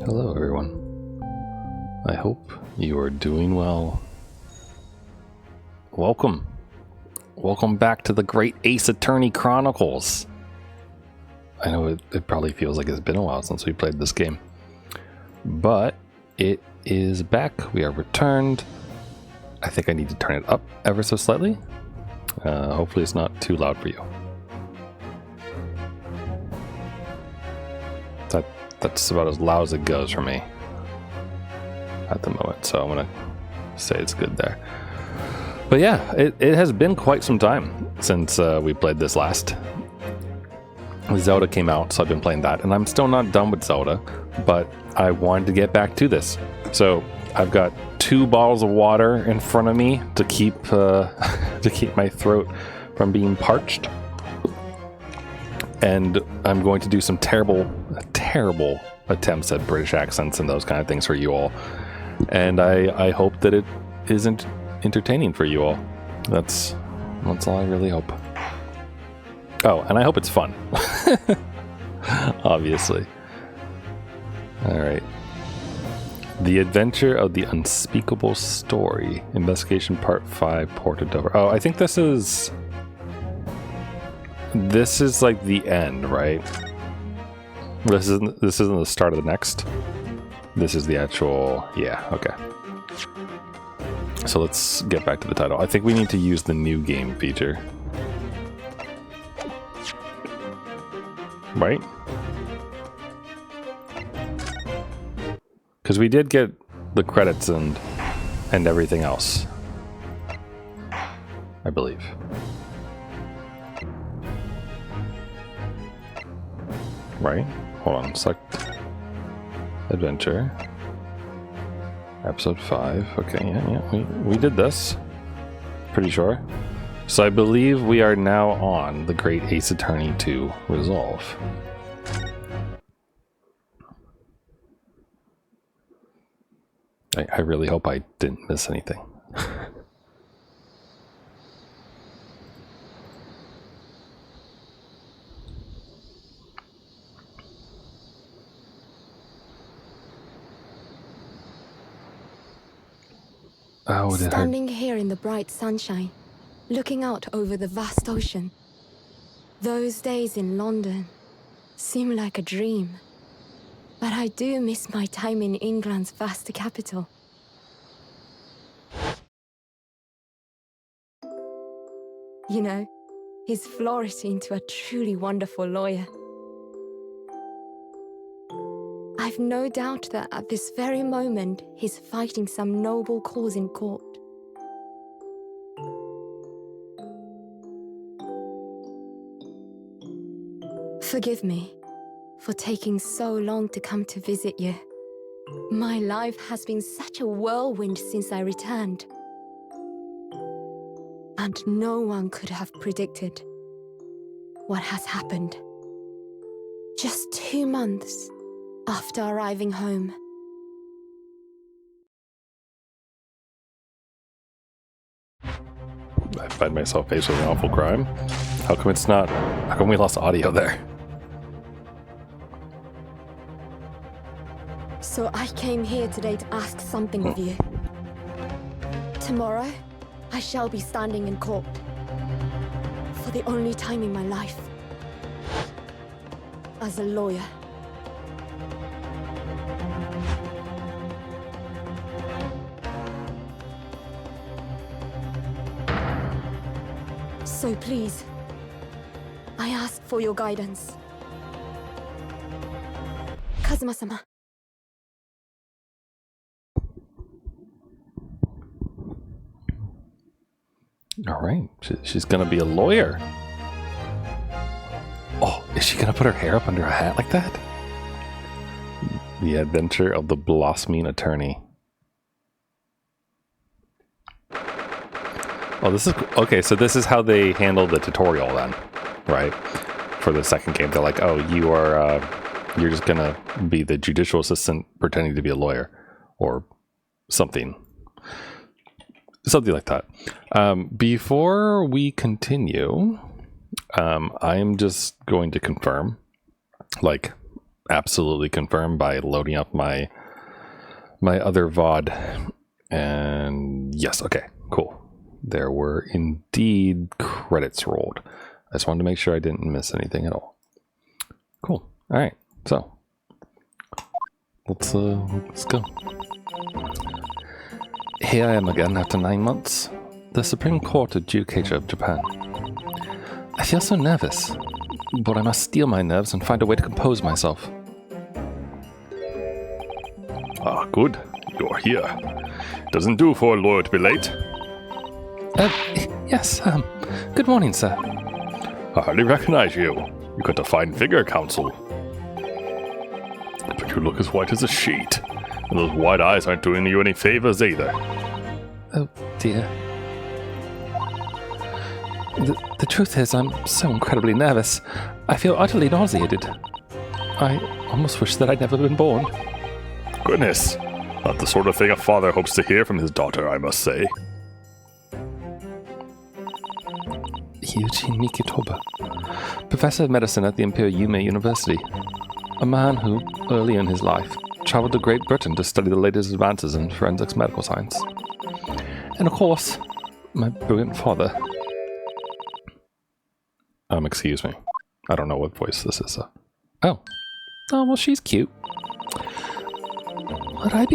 Hello everyone. I hope you are doing well. Welcome. Welcome back to the Great Ace Attorney Chronicles. I know it probably feels like it's been a while since we played this game, but it is back. We are returned. I think I need to turn it up ever so slightly. Hopefully it's not too loud for you. That's about as loud as it goes for me at the moment, so I'm gonna say it's good there. But yeah, it has been quite some time since we played this last. Zelda came out, so I've been playing that, and I'm still not done with Zelda, but I wanted to get back to this. So I've got 2 bottles of water in front of me to keep my throat from being parched. And I'm going to do some terrible attempts at British accents and those kind of things for you all. And I hope that it isn't entertaining for you all. That's all I really hope. Oh, and I hope it's fun. Obviously. All right. The Adventure of the Unspeakable Story. Investigation Part 5, Port of Dover. Oh, I think this is like the end, right? This isn't the start of the next. This is the actual, yeah, okay. So let's get back to the title. I think we need to use the new game feature. Right? Because we did get the credits and everything else, I believe. Right? Hold on, select Adventure. Episode 5. Okay, yeah, we did this. Pretty sure. So I believe we are now on the Great Ace Attorney 2 Resolve. I really hope I didn't miss anything. Oh, Standing here in the bright sunshine, looking out over the vast ocean. Those days in London seem like a dream. But I do miss my time in England's vast capital. You know, he's flourished into a truly wonderful lawyer. I've no doubt that at this very moment, he's fighting some noble cause in court. Forgive me for taking so long to come to visit you. My life has been such a whirlwind since I returned. And no one could have predicted what has happened. Just 2 months after arriving home. I find myself faced with an awful crime. How come we lost audio there? So I came here today to ask something of you. Tomorrow, I shall be standing in court. For the only time in my life. As a lawyer. So please, I ask for your guidance. Kazuma-sama. All right, she's gonna be a lawyer. Oh, is she gonna put her hair up under a hat like that? The Adventure of the Blossoming Attorney. Oh, this is okay. So this is how they handle the tutorial then, right? For the second game, they're like, "Oh, you're just gonna be the judicial assistant pretending to be a lawyer, or something." Something like that. Before we continue, I'm just going to confirm, like, absolutely confirm by loading up my other VOD. And yes, okay, cool. There were indeed credits rolled. I just wanted to make sure I didn't miss anything at all. Cool. All right, so let's go. Here I am again after 9 months. The Supreme Court Adjudicator of Japan. I feel so nervous, but I must steel my nerves and find a way to compose myself. Ah, good. You're here. Doesn't do for a lawyer to be late. Yes, good morning, sir. I hardly recognize you. You got a fine figure, counsel. But you look as white as a sheet. And those wide eyes aren't doing you any favors either. Oh, dear. The truth is, I'm so incredibly nervous. I feel utterly nauseated. I almost wish that I'd never been born. Goodness. Not the sort of thing a father hopes to hear from his daughter, I must say. Eugene Mikitoba, professor of medicine at the Imperial Yume University. A man who, early in his life, traveled to Great Britain to study the latest advances in forensics medical science. And of course, my brilliant father. Excuse me. I don't know what voice this is. Oh, well, she's cute. Would I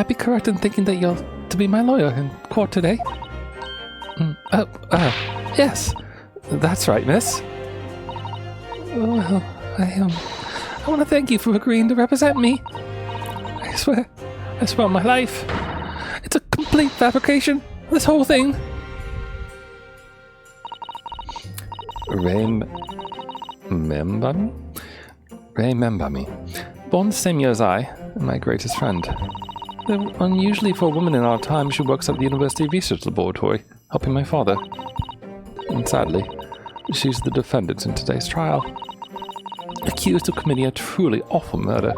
be correct in thinking that you're to be my lawyer in court today? Yes, that's right, miss. Well, I want to thank you for agreeing to represent me. I swear on my life, it's a complete fabrication, this whole thing. Remember me. Born the same year as I, and my greatest friend. Though unusually for a woman in our time, she works at the University Research Laboratory, helping my father. And sadly, she's the defendant in today's trial, accused of committing a truly awful murder.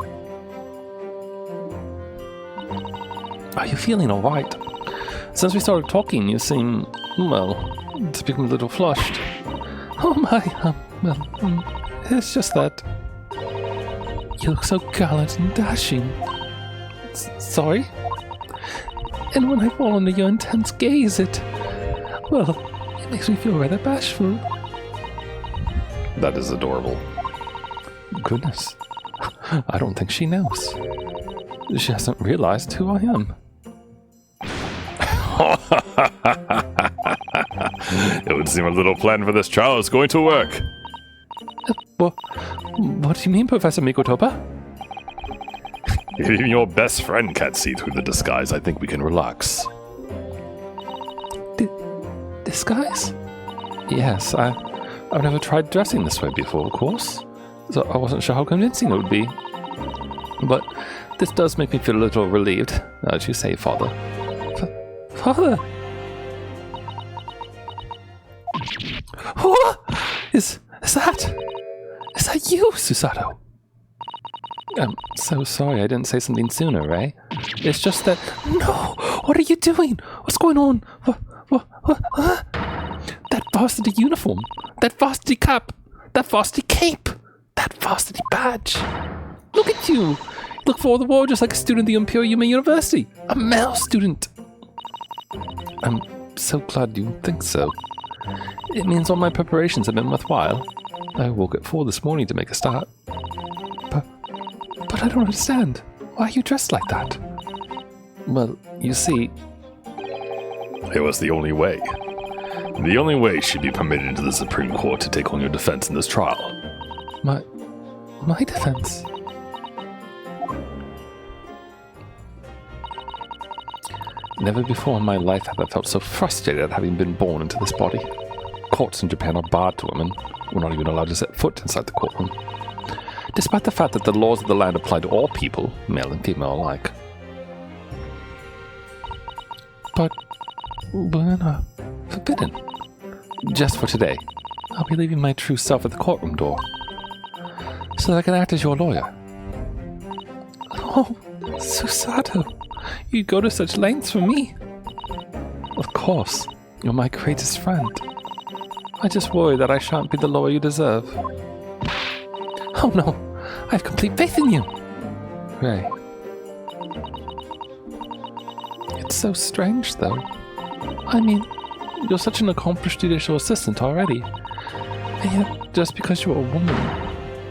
Are you feeling all right? Since we started talking, you seem, well, to become a little flushed. Oh my, it's just that you look so gallant and dashing. Sorry? And when I fall under your intense gaze, it makes me feel rather bashful. That is adorable. Goodness. I don't think she knows. She hasn't realized who I am. It would seem a little plan for this trial is going to work. What do you mean, Professor Mikotoba? If even your best friend can't see through the disguise, I think we can relax. Disguise? Yes, I've never tried dressing this way before, of course. So I wasn't sure how convincing it would be. But this does make me feel a little relieved, as you say, Father. Father? What? Is that you, Susato? I'm so sorry I didn't say something sooner, Ray. It's just that... No! What are you doing? What's going on? What? That varsity uniform! That varsity cap! That varsity cape! That varsity badge! Look at you! You look for all the world just like a student of the Imperial Yume University! A male student! I'm so glad you think so. It means all my preparations have been worthwhile. I woke at 4 this morning to make a start. But I don't understand. Why are you dressed like that? Well, you see... It was the only way. The only way she'd be permitted into the Supreme Court to take on your defense in this trial. My defense? Never before in my life have I felt so frustrated at having been born into this body. Courts in Japan are barred to women. We're not even allowed to set foot inside the courtroom. Despite the fact that the laws of the land apply to all people, male and female alike. But we're forbidden. Just for today, I'll be leaving my true self at the courtroom door, so that I can act as your lawyer. Oh, Susato, you'd go to such lengths for me. Of course, you're my greatest friend. I just worry that I shan't be the lawyer you deserve. Oh no, I have complete faith in you. Ray. It's so strange, though. I mean, you're such an accomplished judicial assistant already. And yet, just because you're a woman,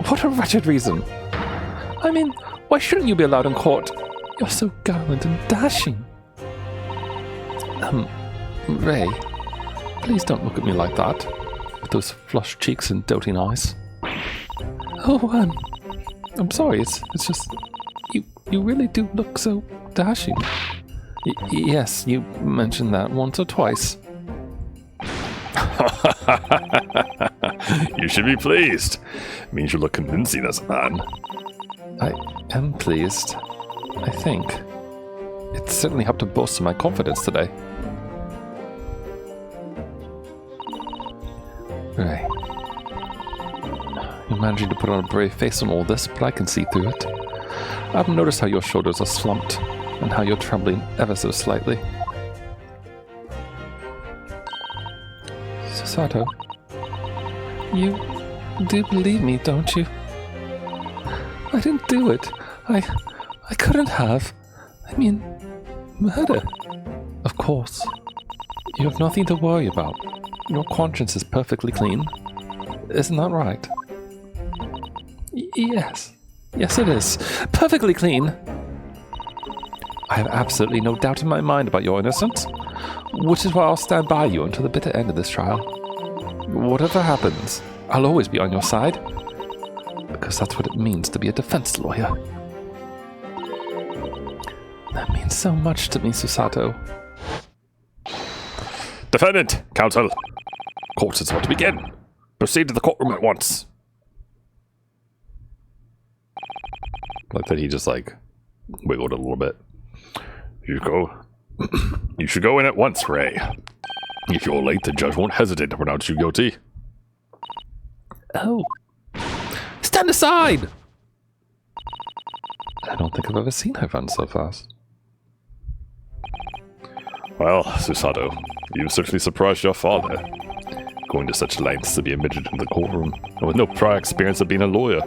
what a wretched reason. I mean, why shouldn't you be allowed in court? You're so gallant and dashing. Ray, please don't look at me like that, with those flushed cheeks and doting eyes. Oh, I'm sorry, it's just, you really do look so dashing. Yes, you mentioned that once or twice. You should be pleased. It means you look convincing as a man. I am pleased, I think. It certainly helped to bolster my confidence today. Ray. You're managing to put on a brave face on all this, but I can see through it. I've noticed how your shoulders are slumped, and how you're trembling ever so slightly. Susato, you do believe me, don't you? I didn't do it. I couldn't have. I mean, murder. Of course. You have nothing to worry about. Your conscience is perfectly clean. Isn't that right? Yes. Yes, it is. Perfectly clean. I have absolutely no doubt in my mind about your innocence, which is why I'll stand by you until the bitter end of this trial. Whatever happens, I'll always be on your side, because that's what it means to be a defense lawyer. That means so much to me, Susato. Defendant, counsel. Court is about to begin. Proceed to the courtroom at once. Like that he just, wiggled a little bit. You should go in at once, Ray. If you're late, the judge won't hesitate to pronounce you guilty. Oh. Stand aside! I don't think I've ever seen her run so fast. Well, Susato, you've certainly surprised your father. Going to such lengths to be admitted into the courtroom, and with no prior experience of being a lawyer.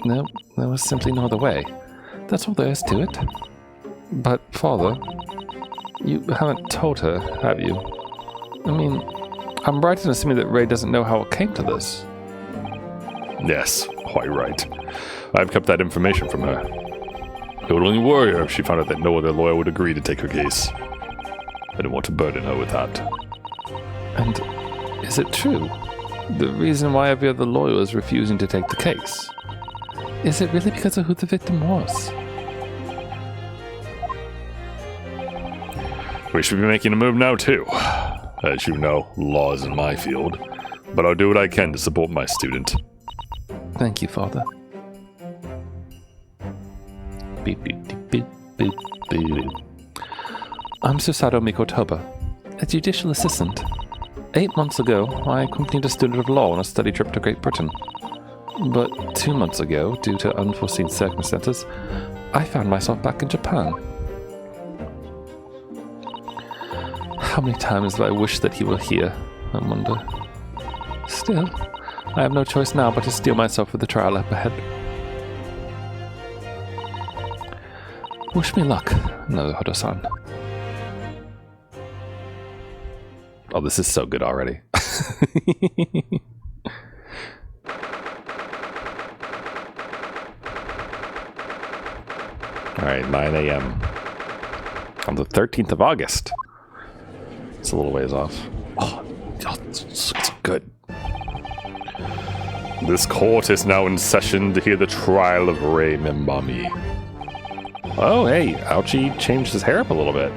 No, there was simply no other way. That's all there is to it. But, Father, you haven't told her, have you? I mean, I'm right in assuming that Ray doesn't know how it came to this. Yes, quite right. I've kept that information from her. It would only worry her if she found out that no other lawyer would agree to take her case. I didn't want to burden her with that. And is it true? The reason why every other lawyer is refusing to take the case? Is it really because of who the victim was? We should be making a move now, too. As you know, law isn't my field, but I'll do what I can to support my student. Thank you, Father. Beep, beep, beep, beep, beep, beep. I'm Susato Mikotoba, a judicial assistant. 8 months ago, I accompanied a student of law on a study trip to Great Britain. But 2 months ago, due to unforeseen circumstances, I found myself back in Japan. How many times have I wished that he were here, I wonder. Still, I have no choice now but to steel myself for the trial up ahead. Wish me luck, Naruhodo-san. Oh, this is so good already. Alright, 9 a.m. on the 13th of August. It's a little ways off. Oh, it's good. This court is now in session to hear the trial of Ray Mimbami. Oh, hey, Ouchie changed his hair up a little bit.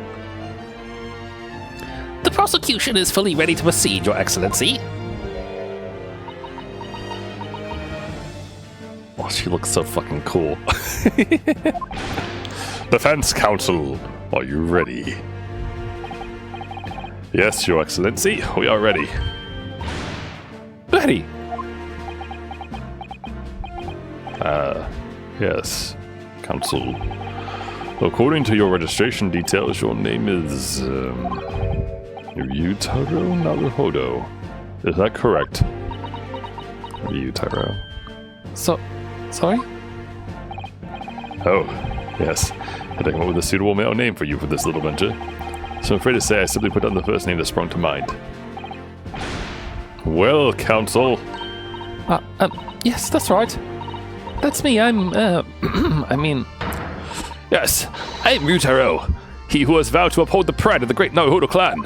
The prosecution is fully ready to proceed, Your Excellency. Oh, she looks so fucking cool. Defense counsel, are you ready? Yes, Your Excellency, we are ready. Ready! Yes, counsel. According to your registration details, your name is, Ryutaro Naruhodo. Is that correct? Ryutaro. Sorry? Oh, yes. Had to come up with a suitable male name for you for this little venture. So I'm afraid to say I simply put down the first name that sprung to mind. Well, Counsel. Yes, that's right. That's me. I'm, I mean... Yes, I am Ryutaro, he who has vowed to uphold the pride of the great Naruhodo clan.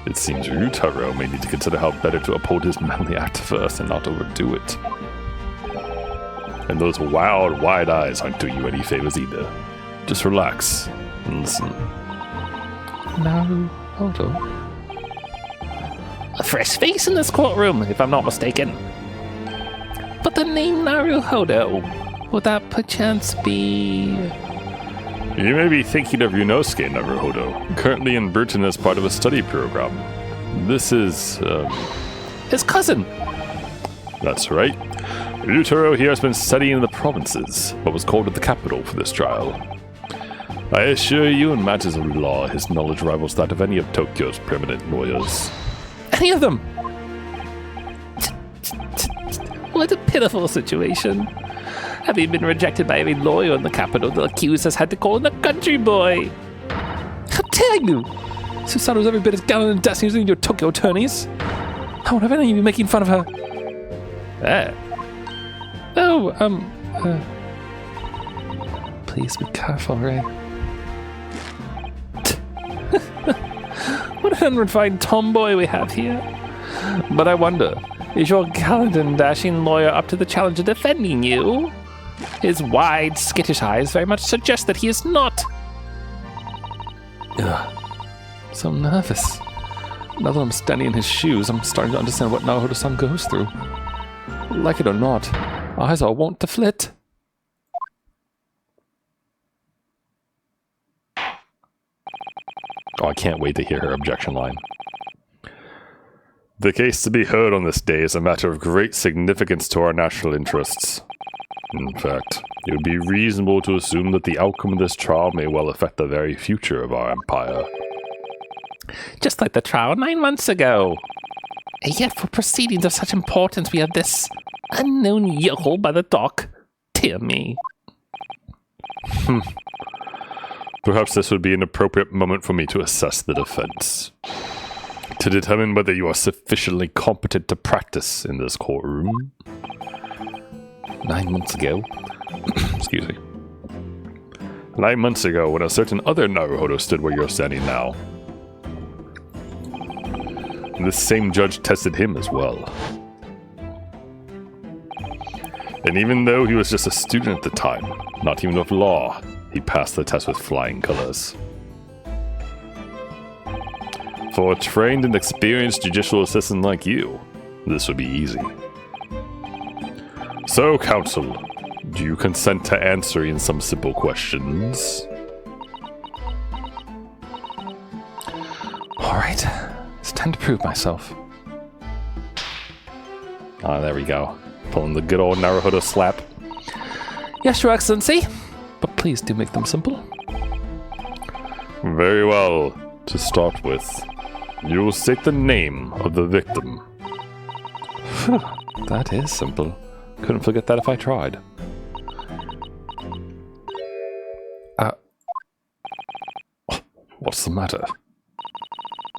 It seems Ryutaro may need to consider how better to uphold his manly act first and not overdo it. And those wild, wide eyes aren't doing you any favors either. Just relax and listen. Naruhodo? A fresh face in this courtroom, if I'm not mistaken. But the name Naruhodo, would that perchance be... You may be thinking of Yunosuke Naruhodo, currently in Britain as part of a study program. This is, His cousin! That's right. Ryutaro here has been studying in the provinces, but was called to the capital for this trial. I assure you, in matters of law, his knowledge rivals that of any of Tokyo's preeminent lawyers. Any of them! What a pitiful situation. Having been rejected by every lawyer in the capital, the accused has had to call in a country boy. How dare you! Susato's every bit as gallant and dashing as any of your Tokyo attorneys. How would have any of you making fun of her? Please be careful, Ray. What an unrefined tomboy we have here. But I wonder, is your gallant and dashing lawyer up to the challenge of defending you? His wide, skittish eyes very much suggest that he is not. Ugh. So nervous. Now that I'm standing in his shoes, I'm starting to understand what Naruhodo-san goes through. Like it or not, eyes are wont to flit. Oh, I can't wait to hear her objection line. The case to be heard on this day is a matter of great significance to our national interests. In fact, it would be reasonable to assume that the outcome of this trial may well affect the very future of our empire. Just like the trial 9 months ago. And yet for proceedings of such importance we have this unknown yokel by the dock. Dear me. Perhaps this would be an appropriate moment for me to assess the defense. To determine whether you are sufficiently competent to practice in this courtroom. 9 months ago. Excuse me. 9 months ago, when a certain other Naruhodo stood where you're standing now. This same judge tested him as well. And even though he was just a student at the time, not even of law, he passed the test with flying colors. For a trained and experienced judicial assistant like you, this would be easy. So, counsel, do you consent to answering some simple questions? Alright, it's time to prove myself. Ah, there we go. Pulling the good old Naruhodo slap. Yes, Your Excellency, but please do make them simple. Very well. To start with, you will state the name of the victim. That is simple. Couldn't forget that if I tried. What's the matter?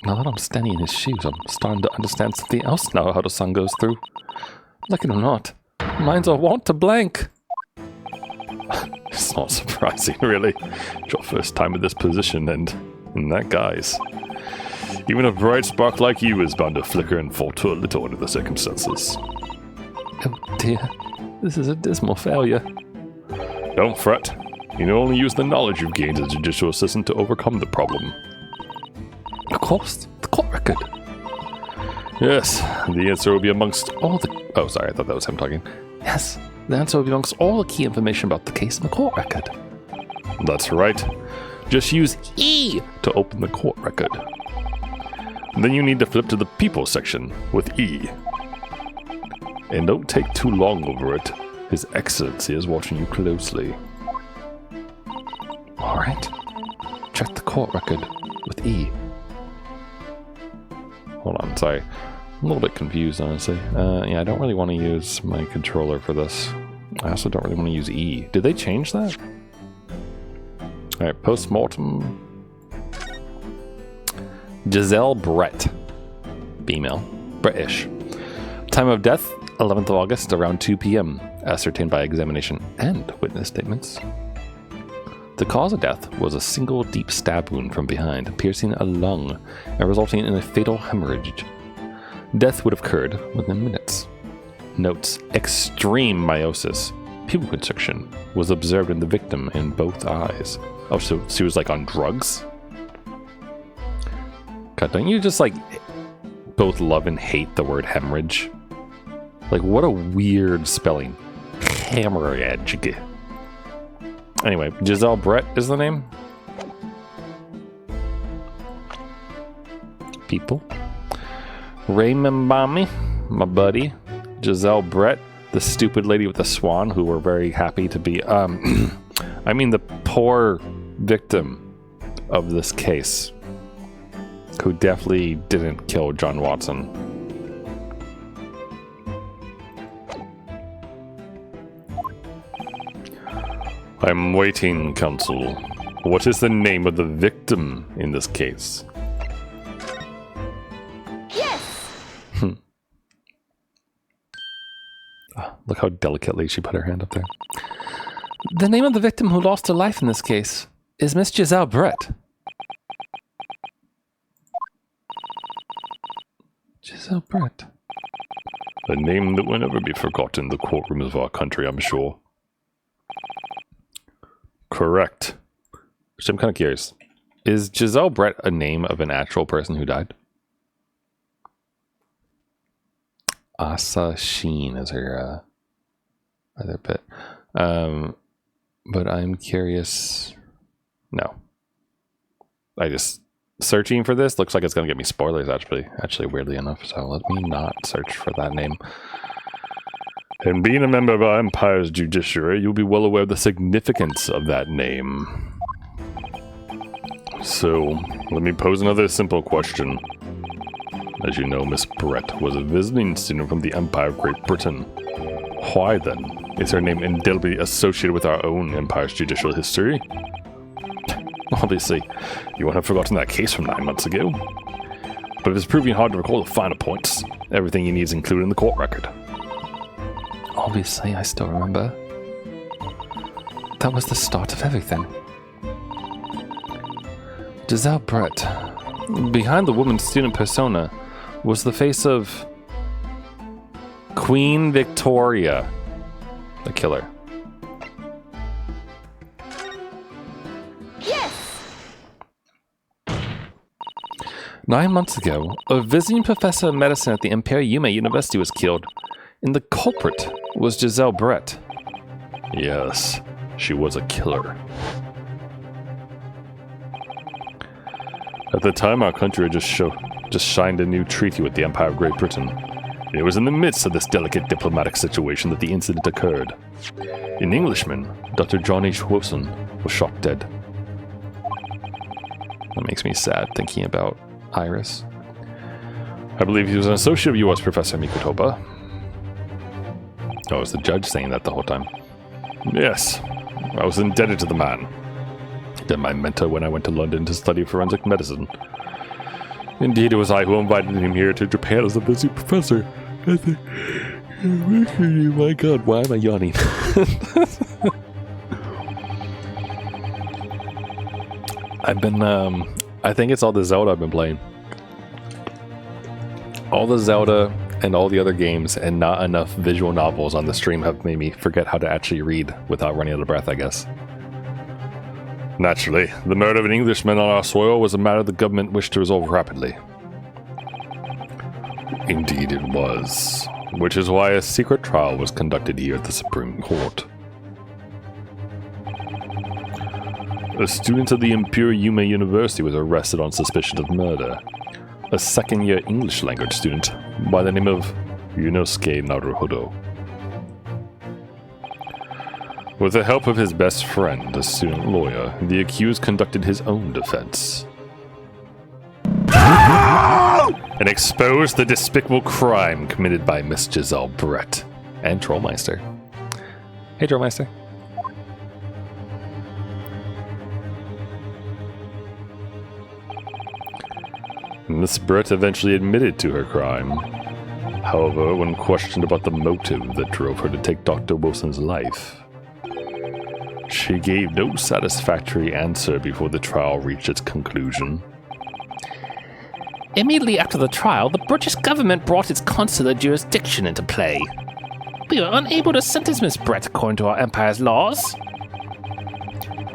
Now that I'm standing in his shoes, I'm starting to understand something else Naruhodo-san goes through. Like it or not, minds are wont to blank. It's not surprising, really. It's your first time in this position, and in that guise. Even a bright spark like you is bound to flicker and falter a little under the circumstances. Oh dear, this is a dismal failure. Don't fret. You can only use the knowledge you've gained as a judicial assistant to overcome the problem. Of course, the court record. Yes, the answer will be amongst all the... Oh, sorry, I thought that was him talking. Yes, the answer will be amongst all the key information about the case in the court record. That's right. Just use E to open the court record. Then you need to flip to the People section with E. And don't take too long over it. His Excellency is watching you closely. Alright. Check the court record with E. Hold on, sorry. little bit confused, honestly. Yeah, I don't really want to use my controller for this. I also don't really want to use E. Did they change that? Alright, post-mortem. Giselle Brett. Female. British. Time of death, 11th of August, around 2 p.m. Ascertained by examination and witness statements. The cause of death was a single deep stab wound from behind, piercing a lung and resulting in a fatal hemorrhage. Death would have occurred within minutes. Notes: extreme meiosis. Pupil constriction was observed in the victim in both eyes. Oh, so she was like on drugs? God, don't you just like both love and hate the word hemorrhage? Like, what a weird spelling. Hemorrhage. Anyway, Giselle Brett is the name. People. Raymond Bami, my buddy. Giselle Brett, the stupid lady with the swan who we're very happy to be. I mean, the poor victim of this case who definitely didn't kill John Watson. I'm waiting, counsel. What is the name of the victim in this case? Yes! Look how delicately she put her hand up there. The name of the victim who lost her life in this case is Miss Giselle Brett. Giselle Brett. A name that will never be forgotten in the courtrooms of our country, I'm sure. Correct. Which I'm kind of curious. Is Giselle Brett a name of an actual person who died? Asa Sheen is her other bit. But I'm curious. No. I just searching for this looks like it's gonna get me spoilers actually weirdly enough, so let me not search for that name. And being a member of our Empire's judiciary, you'll be well aware of the significance of that name. So, let me pose another simple question. As you know, Miss Brett was a visiting student from the Empire of Great Britain. Why, then, is her name indelibly associated with our own Empire's judicial history? Obviously, you won't have forgotten that case from 9 months ago. But if it's proving hard to recall the finer points, everything you need is included in the court record. Obviously, I still remember. That was the start of everything. Giselle Brett. Behind the woman student persona was the face of Queen Victoria, the killer. Yes! 9 months ago, a visiting professor of medicine at the Imperial Yume University was killed, and the culprit was Giselle Brett. Yes, she was a killer. At the time, our country had just signed a new treaty with the Empire of Great Britain. It was in the midst of this delicate diplomatic situation that the incident occurred. An Englishman, Dr. John H. Wilson, was shot dead. That makes me sad thinking about Iris. I believe he was an associate of yours, Professor Mikotoba. Oh, was the judge saying that the whole time? Yes, I was indebted to the man. Then my mentor when I went to London to study forensic medicine. Indeed, it was I who invited him here to Japan as a visiting professor. My god, why am I yawning? I've been, I think it's all the Zelda I've been playing. All the Zelda and all the other games and not enough visual novels on the stream have made me forget how to actually read without running out of breath, I guess. Naturally, the murder of an Englishman on our soil was a matter the government wished to resolve rapidly. Indeed it was, which is why a secret trial was conducted here at the Supreme Court. A student of the Imperial Yume University was arrested on suspicion of murder. A second-year English language student by the name of Yunosuke Naruhodo. With the help of his best friend, a student lawyer, the accused conducted his own defense. and expose the despicable crime committed by Miss Giselle Brett. And Trollmeister. Hey, Trollmeister. Miss Brett eventually admitted to her crime. However, when questioned about the motive that drove her to take Dr. Wilson's life, she gave no satisfactory answer before the trial reached its conclusion. Immediately after the trial, the British government brought its consular jurisdiction into play. We were unable to sentence Miss Brett according to our empire's laws.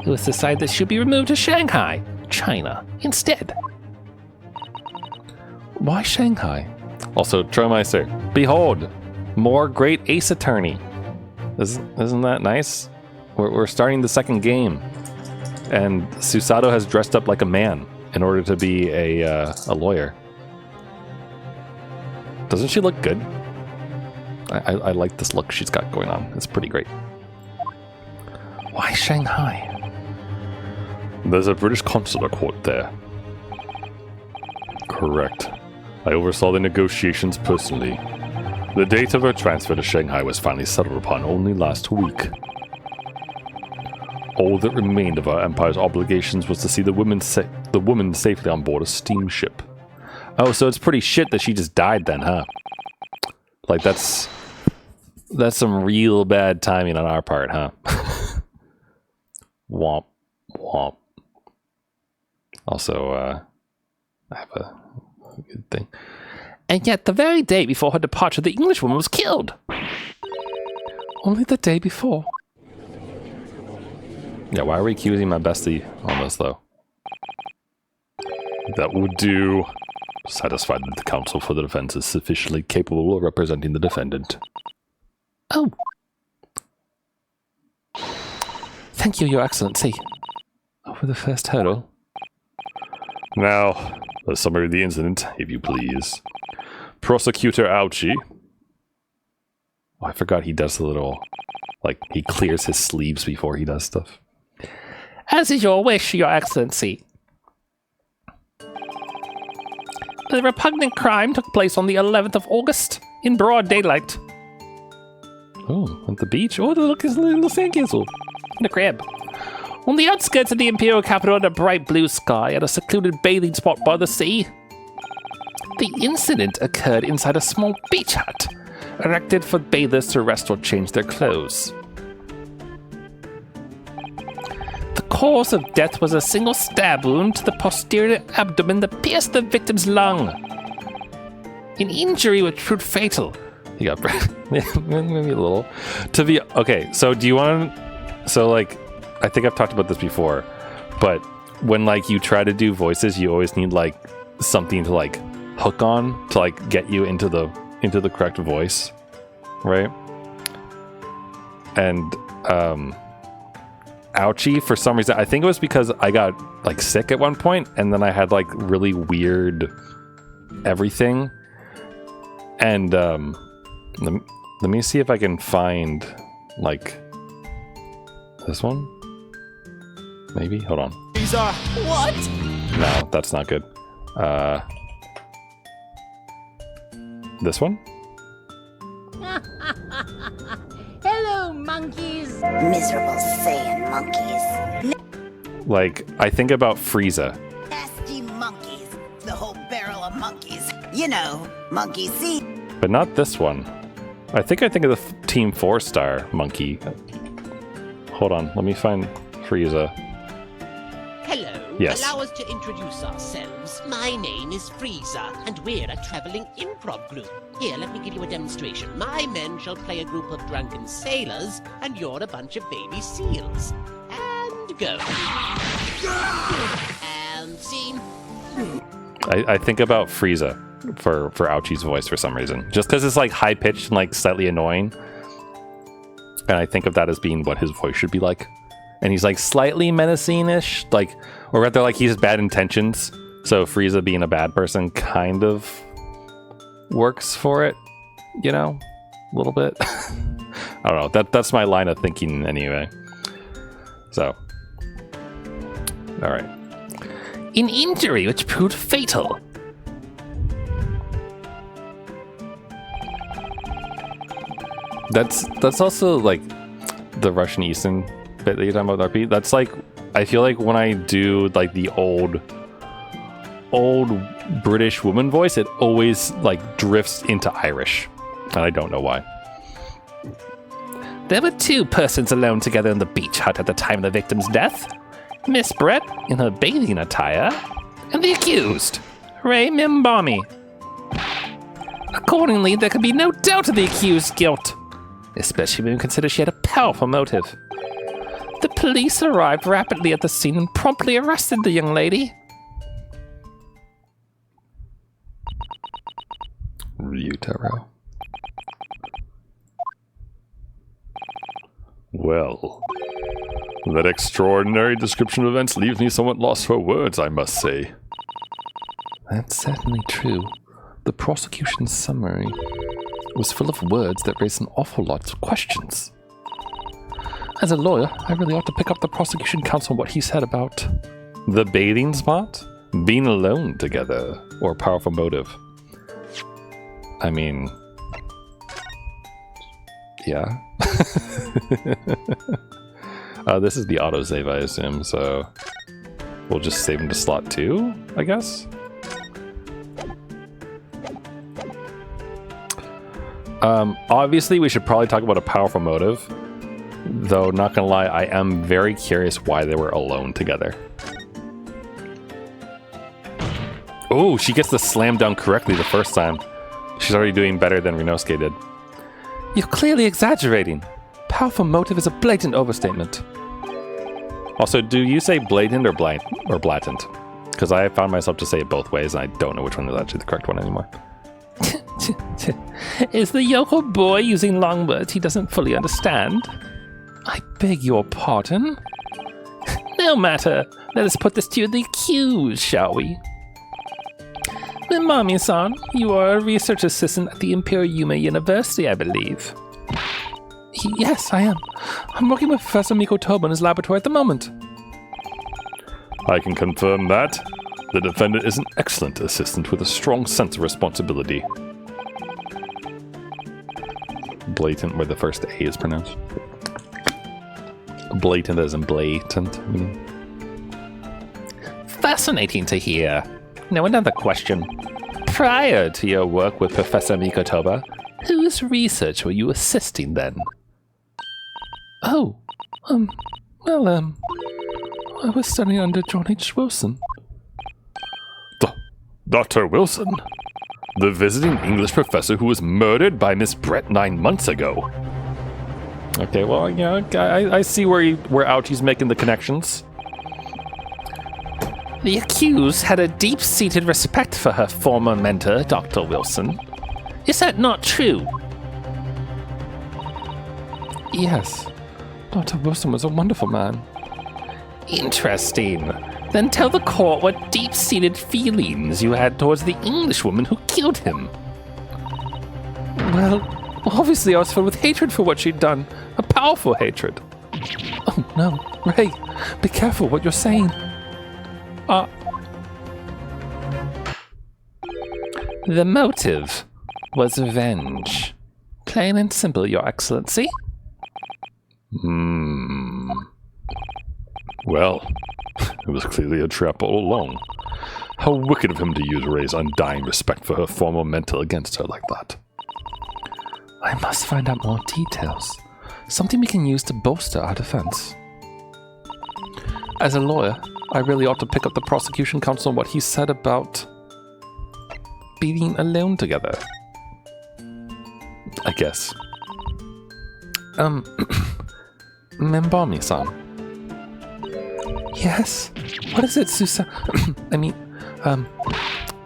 It was decided that she should be removed to Shanghai, China, instead. Why Shanghai? Also, Trollmeister, behold, more Great Ace Attorney. Isn't that nice? We're starting the second game, and Susato has dressed up like a man in order to be a lawyer. Doesn't she look good? I like this look she's got going on. It's pretty great. Why Shanghai? There's a British consular court there. Correct. I oversaw the negotiations personally. The date of her transfer to Shanghai was finally settled upon only last week. All that remained of our empire's obligations was to see the woman safely on board a steamship. Oh, so it's pretty shit that she just died then, huh? Like, that's some real bad timing on our part, huh? Womp. Womp. Also, I have a good thing. And yet, the very day before her departure, the Englishwoman was killed. Only the day before. Yeah, why are we accusing my bestie on this, though? That would do. Satisfied that the counsel for the defense is sufficiently capable of representing the defendant. Oh. Thank you, Your Excellency. Over the first hurdle. Now, a summary of the incident, if you please. Prosecutor Ouchie. Oh, I forgot he does the little... Like, he clears his sleeves before he does stuff. As is your wish, Your Excellency. The repugnant crime took place on the 11th of August, in broad daylight. Oh, at the beach? Oh, look, there's a little sandcastle. In the crib. On the outskirts of the imperial capital under bright blue sky, at a secluded bathing spot by the sea. The incident occurred inside a small beach hut, erected for bathers to rest or change their clothes. The cause of death was a single stab wound to the posterior abdomen that pierced the victim's lung. An injury which proved fatal. You got maybe a little. Okay, so do you want to... So, like, I think I've talked about this before, but when, like, you try to do voices, you always need, like, something to, like, hook on to, like, get you into the correct voice, right? And, Ouchie, for some reason, I think it was because I got, like, sick at one point, and then I had, like, really weird everything. And, let me see if I can find, like, this one? Maybe? Hold on. These are... What? No, that's not good. This one? Hello, monkeys. Miserable Saiyan monkeys. Like, I think about Frieza. Nasty monkeys. The whole barrel of monkeys. You know, monkey see. But not this one. I think of the Team 4-Star monkey. Hold on, let me find Frieza. Hello. Yes. Allow us to introduce ourselves. My name is Frieza, and we're a traveling improv group. Here, let me give you a demonstration. My men shall play a group of drunken sailors, and you're a bunch of baby seals. And go. And scene. I think about Frieza for Ouchie's voice for some reason. Just because it's like high-pitched and like slightly annoying. And I think of that as being what his voice should be like. And he's like slightly menacing-ish, like, or rather like he has bad intentions. So Frieza being a bad person kind of works for it, you know, a little bit. I don't know. That's my line of thinking anyway. So, all right. An injury which proved fatal. That's also like the Russian Eastern bit that you're talking about, RP. That's like, I feel like when I do like the old British woman voice, it always like drifts into Irish, and I don't know why. There were 2 persons alone together in the beach hut at the time of the victim's death. Miss Brett in her bathing attire, and the accused, Ray Mimbami. Accordingly, there could be no doubt of the accused's guilt, especially when we consider she had a powerful motive. The police arrived rapidly at the scene and promptly arrested the young lady. Ryutaro. Well, that extraordinary description of events leaves me somewhat lost for words, I must say. That's certainly true. The prosecution's summary was full of words that raised an awful lot of questions. As a lawyer, I really ought to pick up the prosecution counsel on what he said about the bathing spot, being alone together, or powerful motive. I mean, yeah. This is the autosave, I assume, so we'll just save him to slot 2, I guess? Obviously, we should probably talk about a powerful motive. Though, not gonna lie, I am very curious why they were alone together. Oh, she gets the slam down correctly the first time. She's already doing better than Rinosuke did. You're clearly exaggerating. Powerful motive is a blatant overstatement. Also, do you say blatant or blatant? Because I found myself to say it both ways, and I don't know which one is actually the correct one anymore. Is the yokel boy using long words he doesn't fully understand? I beg your pardon? No matter. Let us put this to the accused, shall we? Mimami-san, you are a research assistant at the Imperial Yume University, I believe. Yes, I am. I'm working with Professor Mikotoba in his laboratory at the moment. I can confirm that. The defendant is an excellent assistant with a strong sense of responsibility. Blatant, where the first A is pronounced. Blatant as in blatant. Fascinating to hear. Now another question. Prior to your work with Professor Mikotoba, whose research were you assisting then? Oh, I was studying under John H. Wilson. Dr. Wilson? The visiting English professor who was murdered by Miss Brett 9 months ago. Okay, well, yeah, I see where Ouchie's making the connections. The accused had a deep-seated respect for her former mentor, Dr. Wilson. Is that not true? Yes. Dr. Wilson was a wonderful man. Interesting. Then tell the court what deep-seated feelings you had towards the Englishwoman who killed him. Well, obviously I was filled with hatred for what she'd done. A powerful hatred. Oh, no. Ray, be careful what you're saying. The motive was revenge. Plain and simple, Your Excellency. Well, it was clearly a trap all along. How wicked of him to use Ray's undying respect for her former mentor against her like that. I must find out more details. Something we can use to bolster our defense. As a lawyer, I really ought to pick up the prosecution counsel on what he said about being alone together. I guess. Membami-san. Yes? What is it,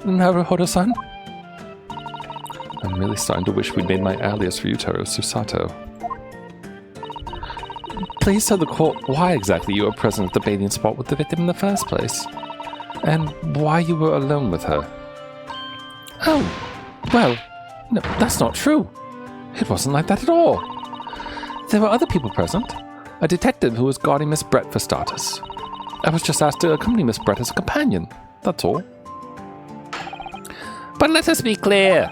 Naruhodo-san? I'm really starting to wish we'd made my alias for Ryutaro Susato. Please tell the court why exactly you were present at the bathing spot with the victim in the first place, and why you were alone with her. Oh, well, no, that's not true. It wasn't like that at all. There were other people present. A detective who was guarding Miss Brett, for starters. I was just asked to accompany Miss Brett as a companion, that's all. But let us be clear.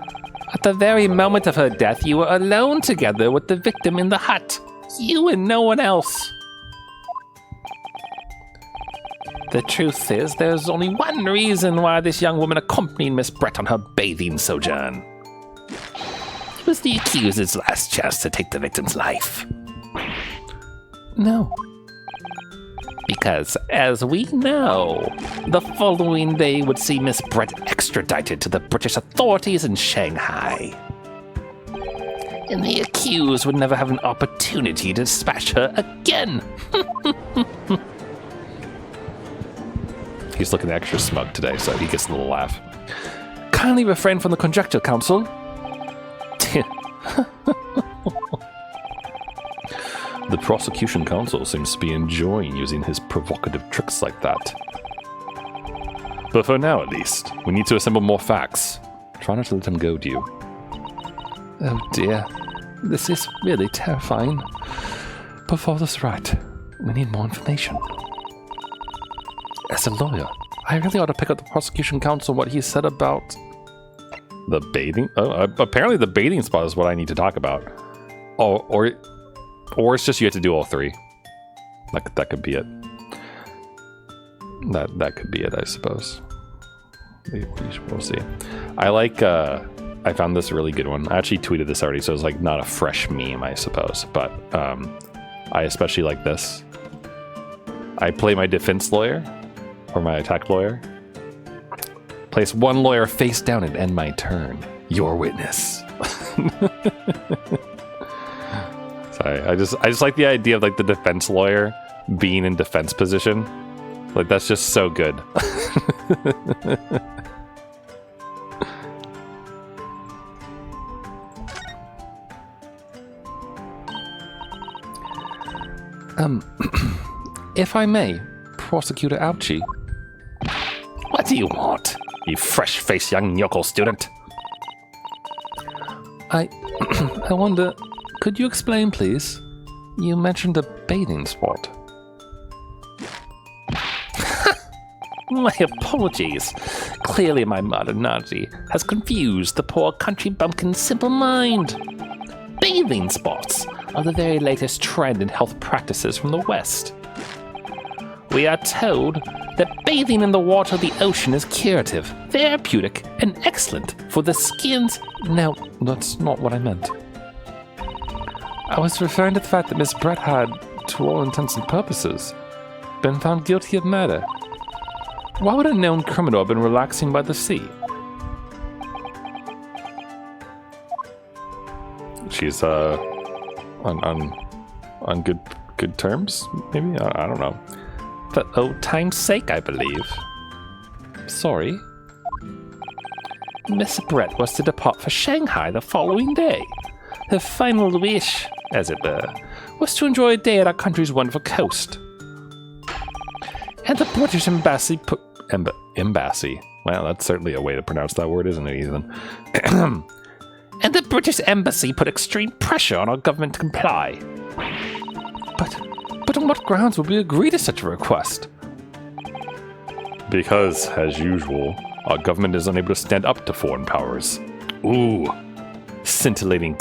At the very moment of her death, you were alone together with the victim in the hut. You and no one else. The truth is, there's only one reason why this young woman accompanied Miss Brett on her bathing sojourn. It was the accuser's last chance to take the victim's life. No. Because, as we know, the following day would see Miss Brett extradited to the British authorities in Shanghai. And the accused would never have an opportunity to dispatch her again. He's looking extra smug today, so he gets a little laugh. Kindly refrain from the conjecture, Counsel. The prosecution counsel seems to be enjoying using his provocative tricks like that. But for now, at least, we need to assemble more facts. Try not to let him goad you. Oh dear, this is really terrifying. But Father's right. We need more information. As a lawyer, I really ought to pick up the prosecution counsel what he said about... The bathing? Oh, apparently the bathing spot is what I need to talk about. Oh, or it's just you have to do all three. That could be it. That could be it, I suppose. We'll see. I like, I found this really good one. I actually tweeted this already, so it's like not a fresh meme, I suppose. But I especially like this. I play my defense lawyer, or my attack lawyer. Place one lawyer face down and end my turn. Your witness. Sorry, I just like the idea of like the defense lawyer being in defense position. Like that's just so good. If I may, Prosecutor Ouchie. What do you want, you fresh-faced young yokel student? I wonder, could you explain, please? You mentioned a bathing spot. My apologies. Clearly my modernity has confused the poor country bumpkin's simple mind. Bathing spots are the very latest trend in health practices from the West. We are told that bathing in the water of the ocean is curative, therapeutic, and excellent for the skin's... No, that's not what I meant. I was referring to the fact that Miss Brett had, to all intents and purposes, been found guilty of murder. Why would a known criminal have been relaxing by the sea? She's on good terms, maybe? I don't know. For old time's sake, I believe. Sorry? Miss Brett was to depart for Shanghai the following day. Her final wish, as it were, was to enjoy a day at our country's wonderful coast. And the British embassy put... Embassy? Well, that's certainly a way to pronounce that word, isn't it, Ethan? And the British embassy put extreme pressure on our government to comply. But on what grounds would we agree to such a request? Because, as usual, our government is unable to stand up to foreign powers. Ooh, scintillating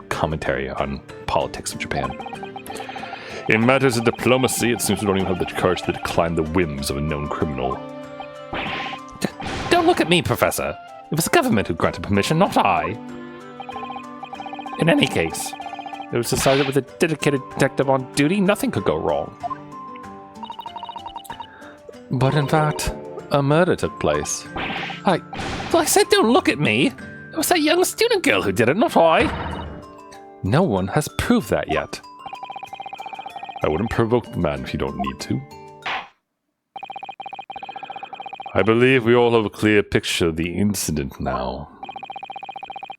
commentary on politics of Japan. In matters of diplomacy, it seems we don't even have the courage to decline the whims of a known criminal. Don't look at me, Professor. It was the government who granted permission, not I. In any case, it was decided that with a dedicated detective on duty, nothing could go wrong. But in fact, a murder took place. I said don't look at me. It was that young student girl who did it, not I. No one has proved that yet. I wouldn't provoke the man if you don't need to. I believe we all have a clear picture of the incident now.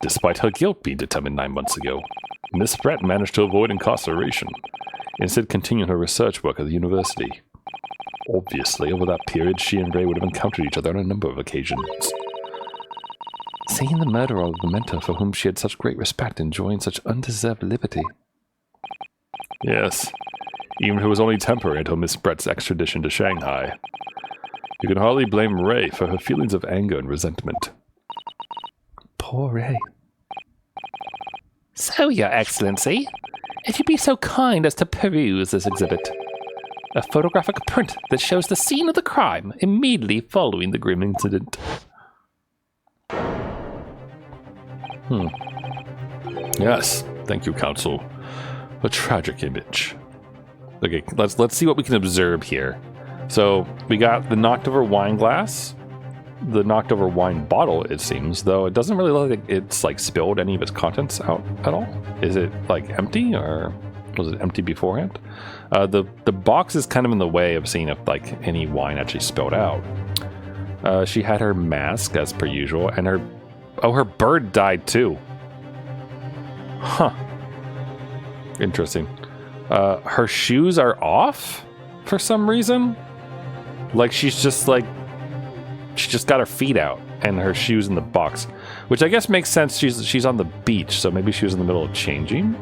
Despite her guilt being determined 9 months ago, Miss Brett managed to avoid incarceration, instead continuing her research work at the university. Obviously, over that period, she and Ray would have encountered each other on a number of occasions. Seeing the murderer of the mentor for whom she had such great respect enjoying such undeserved liberty. Yes, even if it was only temporary until Miss Brett's extradition to Shanghai. You can hardly blame Ray for her feelings of anger and resentment. Poor Ray. So, Your Excellency, if you'd be so kind as to peruse this exhibit. A photographic print that shows the scene of the crime immediately following the grim incident. Yes, thank you, Counsel. A tragic image. Okay, let's see what we can observe here. So we got the knocked over wine glass, the knocked over wine bottle, it seems, though it doesn't really look like it's like spilled any of its contents out at all. Is it like empty, or was it empty beforehand? The box is kind of in the way of seeing if like any wine actually spilled out. She had her mask as per usual, and her bird died too. Huh. Interesting. Her shoes are off for some reason. Like she just got her feet out and her shoes in the box, which I guess makes sense. She's on the beach, so maybe she was in the middle of changing.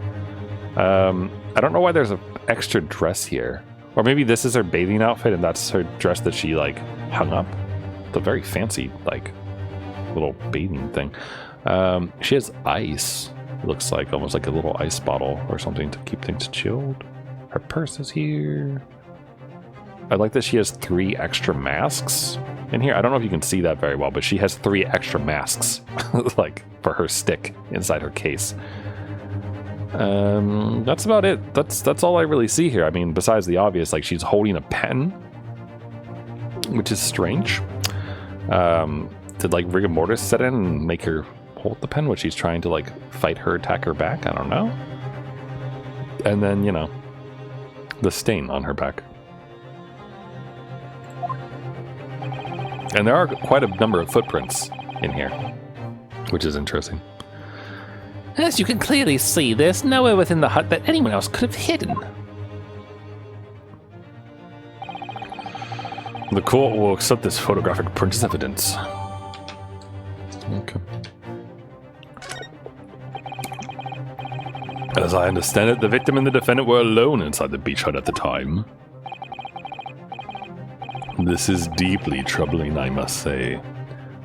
I don't know why there's an extra dress here, or maybe this is her bathing outfit and that's her dress that she like hung up. It's a very fancy like little bathing thing. She has ice. Looks like almost like a little ice bottle or something to keep things chilled. Her purse is here. I like that she has 3 extra masks in here. I don't know if you can see that very well, but she has 3 extra masks, like for her stick inside her case. That's about it. That's all I really see here. I mean, besides the obvious, like she's holding a pen, which is strange. Did like rigor mortis set in and make her hold the pen when she's trying to like fight her, attack her back? I don't know. And then, you know, the stain on her back. And there are quite a number of footprints in here, which is interesting. As you can clearly see, there's nowhere within the hut that anyone else could have hidden. The court will accept this photographic print as evidence. Okay. As I understand it, the victim and the defendant were alone inside the beach hut at the time. This is deeply troubling, I must say.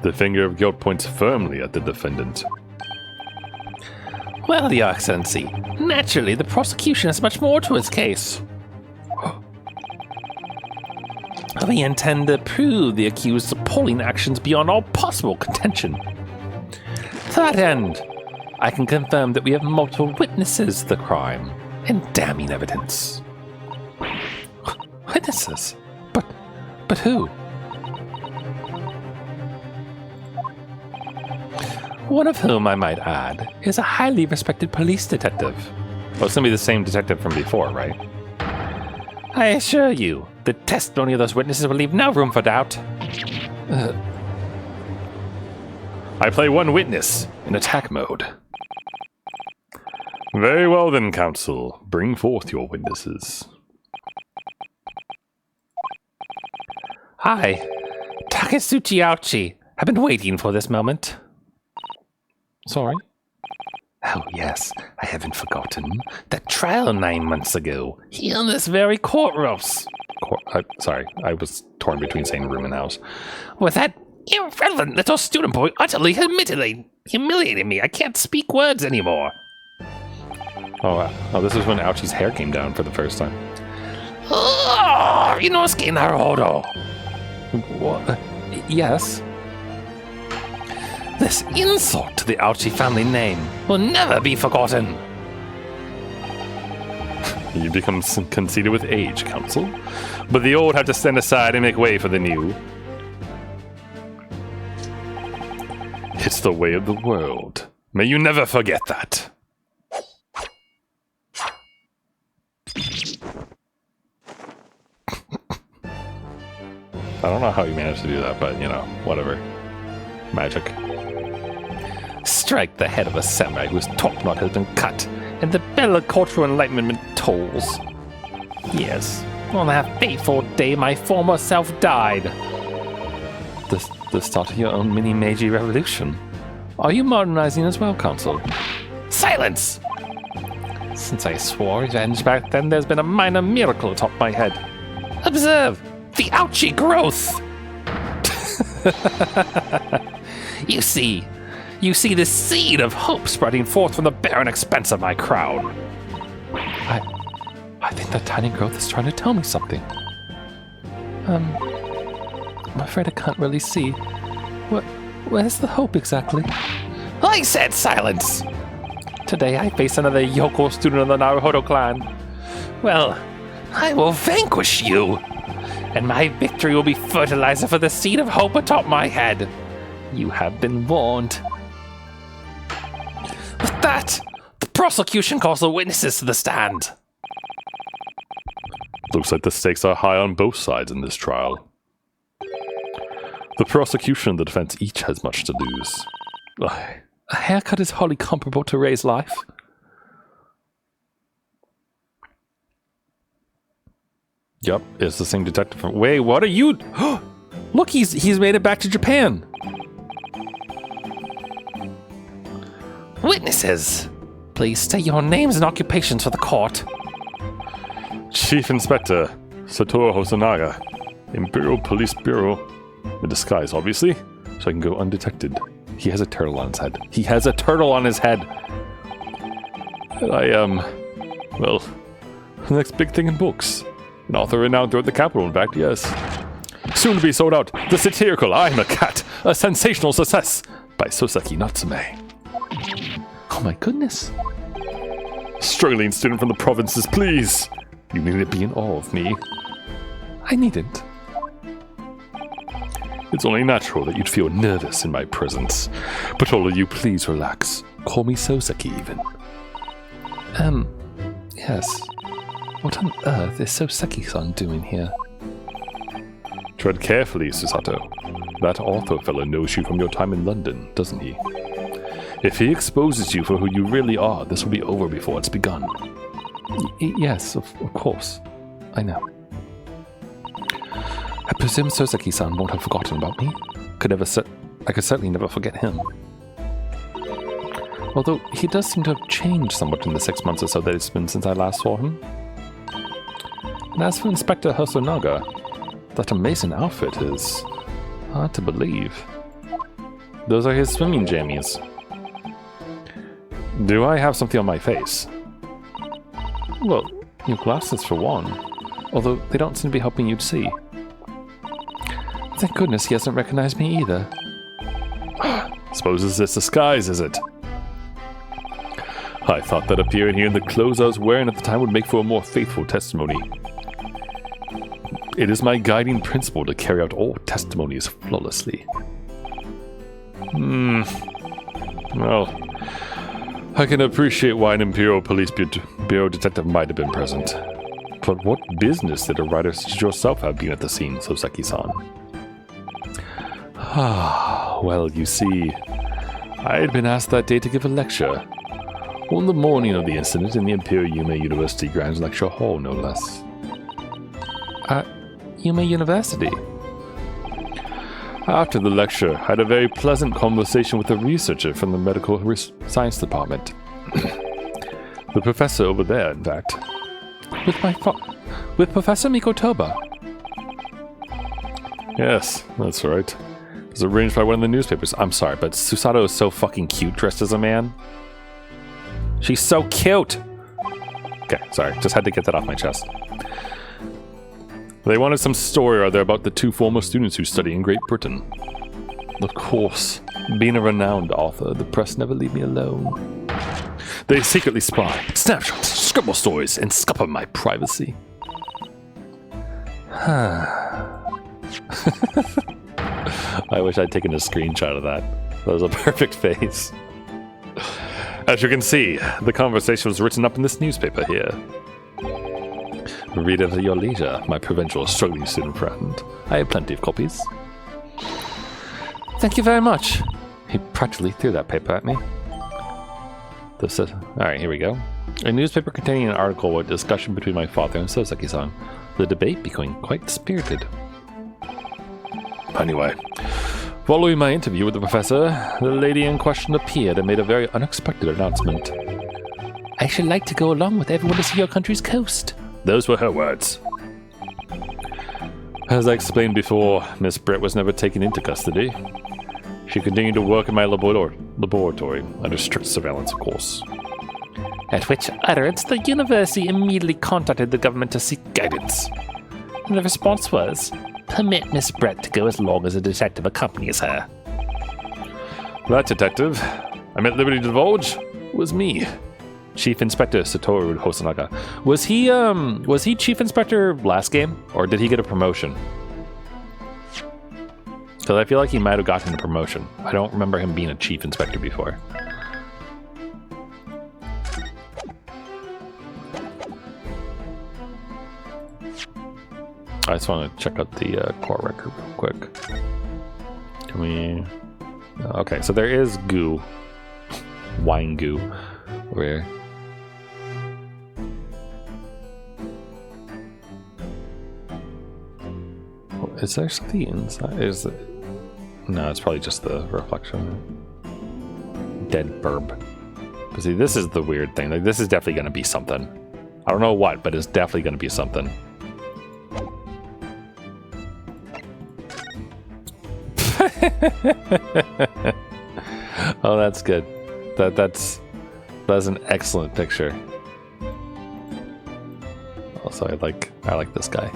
The finger of guilt points firmly at the defendant. Well, Your Excellency, naturally the prosecution has much more to its case. We intend to prove the accused's appalling actions beyond all possible contention. To that end, I can confirm that we have multiple witnesses to the crime and damning evidence. Witnesses? But who? One of whom, I might add, is a highly respected police detective. Well, it's gonna be the same detective from before, right? I assure you, the testimony of those witnesses will leave no room for doubt. I play one witness in attack mode. Very well then, Counsel. Bring forth your witnesses. I, Taketsuchi Aochi, have been waiting for this moment. Sorry? Oh yes, I haven't forgotten. That trial 9 months ago, here in this very courthouse. Sorry, I was torn between saying room and house. With that irrelevant little student boy utterly humiliating me. I can't speak words anymore. Oh, wow. Oh, this is when Ouchie's hair came down for the first time. Oh, Inosuke Naruhodo. What? Yes? This insult to the Aochi family name will never be forgotten. You become conceited with age, Counsel. But the old have to stand aside and make way for the new. It's the way of the world. May you never forget that. I don't know how you managed to do that, but, you know, whatever. Magic. Strike the head of a samurai whose top knot has been cut, and the bell of cultural enlightenment tolls. Yes, on that fateful day my former self died. The start of your own mini-Meiji revolution. Are you modernizing as well, Counsel? Silence! Since I swore revenge back then, there's been a minor miracle atop my head. Observe the Aochi growth! You see, You see the seed of hope spreading forth from the barren expanse of my crown. I think that tiny growth is trying to tell me something. I'm afraid I can't really see. Where's the hope exactly? I said silence! Today I face another Yoko student of the Naruhodo clan. Well, I will vanquish you! And my victory will be fertilizer for the seed of hope atop my head. You have been warned. With that, the prosecution calls the witnesses to the stand. Looks like the stakes are high on both sides in this trial. The prosecution and the defense each has much to lose. A haircut is wholly comparable to Ray's life. Yep, it's the same detective from... Wait, what are you... Look, he's made it back to Japan. Witnesses, please state your names and occupations for the court. Chief Inspector Satoru Hosonaga, Imperial Police Bureau. In disguise, obviously, so I can go undetected. He has a turtle on his head. He has a turtle on his head! I am... well, the next big thing in books. An author renowned throughout the capital, in fact, yes. Soon to be sold out, the satirical I'm a Cat, a sensational success, by Soseki Natsume. Oh my goodness. Struggling student from the provinces, please. You needn't be in awe of me. I needn't. It's only natural that you'd feel nervous in my presence. But all of you, please relax. Call me Soseki, even. Yes. What on earth is Soseki-san doing here? Tread carefully, Susato. That author fellow knows you from your time in London, doesn't he? If he exposes you for who you really are, this will be over before it's begun. Yes, of course. I know. I presume Soseki-san won't have forgotten about me. I could certainly never forget him. Although he does seem to have changed somewhat in the 6 months or so that it's been since I last saw him. And as for Inspector Hosonaga, that amazing outfit is hard to believe. Those are his swimming jammies. Do I have something on my face? Well, your glasses for one. Although they don't seem to be helping you to see. Thank goodness he hasn't recognized me either. Suppose it's this disguise, is it? I thought that appearing here in the clothes I was wearing at the time would make for a more faithful testimony. It is my guiding principle to carry out all testimonies flawlessly. Well, I can appreciate why an Imperial Police Bureau detective might have been present. But what business did a writer such as yourself have been at the scene, Soseki-san? Well, you see, I had been asked that day to give a lecture. On the morning of the incident in the Imperial Yume University Grand Lecture Hall, no less. Yume University? After the lecture, I had a very pleasant conversation with a researcher from the Medical Science Department. The professor over there, in fact. With Professor Mikotoba? Yes, that's right. It was arranged by one of the newspapers. I'm sorry, but Susato is so fucking cute dressed as a man. She's so cute! Okay, sorry, just had to get that off my chest. They wanted some story or other about the two former students who study in Great Britain. Of course, being a renowned author, the press never leave me alone. They secretly spy, snapshots, scribble stories, and scupper my privacy. I wish I'd taken a screenshot of that. That was a perfect face. As you can see, the conversation was written up in this newspaper here. Read it at your leisure, my provincial struggling student friend. I have plenty of copies. Thank you very much. He practically threw that paper at me. Alright, here we go. A newspaper containing an article with discussion between my father and Soseki-san. The debate becoming quite spirited. Anyway, following my interview with the professor, the lady in question appeared and made a very unexpected announcement. I should like to go along with everyone to see your country's coast. Those were her words. As I explained before, Miss Brett was never taken into custody. She continued to work in my laboratory, under strict surveillance, of course. At which utterance, the university immediately contacted the government to seek guidance. And the response was, permit Miss Brett to go as long as a detective accompanies her. That detective, I'm at liberty to divulge, was me. Chief Inspector Satoru Hosonaga. Was he Chief Inspector last game? Or did he get a promotion? Because I feel like he might have gotten a promotion. I don't remember him being a Chief Inspector before. I just want to check out the core record real quick. Can we... Okay, so there is goo. Wine goo. Over here. Is there something inside? Is it? No, it's probably just the reflection. Dead burb. But see, this is the weird thing. Like, this is definitely going to be something. I don't know what, but it's definitely going to be something. Oh, that's good. That's an excellent picture. Also, I like this guy.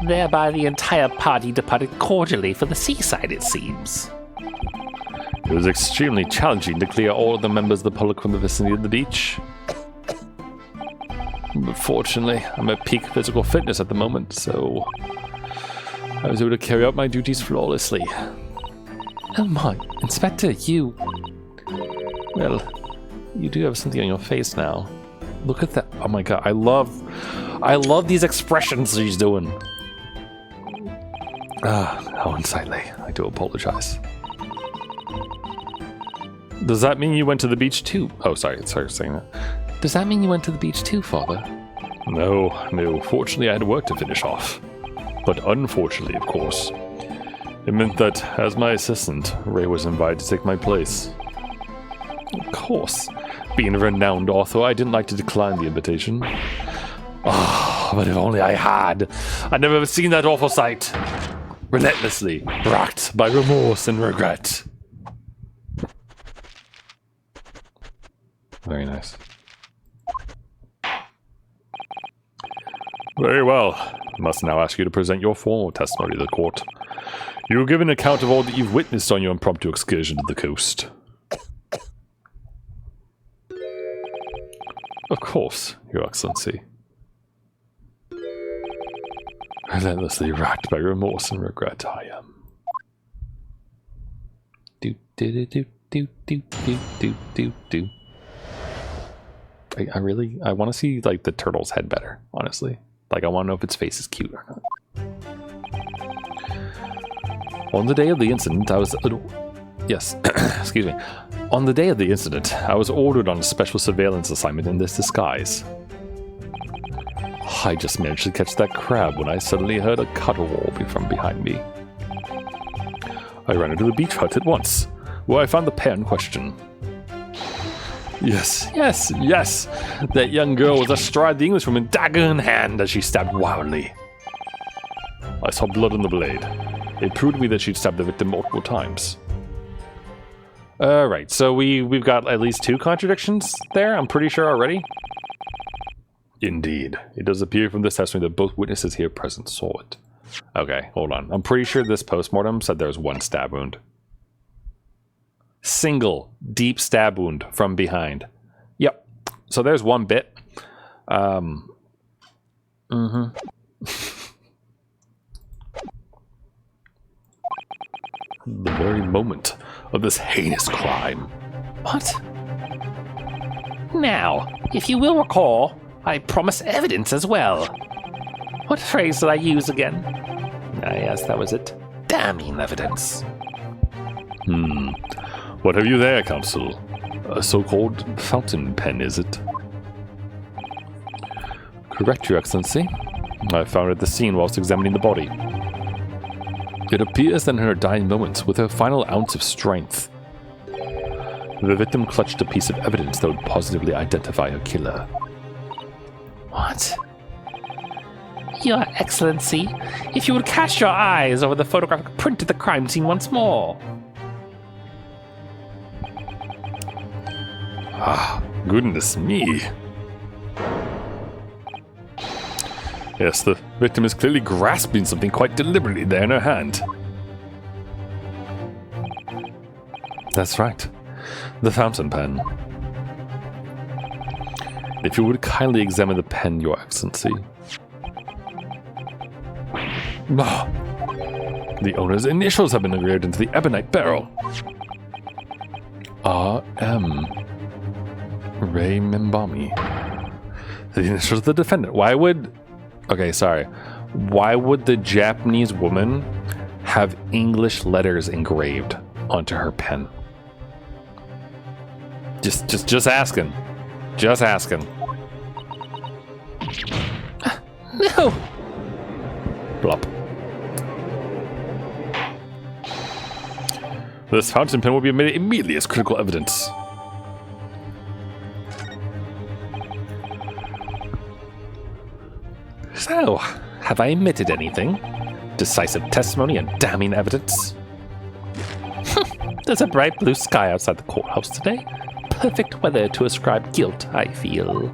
Thereby the entire party departed cordially for the seaside, it seems. It was extremely challenging to clear all of the members of the public from the vicinity of the beach. But fortunately, I'm at peak physical fitness at the moment, so I was able to carry out my duties flawlessly. Oh my, Inspector, you... Well, you do have something on your face now. Look at that. Oh my god, I love these expressions she's doing. Ah, how unsightly. I do apologize. Does that mean you went to the beach too? Oh, sorry saying that. Does that mean you went to the beach too, Father? No. Fortunately, I had work to finish off. But unfortunately, of course, it meant that, as my assistant, Ray was invited to take my place. Of course, being a renowned author, I didn't like to decline the invitation. Oh, but if only I had. I'd never seen that awful sight. Relentlessly racked by remorse and regret. Very nice. Very well. I must now ask you to present your formal testimony to the court. You will give an account of all that you've witnessed on your impromptu excursion to the coast. Of course, Your Excellency. Relentlessly racked by remorse and regret, I am. I want to see, like, the turtle's head better, honestly. Like, I want to know if its face is cute or not. On the day of the incident, I was... Yes, excuse me. On the day of the incident, I was ordered on a special surveillance assignment in this disguise. I just managed to catch that crab when I suddenly heard a caterwaul from behind me. I ran into the beach hut at once, where I found the pair in question. Yes. That young girl was astride the Englishwoman, dagger in hand, as she stabbed wildly. I saw blood on the blade. It proved to me that she'd stabbed the victim multiple times. Alright, so we've got at least 2 contradictions there, I'm pretty sure already. Indeed. It does appear from this testimony that both witnesses here present saw it. Okay, hold on. I'm pretty sure this postmortem said there was 1 stab wound. Single deep stab wound from behind. Yep. So there's 1 bit. The very moment of this heinous crime. What? Now, if you will recall, I promised evidence as well. What phrase did I use again? Ah, yes, that was it. Damning evidence. What have you there, Counsel? A so-called fountain pen, is it? Correct, Your Excellency. I found it at the scene whilst examining the body. It appears that in her dying moments, with her final ounce of strength, the victim clutched a piece of evidence that would positively identify her killer. What? Your Excellency, if you would cast your eyes over the photographic print of the crime scene once more. Ah, goodness me. Yes, the victim is clearly grasping something quite deliberately there in her hand. That's right. The fountain pen. If you would kindly examine the pen, Your Excellency. Ah, the owner's initials have been engraved into the ebonite barrel. R.M. Ray Mimbami. The initials of the defendant. Why would... Okay, sorry. Why would the Japanese woman have English letters engraved onto her pen? Just asking. Just asking. No! Blop. This fountain pen will be admitted immediately as critical evidence. So, have I omitted anything? Decisive testimony and damning evidence? There's a bright blue sky outside the courthouse today. Perfect weather to ascribe guilt, I feel.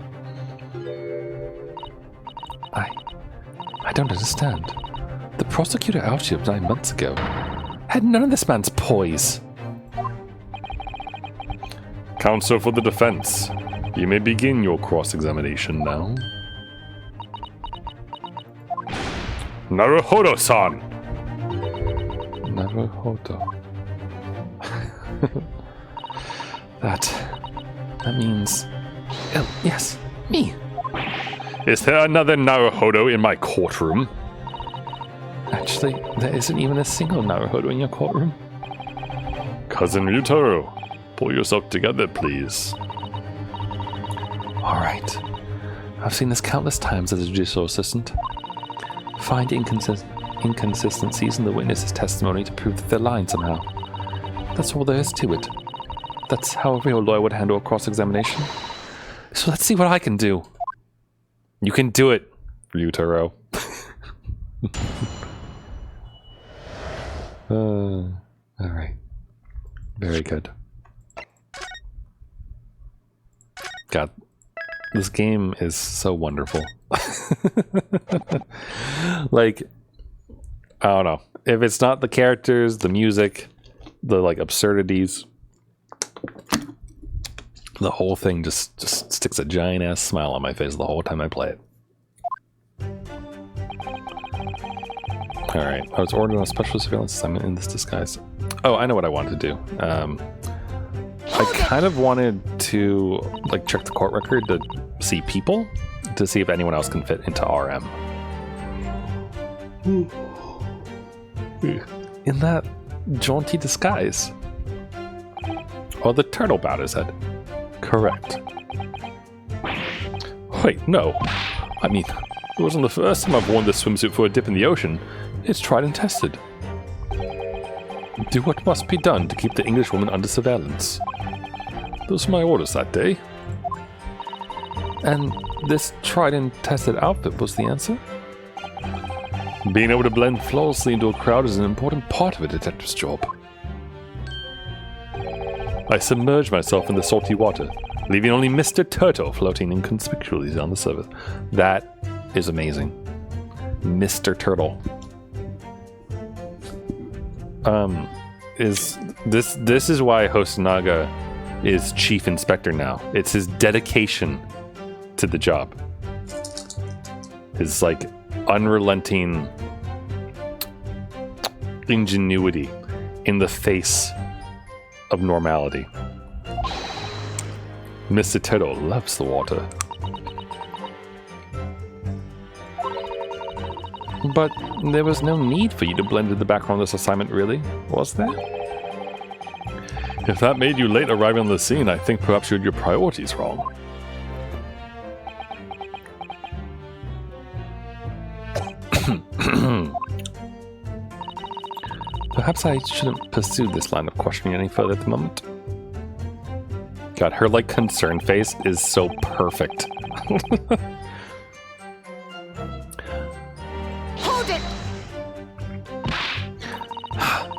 I don't understand. The prosecutor out here 9 months ago had none of this man's poise. Counsel for the defense, you may begin your cross-examination now. Naruhodo-san! Naruhodo. That means... Oh, yes, me. Is there another Naruhodo in my courtroom? Actually, there isn't even a single Naruhodo in your courtroom. Cousin Ryutaro, pull yourself together, please. All right. I've seen this countless times as a judicial assistant. Find inconsistencies in the witness's testimony to prove that they're lying somehow. That's all there is to it. That's how a real lawyer would handle a cross-examination. So let's see what I can do. You can do it, Ryutaro. All right. Very good. God, this game is so wonderful. Like, I don't know. If it's not the characters, the music, the like absurdities, the whole thing just sticks a giant ass smile on my face the whole time I play it. Alright, I was ordered on a special surveillance assignment in this disguise. Oh, I know what I wanted to do. I kind of wanted to like check the court record to see people, to see if anyone else can fit into RM. In that jaunty disguise. Oh, the turtle bowed his head. Correct. Wait, no. I mean, it wasn't the first time I've worn this swimsuit for a dip in the ocean. It's tried and tested. Do what must be done to keep the Englishwoman under surveillance. Those were my orders that day. And this tried and tested outfit was the answer? Being able to blend flawlessly into a crowd is an important part of a detective's job. I submerged myself in the salty water, leaving only Mr. Turtle floating inconspicuously on the surface. That is amazing. Mr. Turtle. This is why Hosonaga is chief inspector now. It's his dedication to the job. His like unrelenting ingenuity in the face of normality. Mr. Turtle loves the water. But there was no need for you to blend in the background of this assignment, really, was there? If that made you late arriving on the scene, I think perhaps you had your priorities wrong. Perhaps I shouldn't pursue this line of questioning any further at the moment. God, her like concerned face is so perfect.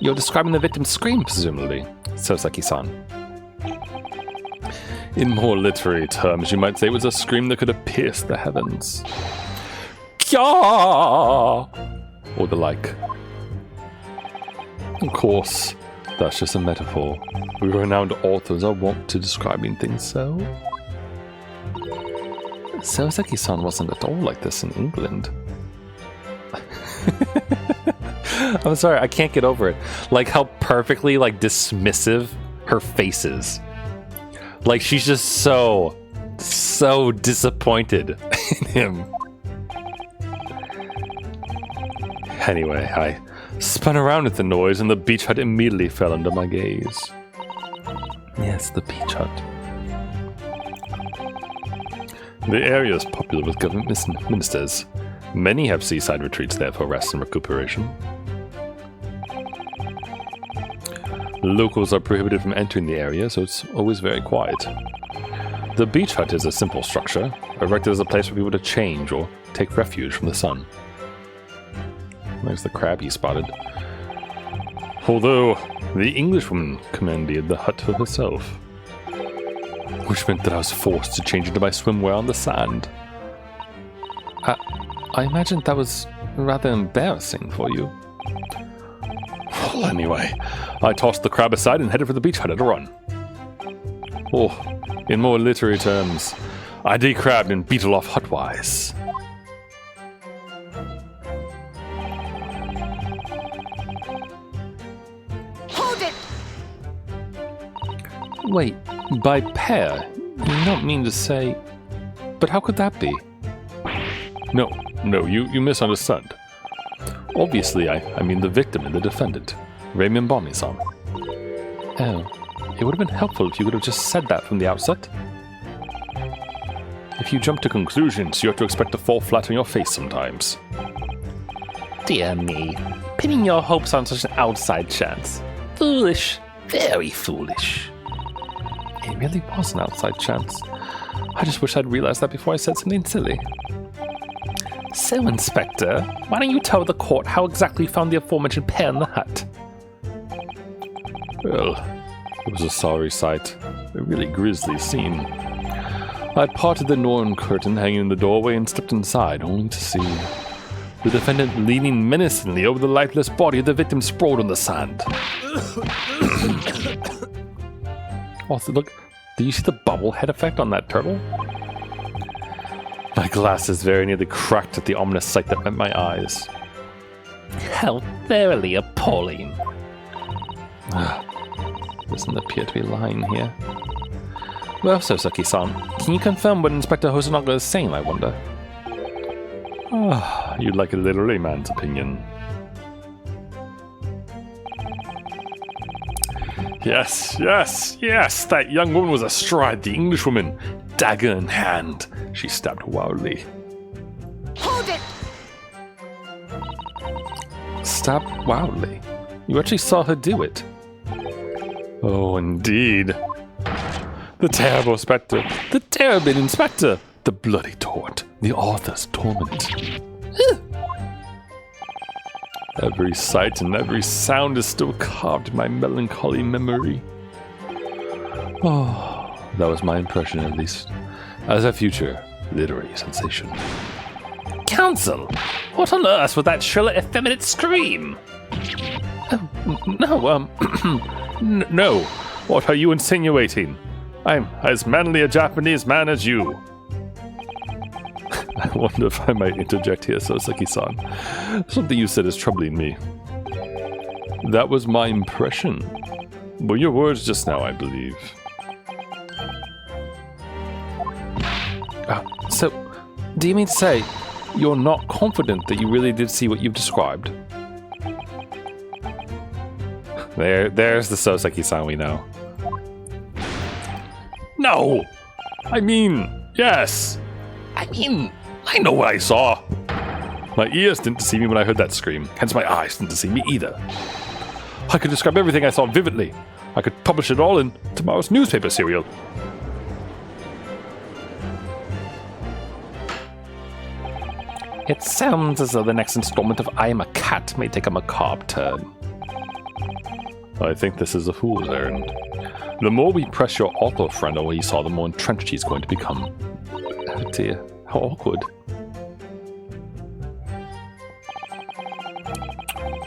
You're describing the victim's scream, presumably, Soseki-san. In more literary terms, you might say it was a scream that could have pierced the heavens. Kya! Or the like. Of course, that's just a metaphor. We renowned authors are wont to describing things so. Soseki-san wasn't at all like this in England. I'm sorry, I can't get over it. Like how perfectly dismissive her face is. Like she's just so disappointed in him. Anyway, I spun around at the noise and the beach hut immediately fell under my gaze. Yes, the beach hut. The area is popular with government ministers. Many have seaside retreats there for rest and recuperation. Locals are prohibited from entering the area, so it's always very quiet. The beach hut is a simple structure, erected as a place for people to change or take refuge from the sun. There's the crab he spotted. Although, the Englishwoman commanded the hut for herself, which meant that I was forced to change into my swimwear on the sand. I imagined that was rather embarrassing for you. Well, anyway, I tossed the crab aside and headed for the beach hut at a run. Or, in more literary terms, I decrabbed and beetle off hutwise. Hold it! Wait, by pair, you don't mean to say... But how could that be? No, you misunderstand. Obviously, I mean the victim and the defendant, Raymond Bomi-san. Oh, it would have been helpful if you could have just said that from the outset. If you jump to conclusions, you have to expect to fall flat on your face sometimes. Dear me, pinning your hopes on such an outside chance. Foolish, very foolish. It really was an outside chance. I just wish I'd realized that before I said something silly. So, Inspector, why don't you tell the court how exactly you found the aforementioned pair in the hut? Well, it was a sorry sight. A really grisly scene. I parted the northern curtain hanging in the doorway and stepped inside, only to see the defendant leaning menacingly over the lifeless body of the victim sprawled on the sand. Also, look, do you see the bubble head effect on that turtle? My glasses very nearly cracked at the ominous sight that met my eyes. How thoroughly appalling. Doesn't appear to be lying here. Well, Soseki-san, can you confirm what Inspector Hosonaga is saying, I wonder? You'd like a literary man's opinion. Yes, that young woman was astride the Englishwoman, dagger in hand. She stabbed wildly. Hold it! Stabbed wildly? You actually saw her do it? Oh, indeed. The terrible Inspector. The terrible Inspector. The bloody taunt. The author's torment. Every sight and every sound is still carved in my melancholy memory. Oh, that was my impression, at least, as a future literary sensation. Counsel, what on earth was that shrill, effeminate scream? No. What are you insinuating? I'm as manly a Japanese man as you. I wonder if I might interject here, Soseki-san. Something you said is troubling me. That was my impression. Were your words just now, I believe. So, do you mean to say you're not confident that you really did see what you've described? There's the Soseki-san we know. No! I mean, yes! I know what I saw. My ears didn't deceive me when I heard that scream, hence my eyes didn't deceive me either. I could describe everything I saw vividly. I could publish it all in tomorrow's newspaper serial. It sounds as though the next installment of I Am a Cat may take a macabre turn. I think this is a fool's errand. The more we press your author friend on what he saw, the more entrenched he's going to become. Oh dear, how awkward.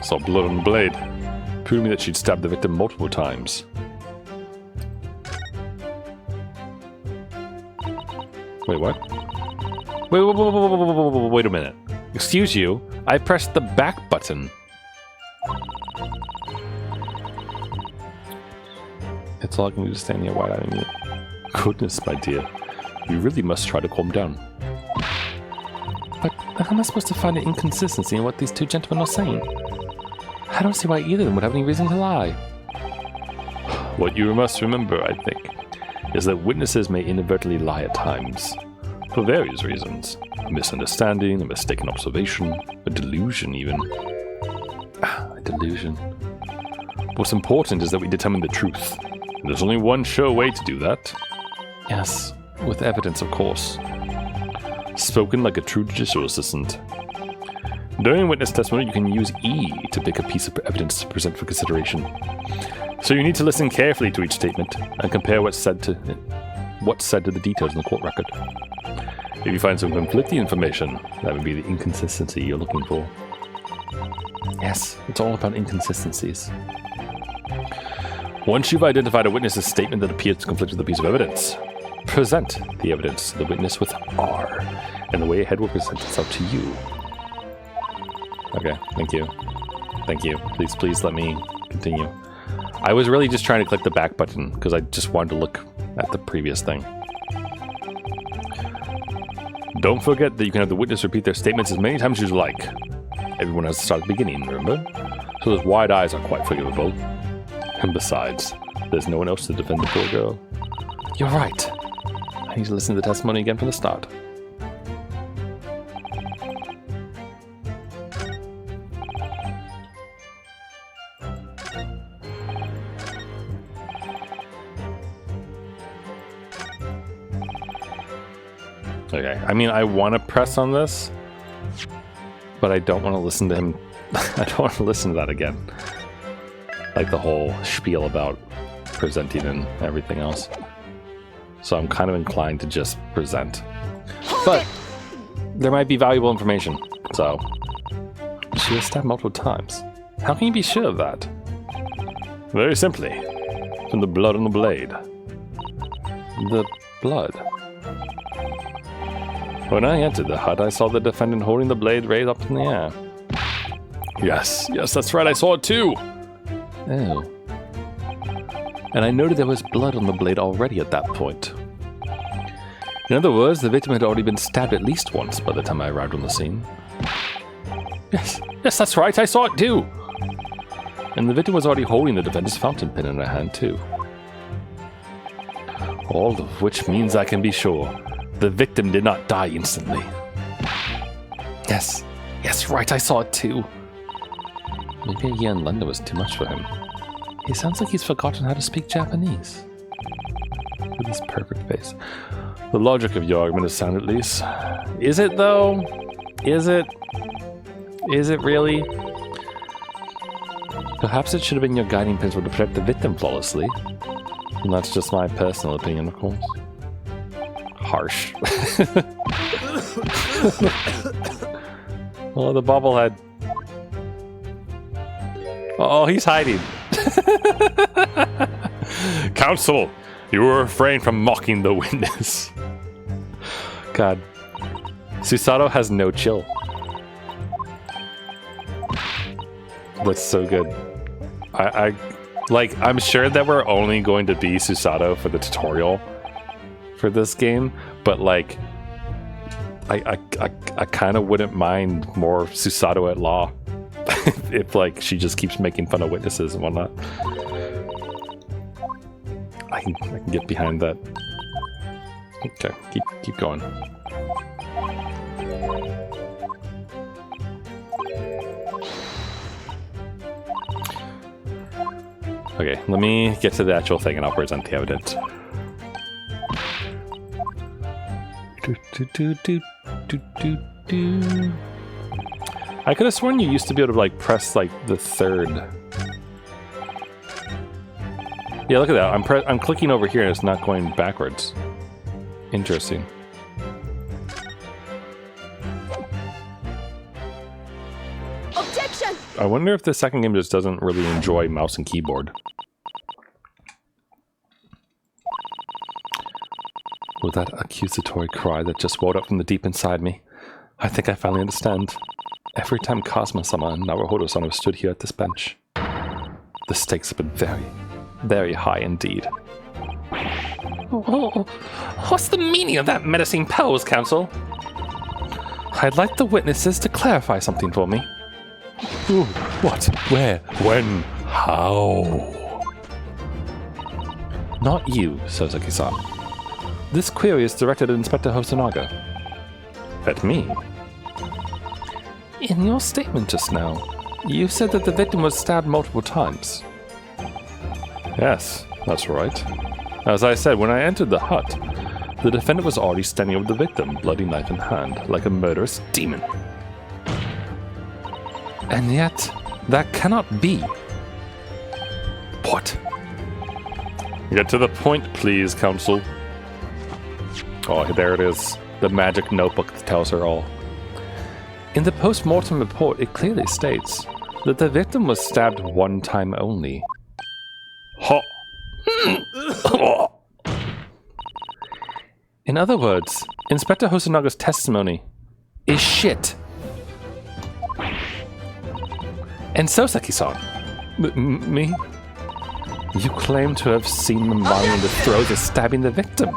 Saw blood on the blade, proving that she'd stabbed the victim multiple times. Wait, what? Wait a minute. Excuse you, I pressed the back button. It's all I can do to stand here wide-eyed and mute. Goodness, my dear. You really must try to calm down. But how am I supposed to find an inconsistency in what these two gentlemen are saying? I don't see why either of them would have any reason to lie. What you must remember, I think, is that witnesses may inadvertently lie at times. For various reasons. A misunderstanding, a mistaken observation, a delusion even. A delusion. What's important is that we determine the truth. And there's only one sure way to do that. Yes, with evidence, of course. Spoken like a true judicial assistant. During witness testimony, you can use E to pick a piece of evidence to present for consideration. So you need to listen carefully to each statement and compare what's said to the details in the court record. If you find some conflicting information, that would be the inconsistency you're looking for. Yes, it's all about inconsistencies. Once you've identified a witness's statement that appears to conflict with a piece of evidence, present the evidence to the witness with R, and the way ahead will present itself to you. Okay, thank you. Thank you. Please let me continue. I was really just trying to click the back button because I just wanted to look at the previous thing. Don't forget that you can have the witness repeat their statements as many times as you like. Everyone has to start at the beginning, remember? So those wide eyes are quite forgivable. And besides, there's no one else to defend the poor girl. You're right. I need to listen to the testimony again from the start. Okay, I mean, I want to press on this, but I don't want to listen to him. I don't want to listen to that again. Like the whole spiel about presenting and everything else. So I'm kind of inclined to just present. But there might be valuable information, so. She was stabbed multiple times. How can you be sure of that? Very simply, from the blood on the blade. The blood. When I entered the hut, I saw the defendant holding the blade raised up in the air. Yes, that's right, I saw it too! Oh. And I noted there was blood on the blade already at that point. In other words, the victim had already been stabbed at least once by the time I arrived on the scene. Yes, that's right, I saw it too! And the victim was already holding the defendant's fountain pen in her hand too. All of which means I can be sure the victim did not die instantly. Yes, right, I saw it too. Maybe a year in London was too much for him. He sounds like he's forgotten how to speak Japanese. With his perfect face. The logic of your argument is sound, at least. Is it, though? Is it? Is it really? Perhaps it should have been your guiding principle to protect the victim flawlessly. And that's just my personal opinion, of course. Harsh. Oh, the bobblehead. Oh, he's hiding. Counsel, you will refrain from mocking the witness. God. Susato has no chill. That's so good. I'm sure that we're only going to be Susato for the tutorial for this game, but like, I kind of wouldn't mind more Susato at law. If like she just keeps making fun of witnesses and whatnot. I can get behind that. Okay, keep going. Okay, let me get to the actual thing and I'll present the evidence. I could have sworn you used to be able to like press like the third Yeah, look at that. I'm clicking over here and it's not going backwards. Interesting. Objection! I wonder if the second game just doesn't really enjoy mouse and keyboard. With that accusatory cry that just woke up from the deep inside me, I think I finally understand. Every time Kazuma-sama and Naruhodo-sama have stood here at this bench, the stakes have been very, very high indeed. Oh, what's the meaning of that menacing pose, Counsel? I'd like the witnesses to clarify something for me. Ooh, what? Where? When? How? Not you, Soseki-san. This query is directed at Inspector Hosonaga. At me? In your statement just now, you said that the victim was stabbed multiple times. Yes, that's right. As I said, when I entered the hut, the defendant was already standing over the victim, bloody knife in hand, like a murderous demon. And yet, that cannot be. What? Get to the point, please, Counsel. Oh, there it is. The magic notebook that tells her all. In the post-mortem report, it clearly states that the victim was stabbed one time only. In other words, Inspector Hosanaga's testimony is shit. And Soseki-san, me? You claim to have seen the man in the throes of stabbing the victim.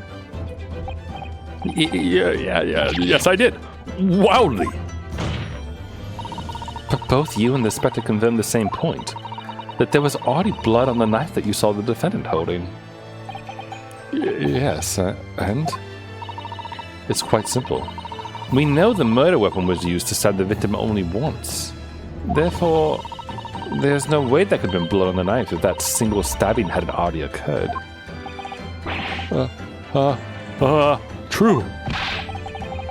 Yes, I did. Wildly. But both you and the inspector confirmed the same point, that there was already blood on the knife that you saw the defendant holding. Yes, and? It's quite simple. We know the murder weapon was used to stab the victim only once. Therefore, there's no way there could have been blood on the knife if that single stabbing hadn't already occurred. True.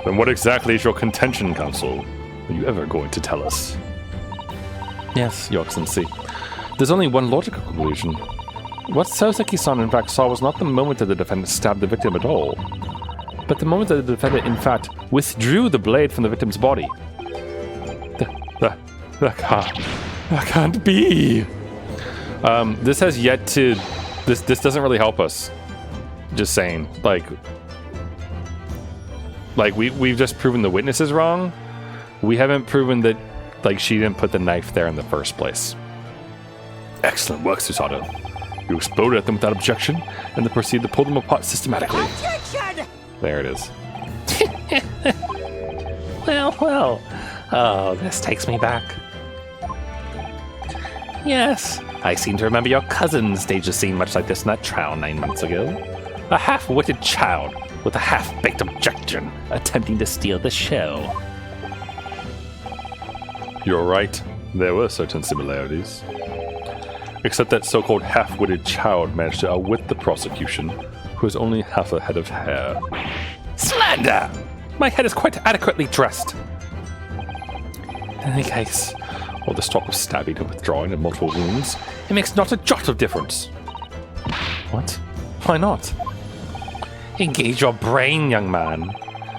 Then what exactly is your contention, Counsel? Are you ever going to tell us? Yes, Your Excellency. There's only one logical conclusion. What Soseki-san in fact saw was not the moment that the defendant stabbed the victim at all, but the moment that the defendant in fact withdrew the blade from the victim's body. That can't be. This has yet to... This doesn't really help us. Just saying. Like we've just proven the witness is wrong. We haven't proven that she didn't put the knife there in the first place. Excellent work, Susato. You exploded at them without objection, and then proceeded to pull them apart systematically. Objection! There it is. Well. Oh, this takes me back. Yes, I seem to remember your cousin staged a scene much like this in that trial 9 months ago. A half-witted child with a half-baked objection attempting to steal the show. You're right. There were certain similarities. Except that so-called half-witted child managed to outwit the prosecution, who has only half a head of hair. Slander! My head is quite adequately dressed. In any case, all this talk of stabbing and withdrawing and multiple wounds, It makes not a jot of difference. what? Why not? Engage your brain, young man.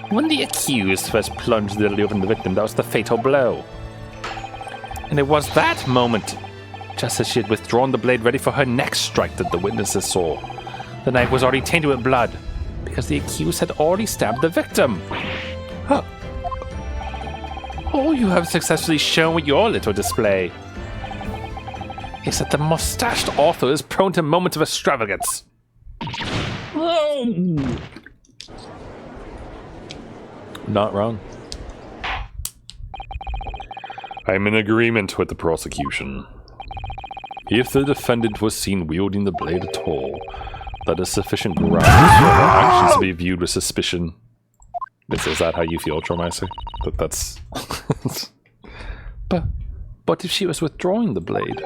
When the accused first plunged the lube in the victim, that was the fatal blow. And it was that moment, just as she had withdrawn the blade ready for her next strike, that the witnesses saw. The knife was already tainted with blood, because the accused had already stabbed the victim. Huh. All you have successfully shown with your little display is that the mustached author is prone to moments of extravagance. Oh. Not wrong. I'm in agreement with the prosecution. If the defendant was seen wielding the blade at all, that is sufficient grounds for her actions to be viewed with suspicion. Is that how you feel, Tromeiser? That's... But if she was withdrawing the blade...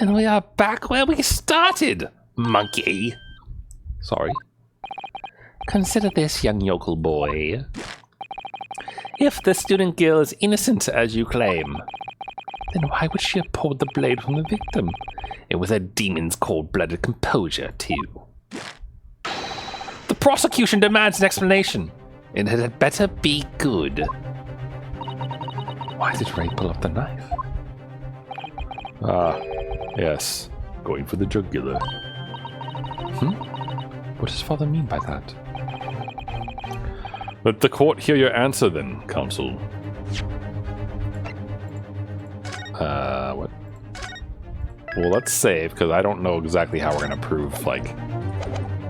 And we are back where we started, monkey. Sorry? Consider this, young yokel boy. If the student girl is innocent as you claim, Then why would she have pulled the blade from the victim? It was a demon's cold-blooded composure, too. The prosecution demands an explanation. It had better be good. Why did Ray pull up the knife? Ah, yes. Going for the jugular. What does father mean by that? Let the court hear your answer then, counsel. What? Well, let's save, because I don't know exactly how we're going to prove, like,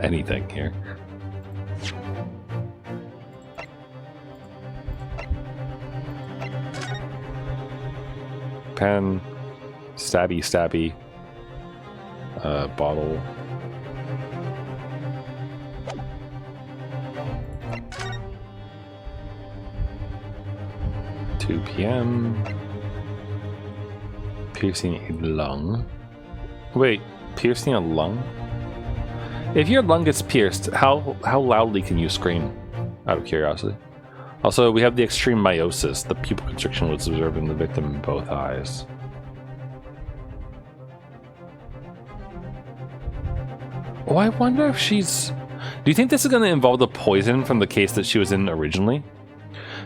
anything here. Pen, stabby, bottle. $2 p.m. Piercing a lung. Wait, piercing a lung? If your lung gets pierced, how loudly can you scream? Out of curiosity. Also, we have the extreme meiosis. The pupil constriction was observed in the victim in both eyes. Oh, I wonder if she's... Do you think this is going to involve the poison from the case that she was in originally?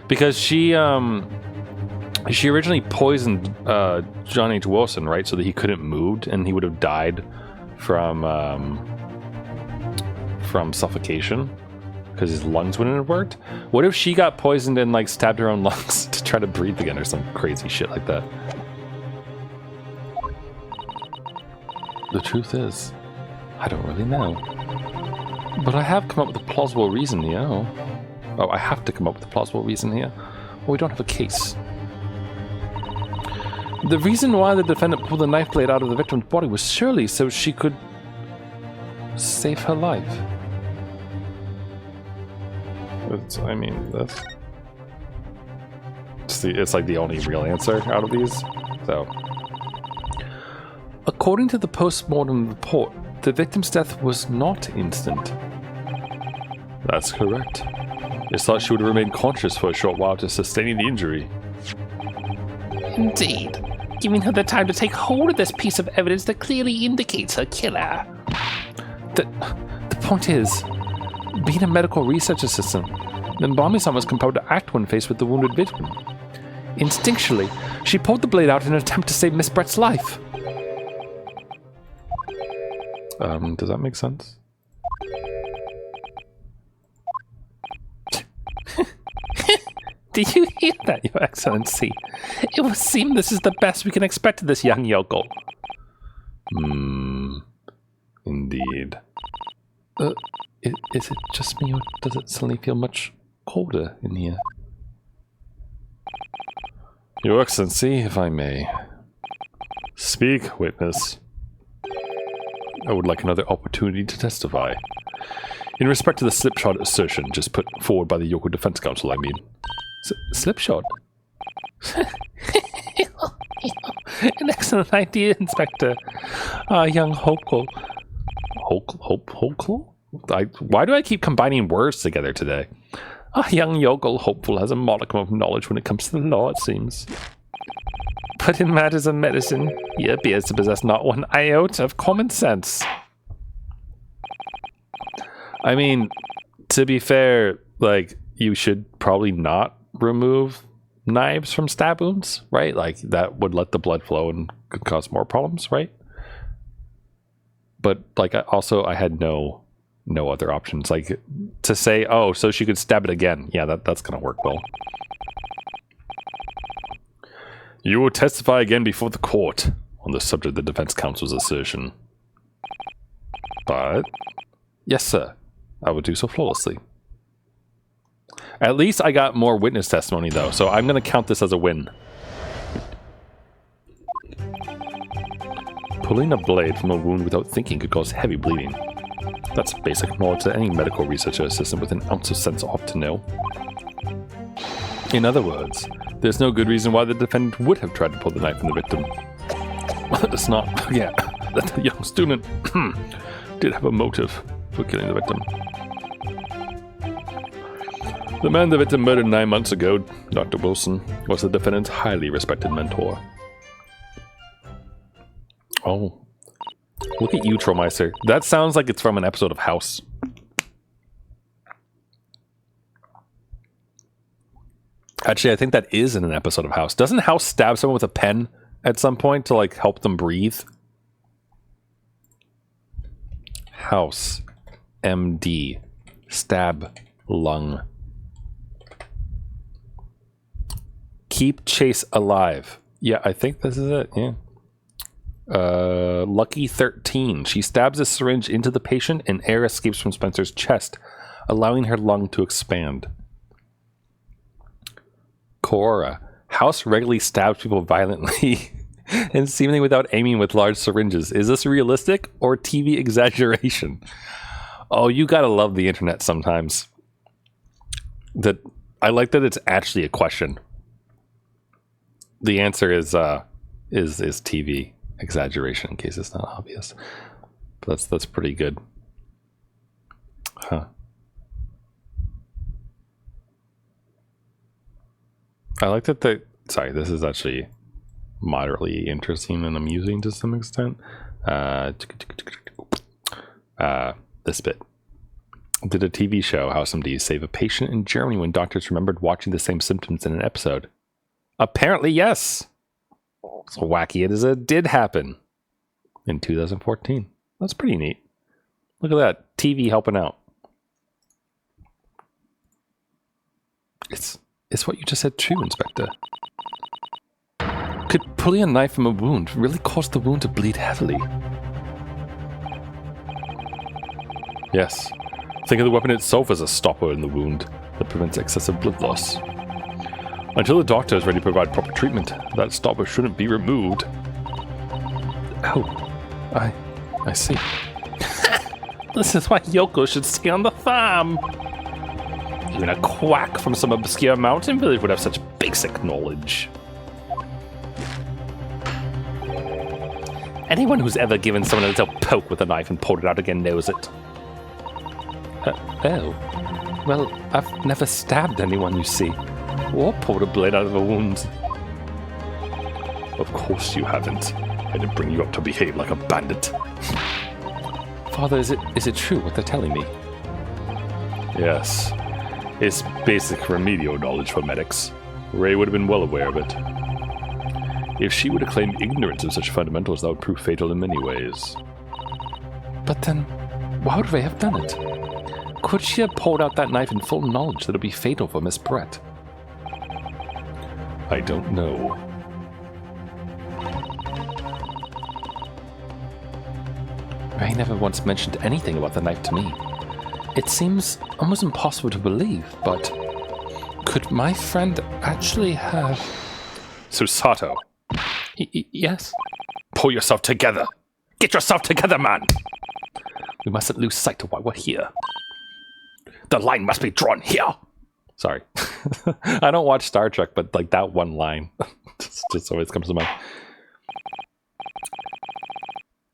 Because she originally poisoned John H. Wilson, right? So that he couldn't move and he would have died from suffocation because his lungs wouldn't have worked. What if she got poisoned and like stabbed her own lungs to try to breathe again or some crazy shit like that? The truth is, I don't really know. But I have come up with a plausible reason, you know. Oh, I have to come up with a plausible reason here. Well, we don't have a case. The reason why the defendant pulled the knife blade out of the victim's body was surely so she could save her life. I mean, that's... It's like the only real answer out of these, so... According to the post-mortem report, the victim's death was not instant. That's correct. It's thought she would have remained conscious for a short while to sustaining the injury. Indeed. Giving her the time to take hold of this piece of evidence that clearly indicates her killer. The point is, being a medical research assistant, Nbami-san was compelled to act when faced with the wounded victim. Instinctually, she pulled the blade out in an attempt to save Miss Brett's life. Does that make sense? Did you hear that, Your Excellency? It would seem this is the best we can expect of this young yokel. Indeed. Is it just me, or does it suddenly feel much colder in here? Your Excellency, if I may. Speak, witness. I would like another opportunity to testify. In respect to the slipshod assertion just put forward by the Yoko Defense Counsel, I mean. Slipshod? An excellent idea, Inspector. Young Hopeful. Hopeful? Why do I keep combining words together today? Young yokel Hopeful has a modicum of knowledge when it comes to the law, it seems. But in matters of medicine, he appears to possess not one iota of common sense. I mean, to be fair, like, you should probably not remove knives from stab wounds, right? Like, that would let the blood flow and could cause more problems, right? But, like, I had no other options. Like, to say, oh, so she could stab it again. Yeah, that's gonna work well. You will testify again before the court on the subject of the defense counsel's assertion. But, yes, sir. I will do so flawlessly. At least I got more witness testimony, though, so I'm going to count this as a win. Pulling a blade from a wound without thinking could cause heavy bleeding. That's basic knowledge that any medical researcher assistant with an ounce of sense ought to know. In other words, there's no good reason why the defendant would have tried to pull the knife from the victim. Let's not forget that the young student did have a motive for killing the victim. The man the victim murdered 9 months ago, Dr. Wilson, was the defendant's highly respected mentor. Oh. Look at you, Trollmeister. That sounds like it's from an episode of House. Actually, I think that is in an episode of House. Doesn't House stab someone with a pen at some point to, like, help them breathe? House. MD. Stab. Lung. Keep Chase alive. Yeah, I think this is it, yeah. Lucky 13. She stabs a syringe into the patient and air escapes from Spencer's chest, allowing her lung to expand. Cora. House regularly stabs people violently and seemingly without aiming with large syringes. Is this realistic or TV exaggeration? Oh, you gotta love the internet sometimes. That I like that it's actually a question. The answer is TV exaggeration, in case it's not obvious. But that's pretty good. Huh. I like that sorry, this is actually moderately interesting and amusing to some extent. This bit. Did a TV show, House MD, save a patient in Germany when doctors remembered watching the same symptoms in an episode? Apparently, yes. So wacky it is, it did happen in 2014. That's pretty neat. Look at that. TV helping out. Is what you just said true, Inspector? Could pulling a knife from a wound really cause the wound to bleed heavily? Yes. Think of the weapon itself as a stopper in the wound that prevents excessive blood loss. Until the doctor is ready to provide proper treatment, that stopper shouldn't be removed. Oh, I see. This is why Yoko should stay on the farm. Even a quack from some obscure mountain village would have such basic knowledge. Anyone who's ever given someone a little poke with a knife and pulled it out again knows it. Oh. Well, I've never stabbed anyone, you see. Or pulled a blade out of a wound. Of course you haven't. I didn't bring you up to behave like a bandit. Father, is it true what they're telling me? Yes. It's basic remedial knowledge for medics. Ray would have been well aware of it. If she would have claimed ignorance of such fundamentals, that would prove fatal in many ways. But then, why would Ray have done it? Could she have pulled out that knife in full knowledge that it would be fatal for Miss Brett? I don't know. Ray never once mentioned anything about the knife to me. It seems almost impossible to believe, but could my friend actually have... Susato. Yes? Pull yourself together. Get yourself together, man. We mustn't lose sight of why we're here. The line must be drawn here. Sorry. I don't watch Star Trek, but like that one line just always comes to mind.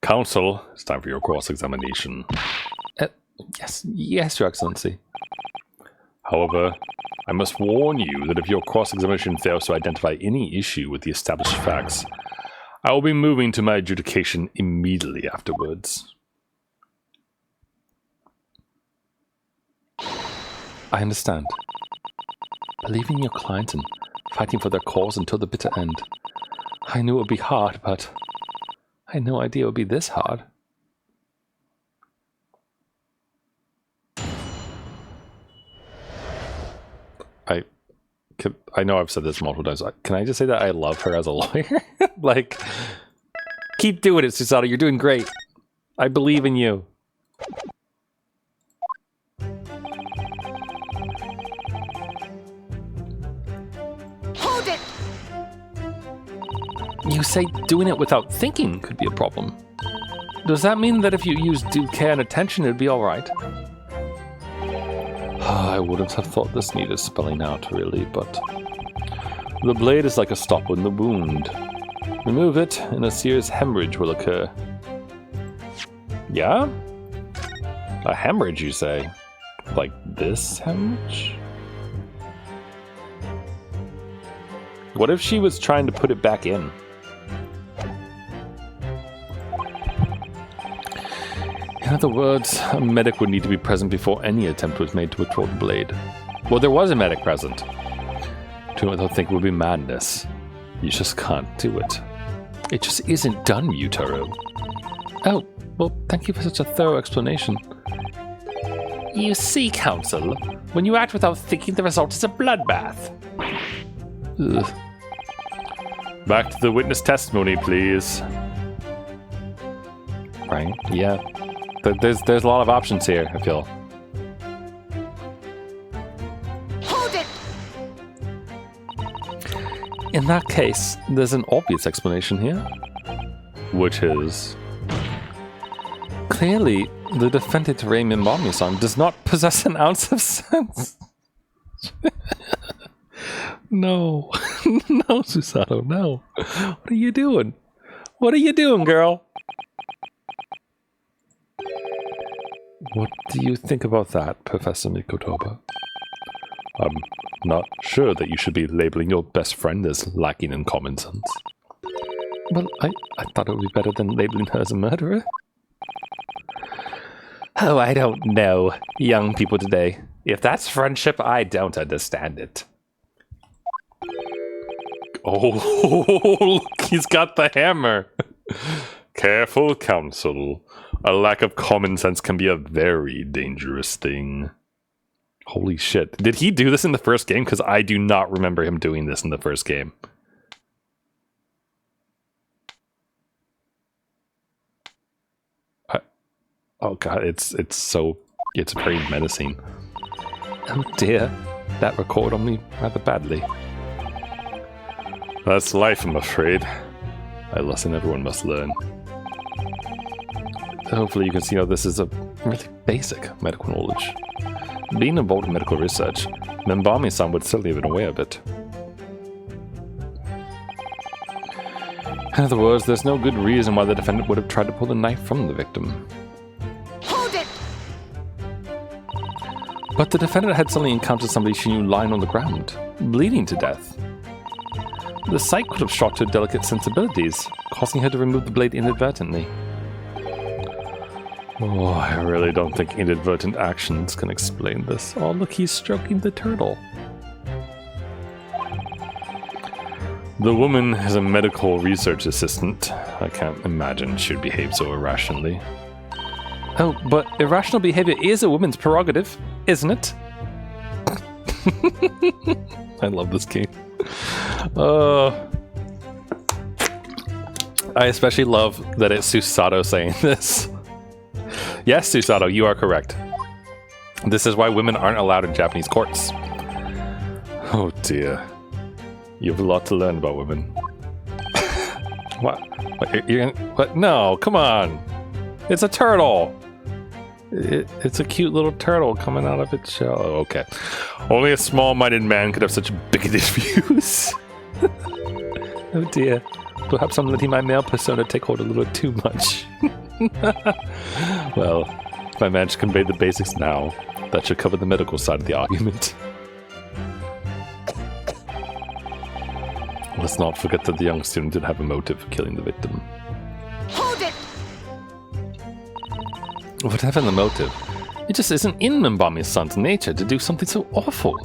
Counsel, it's time for your cross-examination. Yes, Your Excellency. However, I must warn you that if your cross-examination fails to identify any issue with the established facts, I will be moving to my adjudication immediately afterwards. I understand. Believing in your client and fighting for their cause until the bitter end. I knew it would be hard, but I had no idea it would be this hard. I know I've said this multiple times. Can I just say that I love her as a lawyer? Like, keep doing it, Susato. You're doing great. I believe in you. Hold it! You say doing it without thinking could be a problem. Does that mean that if you use due care and attention, it'd be alright? I wouldn't have thought this needed spelling out, really, but... The blade is like a stopper in the wound. Remove it, and a serious hemorrhage will occur. Yeah? A hemorrhage, you say? Like this hemorrhage? What if she was trying to put it back in? In other words, a medic would need to be present before any attempt was made to withdraw the blade. Well, there was a medic present. Doing it without thinking would be madness. You just can't do it. It just isn't done, Yutaro. Oh, well, thank you for such a thorough explanation. You see, Counsel, when you act without thinking, the result is a bloodbath. Ugh. Back to the witness testimony, please. Right, yeah. There's a lot of options here, I feel. Hold it! In that case, there's an obvious explanation here. Which is... Clearly, the defendant Rei Minbami-san does not possess an ounce of sense. No. No, Susato, no. What are you doing? What are you doing, girl? What do you think about that, Professor Mikotoba? I'm not sure that you should be labeling your best friend as lacking in common sense. Well, I thought it would be better than labeling her as a murderer. Oh, I don't know. Young people today. If that's friendship, I don't understand it. Oh, look, he's got the hammer. Careful, Counsel. A lack of common sense can be a very dangerous thing. Holy shit. Did he do this in the first game? Because I do not remember him doing this in the first game. Oh god, it's very menacing. Oh dear, that recorded on me rather badly. That's life, I'm afraid. A lesson everyone must learn. Hopefully you can see how this is a really basic medical knowledge. Being involved in medical research, Minbami-san would certainly have been aware of it. In other words, there's no good reason why the defendant would have tried to pull the knife from the victim. Hold it! But the defendant had suddenly encountered somebody she knew lying on the ground, bleeding to death. The sight could have shocked her delicate sensibilities, causing her to remove the blade inadvertently. Oh, I really don't think inadvertent actions can explain this. Oh, look, he's stroking the turtle. The woman is a medical research assistant. I can't imagine she'd behave so irrationally. Oh, but irrational behavior is a woman's prerogative, isn't it? I love this game. I especially love that it's Susato saying this. Yes, Susato, you are correct. This is why women aren't allowed in Japanese courts. Oh dear. You have a lot to learn about women. What? What? No, come on. It's a turtle. It's a cute little turtle coming out of its shell. Oh, okay. Only a small-minded man could have such bigoted views. Oh dear. Perhaps I'm letting my male persona take hold a little too much. Well, if I manage to convey the basics now, that should cover the medical side of the argument. Let's not forget that the young student did have a motive for killing the victim. Hold it! Whatever the motive, it just isn't in Minbami-san's nature to do something so awful.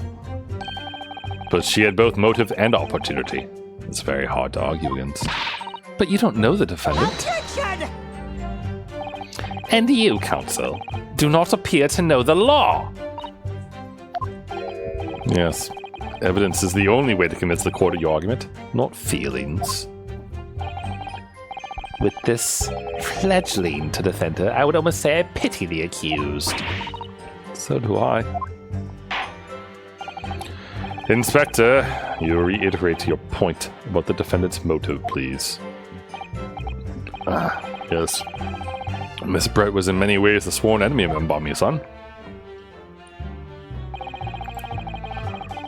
But she had both motive and opportunity. It's very hard to argue against. But you don't know the defendant. Attention! And you, Counsel, do not appear to know the law. Yes. Evidence is the only way to convince the court of your argument, not feelings. With this fledgling to defend her, I would almost say I pity the accused. So do I. Inspector, you reiterate your point about the defendant's motive, please. Yes. Miss Brett was in many ways the sworn enemy of Minbami-san.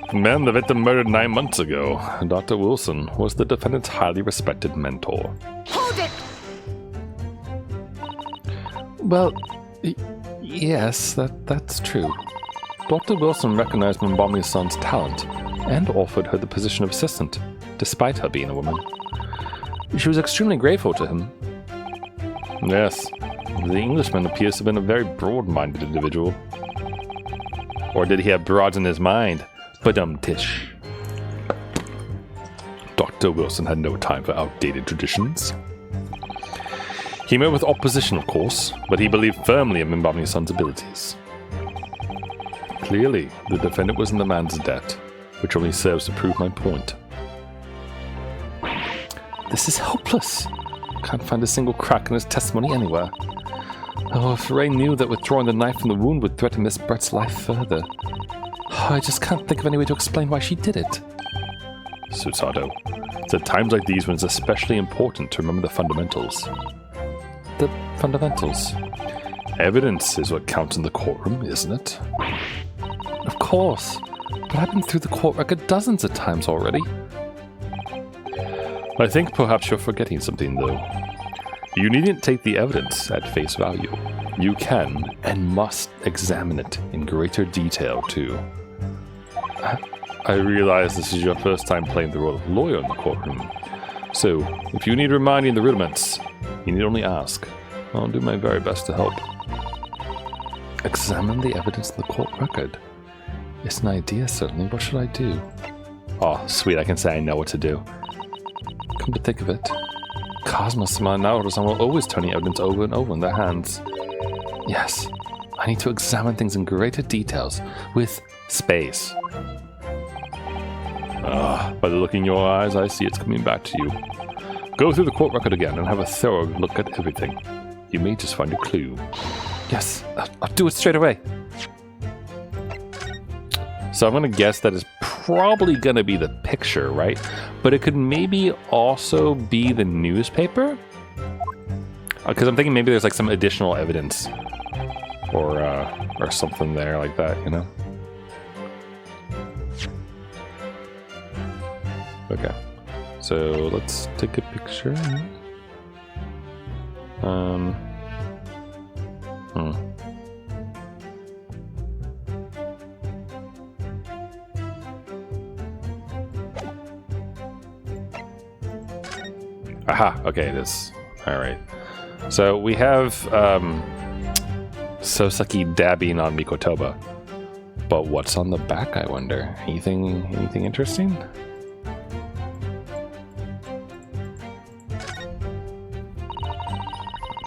The man the victim murdered 9 months ago, Dr. Wilson, was the defendant's highly respected mentor. Hold it! Well, yes, that's true. Dr. Wilson recognized Minbami-san's talent and offered her the position of assistant, despite her being a woman. She was extremely grateful to him. Yes, The Englishman appears to have been a very broad-minded individual. Or did he have broads in his mind? Badum-tish. Dr. Wilson had no time for outdated traditions. He met with opposition, of course, but he believed firmly in Mbamni's son's abilities. Clearly, the defendant was in the man's debt, which only serves to prove my point. This is hopeless. Can't find a single crack in his testimony anywhere. Oh, if Ray knew that withdrawing the knife from the wound would threaten Miss Brett's life further. I just can't think of any way to explain why she did it. Susato, it's at times like these when it's especially important to remember the fundamentals. The fundamentals? Evidence is what counts in the courtroom, isn't it? Of course, but I've been through the court record dozens of times already. I think perhaps you're forgetting something, though. You needn't take the evidence at face value. You can and must examine it in greater detail, too. I realize this is your first time playing the role of lawyer in the courtroom. So, if you need reminding the rudiments, you need only ask. I'll do my very best to help. Examine the evidence in the court record. It's an idea, certainly. What should I do? Oh, sweet, I can say I know what to do. Come to think of it, Cosmos and Naruto-san will always turn the evidence over and over in their hands. Yes, I need to examine things in greater details, with space. By the look in your eyes, I see it's coming back to you. Go through the court record again and have a thorough look at everything. You may just find a clue. Yes, I'll do it straight away. So I'm going to guess that it's probably going to be the picture, right? But it could maybe also be the newspaper? Because I'm thinking maybe there's like some additional evidence or something there like that, you know? Okay. So let's take a picture. Aha, okay, it is. Alright. So we have Soseki dabbing on Mikotoba. But what's on the back, I wonder? Anything interesting?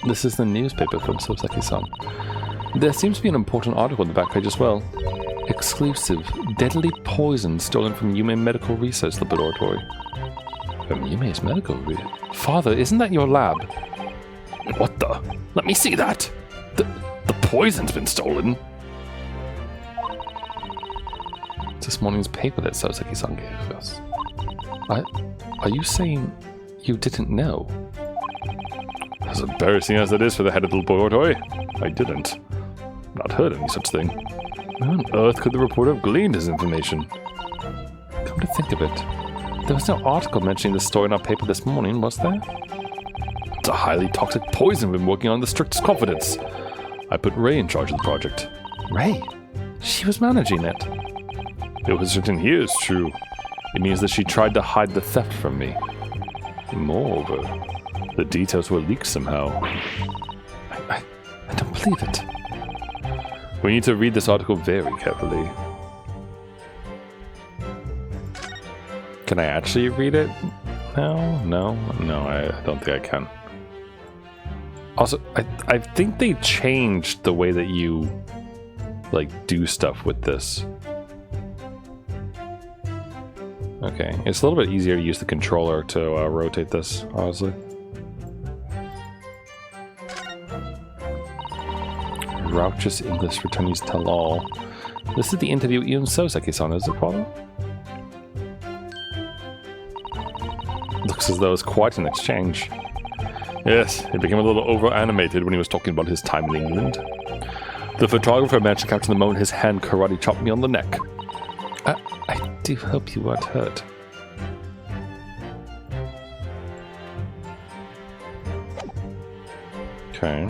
This is the newspaper from Soseki-san. There seems to be an important article on the back page as well. Exclusive. Deadly poison stolen from Yume Medical Research Laboratory. From Yume's medical research? Father, isn't that your lab? What the? Let me see that! The poison's been stolen! It's this morning's paper that Soseki-san gave us. Are you saying you didn't know? As embarrassing as it is for the head of the laboratory, I didn't. Not heard any such thing. Where on earth could the reporter have gleaned his information? Come to think of it, there was no article mentioning the story in our paper this morning, was there? It's a highly toxic poison we've been working on in the strictest confidence. I put Ray in charge of the project. Ray? She was managing it. It was written here is true. It means that she tried to hide the theft from me. Moreover, the details were leaked somehow. I don't believe it. We need to read this article very carefully. Can I actually read it? No, I don't think I can. Also, I think they changed the way that you, like, do stuff with this. Okay, it's a little bit easier to use the controller to rotate this, honestly. Rauchous English returnees tell all. This is the interview with Ian Soseki-san, is it, Father? Looks as though it's quite an exchange. Yes, he became a little over-animated when he was talking about his time in England. The photographer managed to capture the moment his hand karate chopped me on the neck. I do hope you weren't hurt. Okay.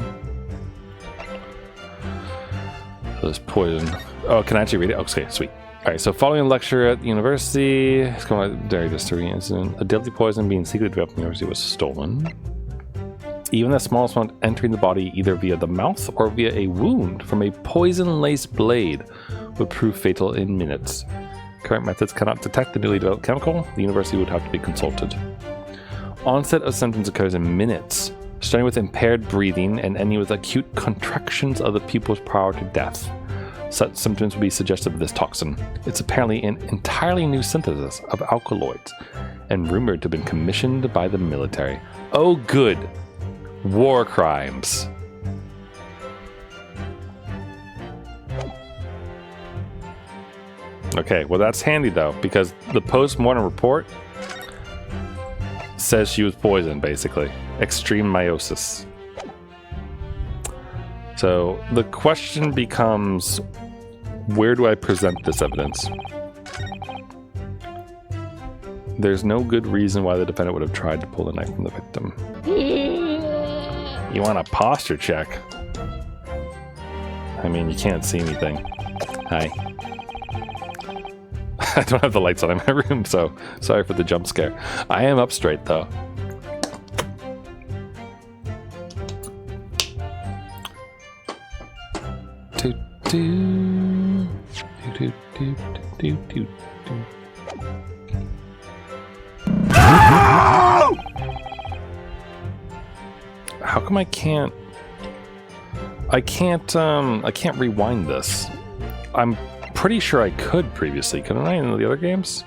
So there's poison. Oh, can I actually read it? Okay, sweet. Alright, so following a lecture at the university, it's going to dairy distillery incident. A deadly poison being secretly developed in the university was stolen. Even the smallest amount entering the body either via the mouth or via a wound from a poison-laced blade would prove fatal in minutes. Current methods cannot detect the newly developed chemical. The university would have to be consulted. Onset of symptoms occurs in minutes, starting with impaired breathing and ending with acute contractions of the pupils prior to death. Such symptoms would be suggestive of this toxin. It's apparently an entirely new synthesis of alkaloids and rumored to have been commissioned by the military. Oh, good. War crimes. Okay, well that's handy though, because the post-mortem report says she was poisoned, basically. Extreme meiosis. So the question becomes, where do I present this evidence? There's no good reason why the defendant would have tried to pull the knife from the victim. You want a posture check? I mean, you can't see anything. Hi. I don't have the lights on in my room, so sorry for the jump scare. I am up straight, though. How come I can't rewind this? I'm pretty sure I could previously, couldn't I, in the other games?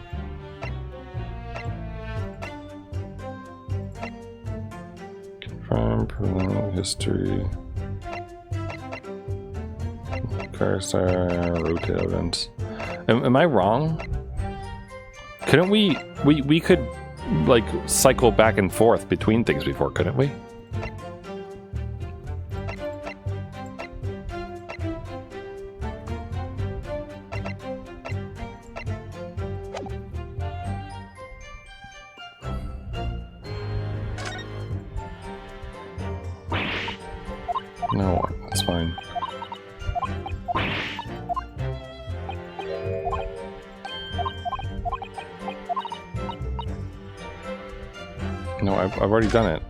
Confirm preliminary history. Cursor, rotate evidence. Am I wrong? Couldn't we could like cycle back and forth between things before, couldn't we? No, that's fine. No, I've already done it.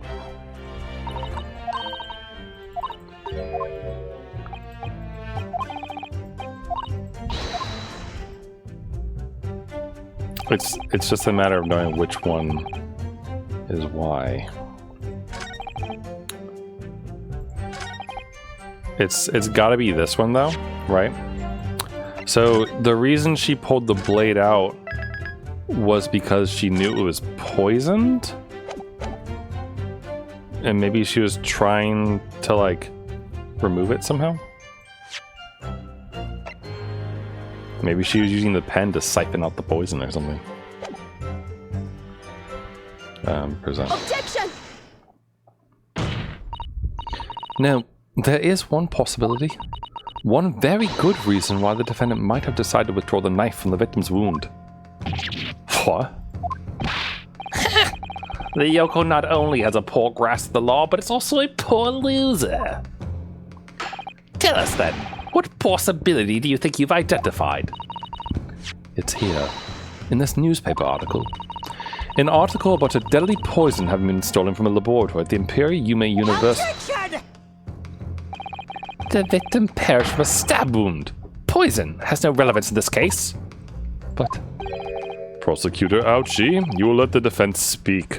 It's just a matter of knowing which one is why. It's got to be this one though, right? So the reason she pulled the blade out was because she knew it was poisoned? And maybe she was trying to, like, remove it somehow? Maybe she was using the pen to siphon out the poison or something. Present. Objection! Now, there is one possibility. One very good reason why the defendant might have decided to withdraw the knife from the victim's wound. What? The Yoko not only has a poor grasp of the law, but it's also a poor loser. Tell us then, what possibility do you think you've identified? It's here, in this newspaper article. An article about a deadly poison having been stolen from a laboratory at the Imperial Yume University. Objection! The victim perished from a stab wound. Poison has no relevance in this case. But Prosecutor Ouchie, you will let the defense speak.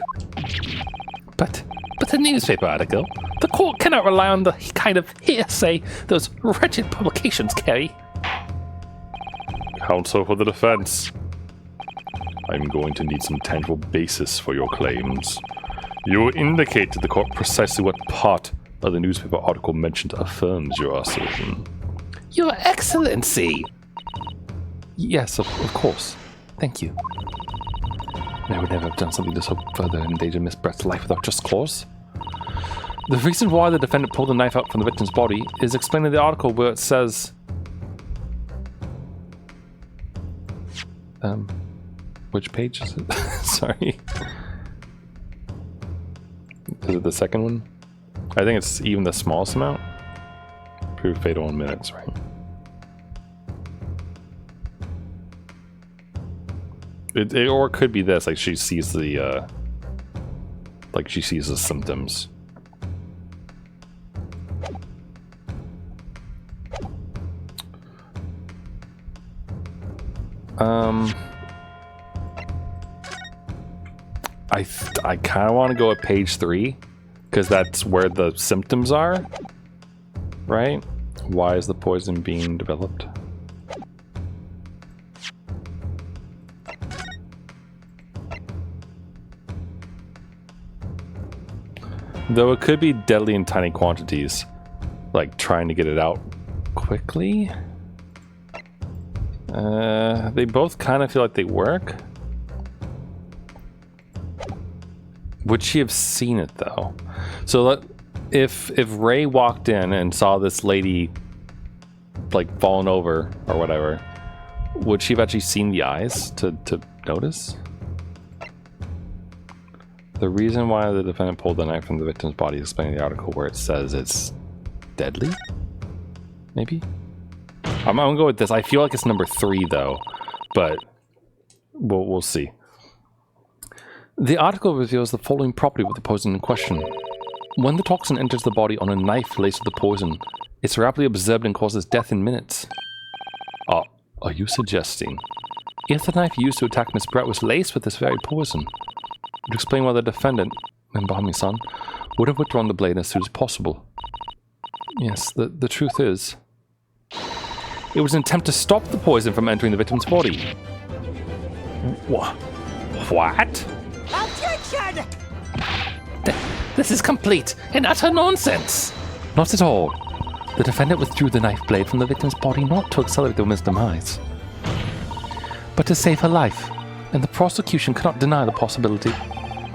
But the newspaper article, the court cannot rely on the kind of hearsay those wretched publications carry. Counsel for the defense. I'm going to need some tangible basis for your claims. You will indicate to the court precisely what part of the newspaper article mentioned affirms your assertion. Your Excellency! yes, of course. Thank you. I would never have done something to so further endanger Miss Brett's life without just cause. The reason why the defendant pulled the knife out from the victim's body is explained in the article where it says... which page is it? Sorry. Is it the second one? I think it's even the smallest amount. Prove fatal in minutes, right? Or it could be this, like she sees the symptoms. I kind of want to go at page 3 because that's where the symptoms are, right? Why is the poison being developed? Though it could be deadly in tiny quantities, like trying to get it out quickly. They both kind of feel like they work. Would she have seen it though? So if Ray walked in and saw this lady like falling over or whatever, would she have actually seen the eyes to notice? The reason why the defendant pulled the knife from the victim's body is explained in the article where it says it's deadly? Maybe? I'm gonna go with this. I feel like it's number 3 though, but we'll see. The article reveals the following property with the poison in question. When the toxin enters the body on a knife laced with the poison, it's rapidly absorbed and causes death in minutes. Are you suggesting if the knife used to attack Miss Brett was laced with this very poison, would explain why the defendant, Mbami-san, would have withdrawn the blade as soon as possible? Yes, the truth is, it was an attempt to stop the poison from entering the victim's body. What? Objection! This is complete and utter nonsense. Not at all. The defendant withdrew the knife blade from the victim's body not to accelerate the woman's demise, but to save her life, and the prosecution cannot deny the possibility.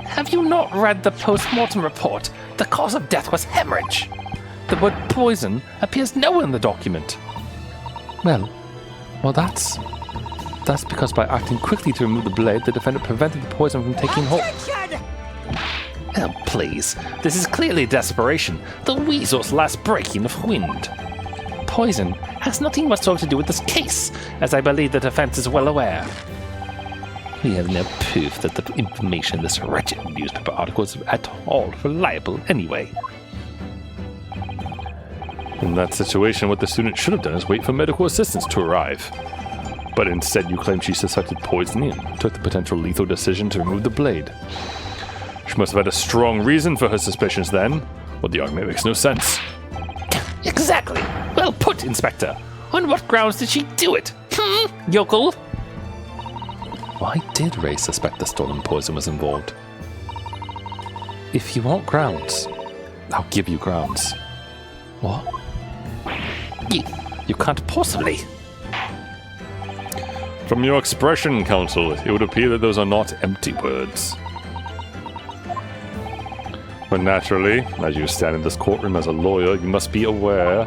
Have you not read the post-mortem report? The cause of death was hemorrhage. The word poison appears nowhere in the document. Well, that's because by acting quickly to remove the blade, the defendant prevented the poison from taking hold. Oh, please. This is clearly desperation. The weasel's last breaking of wind. Poison has nothing whatsoever to do with this case, as I believe the defense is well aware. We have no proof that the information in this wretched newspaper article is at all reliable anyway. In that situation, what the student should have done is wait for medical assistance to arrive. But instead, you claim she suspected poisoning and took the potential lethal decision to remove the blade. She must have had a strong reason for her suspicions then, or the argument makes no sense. Exactly. Well put, Inspector. On what grounds did she do it? Yokel? Why did Ray suspect the stolen poison was involved? If you want grounds, I'll give you grounds. What? You can't possibly. From your expression, counsel, it would appear that those are not empty words. But naturally, as you stand in this courtroom as a lawyer, you must be aware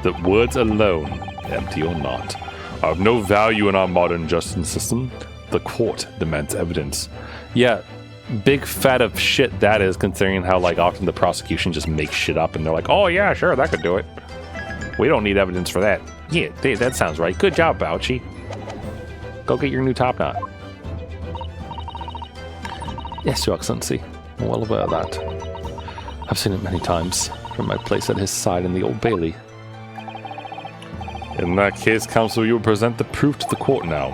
that words alone, empty or not, are of no value in our modern justice system. The court demands evidence. Yeah, big fat of shit that is, considering how like often the prosecution just makes shit up and they're like, oh yeah, sure, that could do it. We don't need evidence for that. Yeah, that sounds right. Good job, Bouchy. Go get your new top knot. Yes, Your Excellency. I'm well aware of that. I've seen it many times from my place at his side in the Old Bailey. In that case, counsel, you will present the proof to the court now.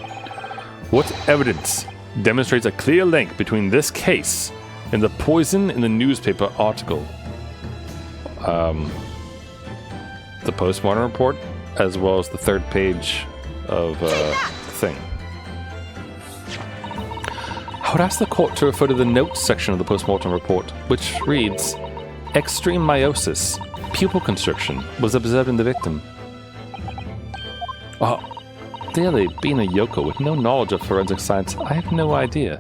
What evidence demonstrates a clear link between this case and the poison in the newspaper article? The postmortem report, as well as the 3rd page of thing. I would ask the court to refer to the notes section of the postmortem report, which reads, extreme meiosis, pupil constriction, was observed in the victim. Clearly, being a Yoko with no knowledge of forensic science, I have no idea.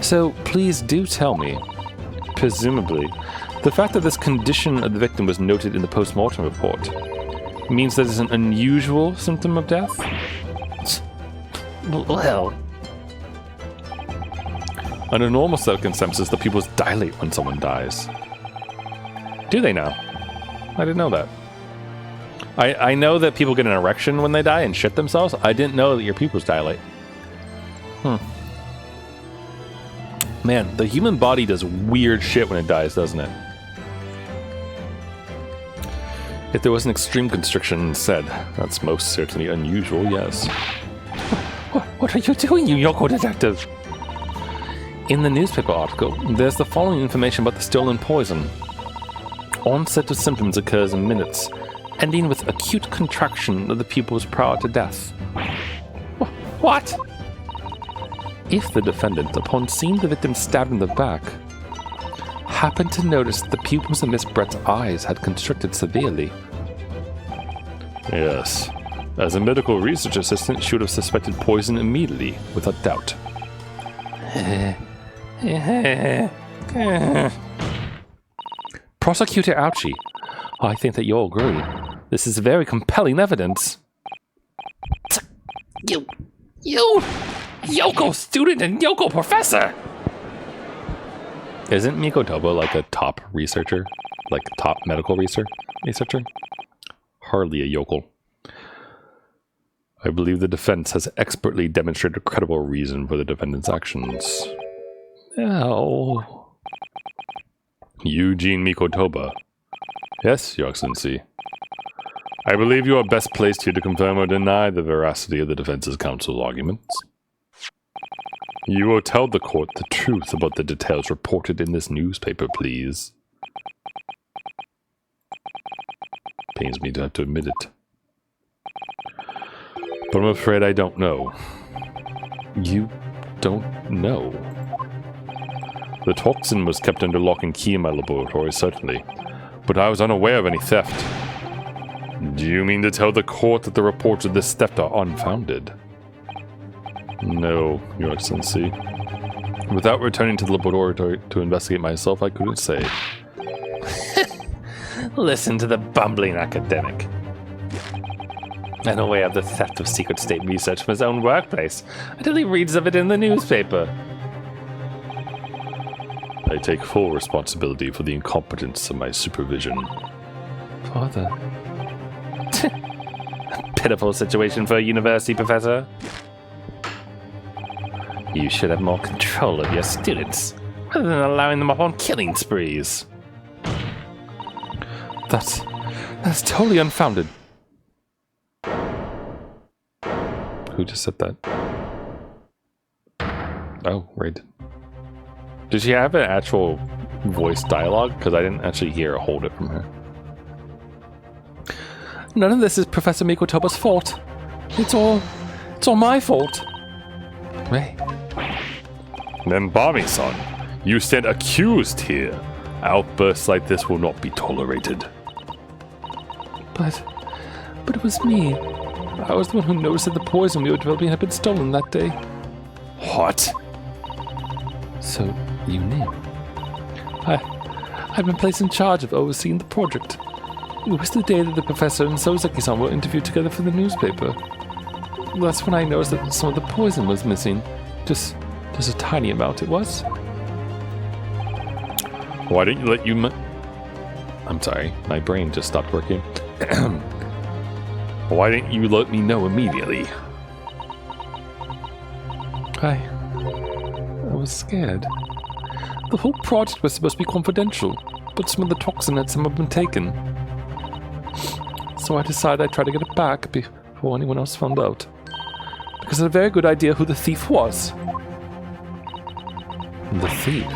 So please do tell me. Presumably, the fact that this condition of the victim was noted in the postmortem report means that it's an unusual symptom of death? Well, under normal circumstances, the pupils dilate when someone dies. Do they now? I didn't know that. I know that people get an erection when they die and shit themselves. I didn't know that your pupils dilate. Man, the human body does weird shit when it dies, doesn't it? If there was an extreme constriction instead, that's most certainly unusual, yes. What are you doing, you Yoko detective? In the newspaper article, there's the following information about the stolen poison. Onset of symptoms occurs in minutes, ending with acute contraction of the pupils prior to death. What? If the defendant, upon seeing the victim stabbed in the back, happened to notice that the pupils of Miss Brett's eyes had constricted severely. Yes. As a medical research assistant, she would have suspected poison immediately, without doubt. Prosecutor Ouchie, I think that you'll agree. This is very compelling evidence. You, Yoko student and Yoko professor! Isn't Mikotoba like a top researcher? Like top medical researcher? Hardly a yokel. I believe the defense has expertly demonstrated a credible reason for the defendant's actions. Oh. Eugene Mikotoba. Yes, Your Excellency. I believe you are best placed here to confirm or deny the veracity of the defense's counsel's arguments. You will tell the court the truth about the details reported in this newspaper, please. Pains me to have to admit it. But I'm afraid I don't know. You don't know? The toxin was kept under lock and key in my laboratory, certainly. But I was unaware of any theft. Do you mean to tell the court that the reports of this theft are unfounded? No, Your Excellency. Without returning to the laboratory to investigate myself, I couldn't say. Listen to the bumbling academic. Unaware of the theft of secret state research from his own workplace until he reads of it in the newspaper. I take full responsibility for the incompetence of my supervision. Father. Pitiful situation for a university professor. You should have more control of your students, rather than allowing them off on killing sprees. That's totally unfounded. Who just said that? Oh, right. Did she have an actual voice dialogue? Because I didn't actually hear or hold it from her. None of this is Professor Mikotoba's fault. It's all my fault. Hey. Then, Bami-san, you stand accused here. Outbursts like this will not be tolerated. But it was me. I was the one who noticed that the poison we were developing had been stolen that day. What? So, you knew? I've been placed in charge of overseeing the project. It was the day that the professor and Soseki-san were interviewed together for the newspaper. That's when I noticed that some of the poison was missing. Just a tiny amount it was. Why didn't you let you... I'm sorry, my brain just stopped working. Why didn't you let me know immediately? I was scared. The whole project was supposed to be confidential, but some of the toxin had somehow been taken. So I decided I'd try to get it back before anyone else found out. Because I had a very good idea who the thief was. The thief?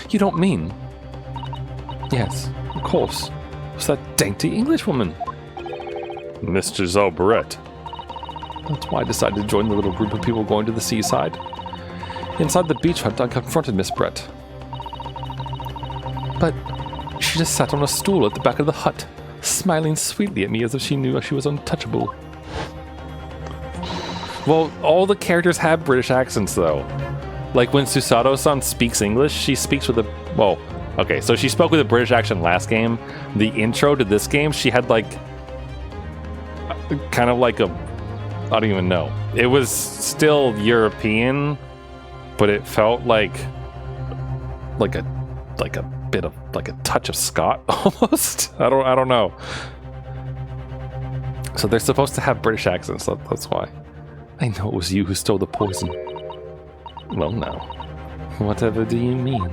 You don't mean? Yes, of course. It was that dainty English woman. Miss Giselle Barrett. That's why I decided to join the little group of people going to the seaside. Inside the beach hut, I confronted Miss Brett. But she just sat on a stool at the back of the hut, smiling sweetly at me as if she knew she was untouchable. Well, all the characters have British accents, though. Like when Susato-san speaks English, she speaks with a... Well, okay, so she spoke with a British accent last game. The intro to this game, she had like... kind of like a... I don't even know. It was still European, but it felt like a bit of like a touch of Scot almost. I don't know. So they're supposed to have British accents. That's why. I know it was you who stole the poison. Well, now, whatever do you mean?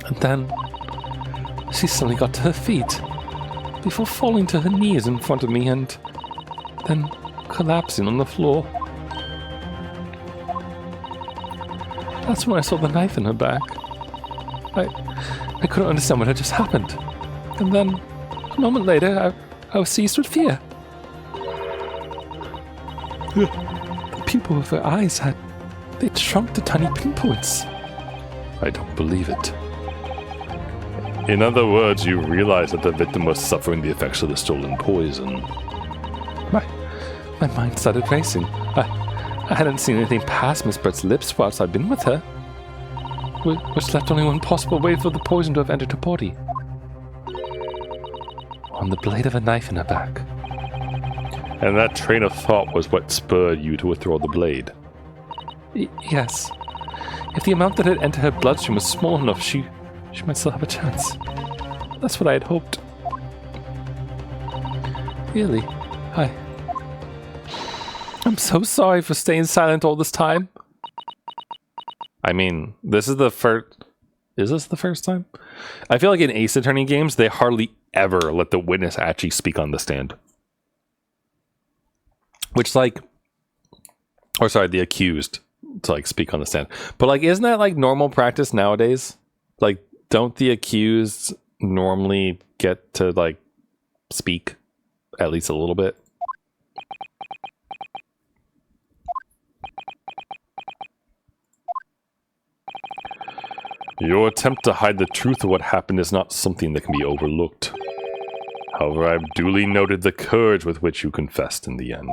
And then she suddenly got to her feet before falling to her knees in front of me and then collapsing on the floor. That's when I saw the knife in her back. I couldn't understand what had just happened. And then, a moment later, I was seized with fear. The pupil of her eyes they'd shrunk to tiny pinpoints. I don't believe it. In other words, you realize that the victim was suffering the effects of the stolen poison. My mind started racing. I hadn't seen anything past Miss Brett's lips whilst I'd been with her, which left only one possible way for the poison to have entered her body. On the blade of a knife in her back. And that train of thought was what spurred you to withdraw the blade. Yes. If the amount that had entered her bloodstream was small enough, she might still have a chance. That's what I had hoped. Really, I'm so sorry for staying silent all this time. I mean, this is the first... Is this the first time? I feel like in Ace Attorney games, they hardly ever let the witness actually speak on the stand. Which, like... Or sorry, the accused to, like, speak on the stand. But, like, isn't that, like, normal practice nowadays? Like, don't the accused normally get to, like, speak at least a little bit? Your attempt to hide the truth of what happened is not something that can be overlooked. However, I have duly noted the courage with which you confessed in the end.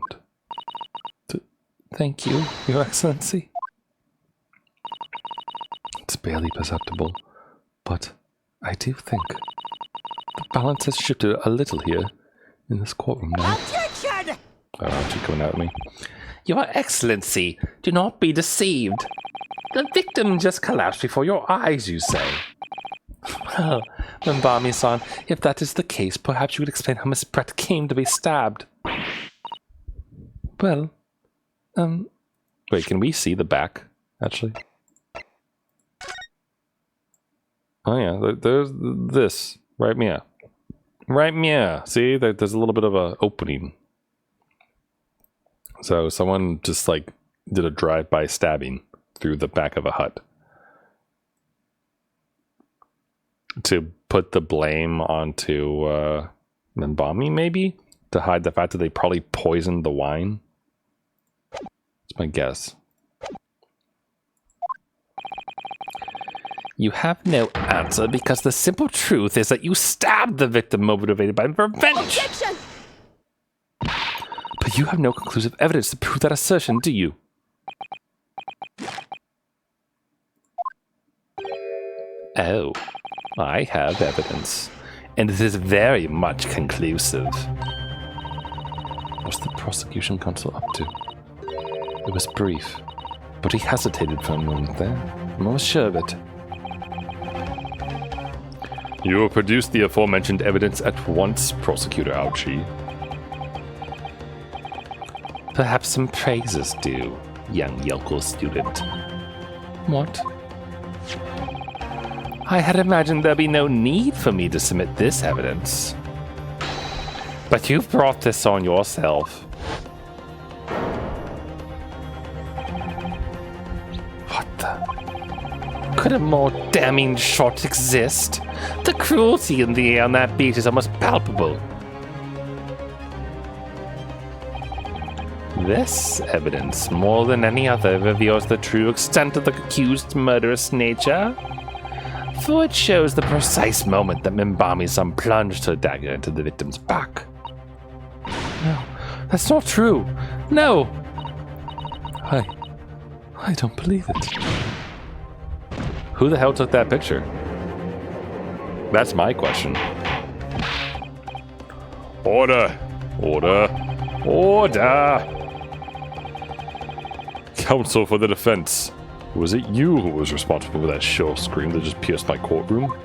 Thank you, Your Excellency. It's barely perceptible, but I do think the balance has shifted a little here in this courtroom now. Objection! aren't you coming at me? Your Excellency, do not be deceived. The victim just collapsed before your eyes, you say. Well, Mbami-san, if that is the case, perhaps you would explain how Miss Brett came to be stabbed. Well, Wait, can we see the back, actually? Oh yeah, there's this. Right, Mia. Right, Mia. See, there's a little bit of a opening. So someone just, like, did a drive-by stabbing through the back of a hut. To put the blame onto Mbami, maybe? To hide the fact that they probably poisoned the wine? That's my guess. you have no answer because the simple truth is that you stabbed the victim motivated by revenge. Objection! But you have no conclusive evidence to prove that assertion, do you? Oh, I have evidence, and it is very much conclusive. What's the prosecution counsel up to? It was brief, but he hesitated for a moment there. I'm almost sure of it. You will produce the aforementioned evidence at once, Prosecutor Ouchie. Perhaps some praises due, young yokel student. What? I had imagined there'd be no need for me to submit this evidence. But you've brought this on yourself. What the? Could a more damning shot exist? The cruelty in the air on that beach is almost palpable. This evidence, more than any other, reveals the true extent of the accused's murderous nature. For it shows the precise moment that Mbami-san plunged her dagger into the victim's back. No, that's not true. No! I don't believe it. Who the hell took that picture? That's my question. Order! Order! Order! Counsel for the defense. Was it you who was responsible for that shrill scream that just pierced my courtroom?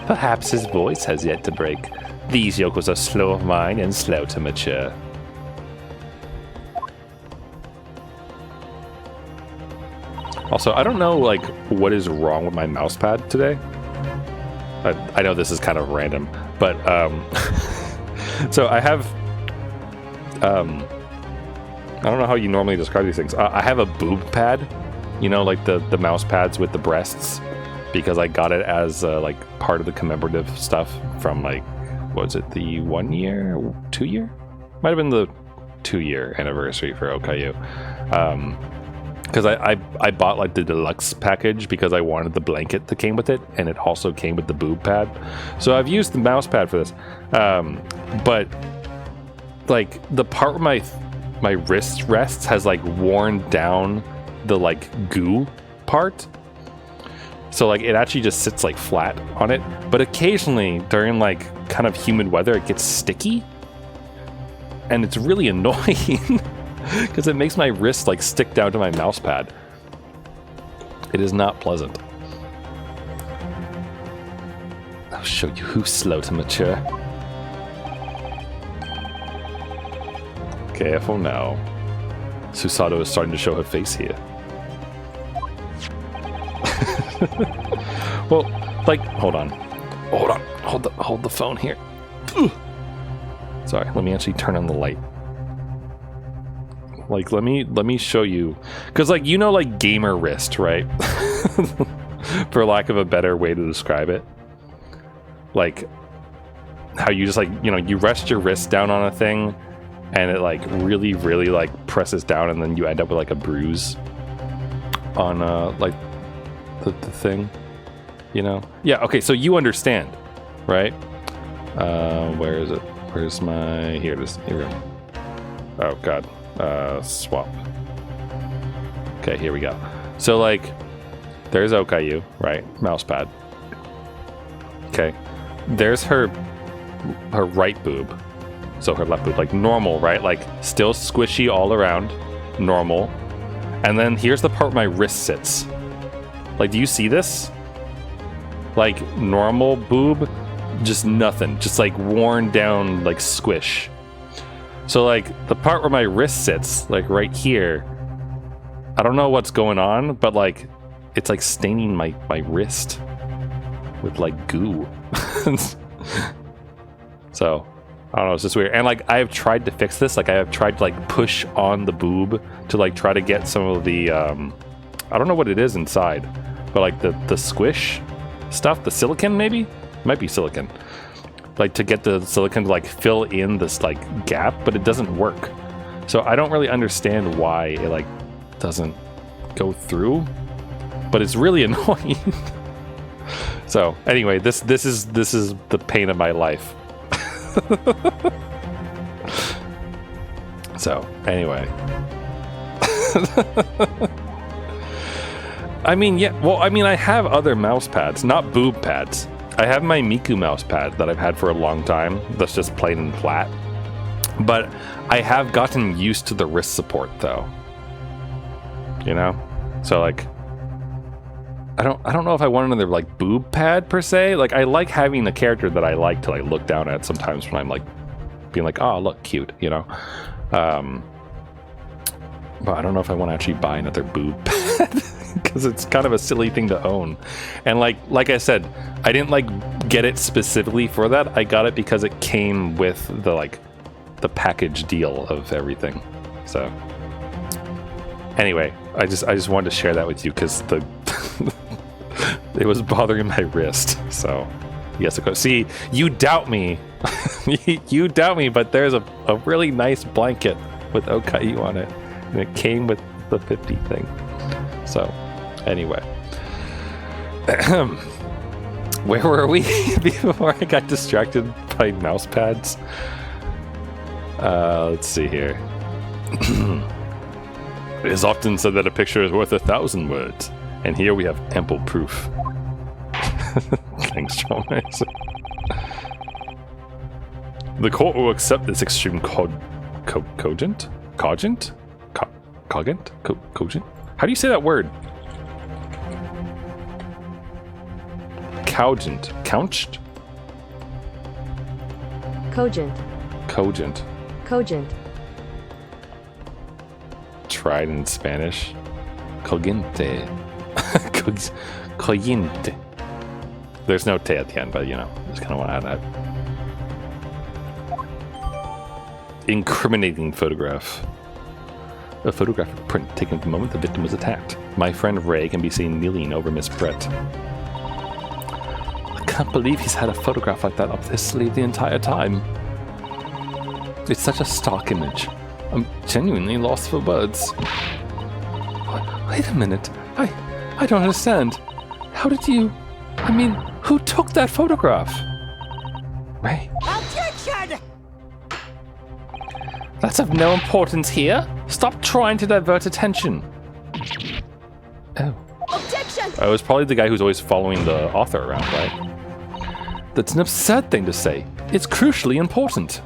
Perhaps his voice has yet to break. These yokels are slow of mind and slow to mature. Also, I don't know, like, what is wrong with my mouse pad today. I know this is kind of random, but, so I have I don't know how you normally describe these things. I have a boob pad, you know, like the mouse pads with the breasts, because I got it as like part of the commemorative stuff from like, what was it, the 1 year, 2 year? Might have been the 2 year anniversary for Okayu. Because I bought like the deluxe package because I wanted the blanket that came with it, and it also came with the boob pad. So I've used the mouse pad for this, but like the part where my wrist rests has like worn down the like goo part, so like it actually just sits like flat on it. But occasionally during like kind of humid weather, it gets sticky, and it's really annoying. Because it makes my wrist like stick down to my mouse pad. It is not pleasant. I'll show you who's slow to mature. Careful now. Susato is starting to show her face here. Well, like, hold on. Hold the phone here. Ugh. Sorry, let me actually turn on the light. Like, let me show you, because like, you know, like gamer wrist, right? For lack of a better way to describe it, like how you just like, you know, you rest your wrist down on a thing, and it like really like presses down, and then you end up with like a bruise on like the thing, you know? Yeah. Okay. So you understand, right? Where is it? Where's my? Here it is. Here we go. Oh God. Swap. Okay, here we go. So like, there's Okayu, right? Mousepad. Okay, there's her right boob. So her left boob, like normal, right? Like still squishy all around, normal. And then here's the part where my wrist sits. Like, do you see this? Like normal boob, just nothing, just like worn down, like squish. So like the part where my wrist sits, like right here, I don't know what's going on, but like it's like staining my wrist with like goo. So I don't know, it's just weird. And like I have tried to fix this, like I have tried to like push on the boob to like try to get some of the I don't know what it is inside, but like the squish stuff, the silicone maybe? It might be silicone. Like to get the silicone to like fill in this like gap, but it doesn't work. So I don't really understand why it like doesn't go through, but it's really annoying. So anyway, this is the pain of my life. So anyway. I mean, yeah, well, I mean, I have other mouse pads, not boob pads. I have my Miku mouse pad that I've had for a long time. That's just plain and flat. But I have gotten used to the wrist support, though. You know, so like, I don't know if I want another like boob pad per se. Like, I like having a character that I like to like look down at sometimes when I'm like being like, oh, look cute, you know. But I don't know if I want to actually buy another boob pad. Because it's kind of a silly thing to own. And like I said, I didn't like get it specifically for that. I got it because it came with the package deal of everything. So anyway, I just wanted to share that with you because it was bothering my wrist. So yes, see, you doubt me. You doubt me, but there's a really nice blanket with Okayu on it, and it came with the 50 thing. So, anyway. Where were we before I got distracted by mouse pads? Let's see here. It is often said that a picture is worth 1,000 words, and here we have ample proof. Thanks, John. The court will accept this extreme cogent? Cogent? Cogent? How do you say that word? Cogent. Couched? Cogent. Cogent. Cogent. Tried in Spanish. Cogente. Cogente. There's no te at the end, but you know, just kind of want to add that. incriminating photograph. A photographic print taken at the moment the victim was attacked. My friend Ray can be seen kneeling over Miss Brett. I can't believe he's had a photograph like that up his sleeve the entire time. It's such a stock image. I'm genuinely lost for words. Wait a minute. I don't understand. How did you... I mean, who took that photograph? Ray? Objection! That's of no importance here. Stop trying to divert attention. Oh. Objection! I was probably the guy who's always following the author around, right? That's an absurd thing to say. It's crucially important.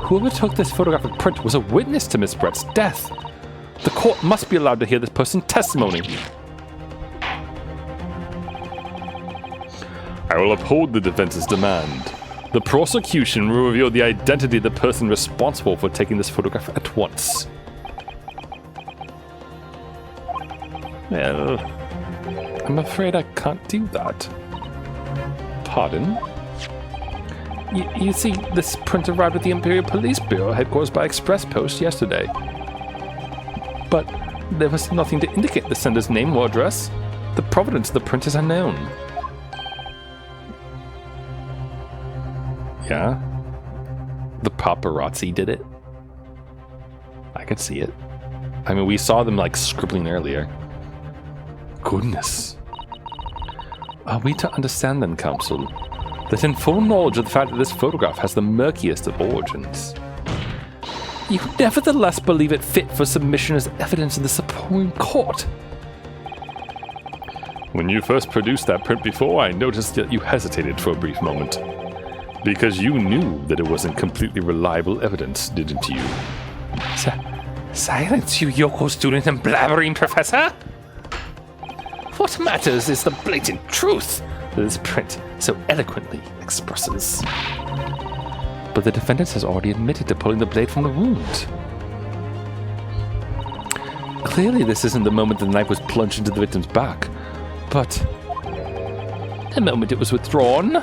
Whoever took this photographic print was a witness to Miss Brett's death. The court must be allowed to hear this person's testimony. I will uphold the defense's demand. The prosecution will reveal the identity of the person responsible for taking this photograph at once. Well, I'm afraid I can't do that. Pardon? You see, this print arrived at the Imperial Police Bureau headquarters by express post yesterday. But there was nothing to indicate the sender's name or address. The provenance of the print is unknown. Yeah? The paparazzi did it? I could see it. I mean, we saw them, like, scribbling earlier. Goodness. Are we to understand, then, Counsel, that in full knowledge of the fact that this photograph has the murkiest of origins, you nevertheless believe it fit for submission as evidence in the Supreme Court? When you first produced that print before, I noticed that you hesitated for a brief moment. Because you knew that it wasn't completely reliable evidence, didn't you? Silence, you Yoko student and blabbering professor! What matters is the blatant truth that this print so eloquently expresses. But the defendant has already admitted to pulling the blade from the wound. Clearly this isn't the moment the knife was plunged into the victim's back, but the moment it was withdrawn.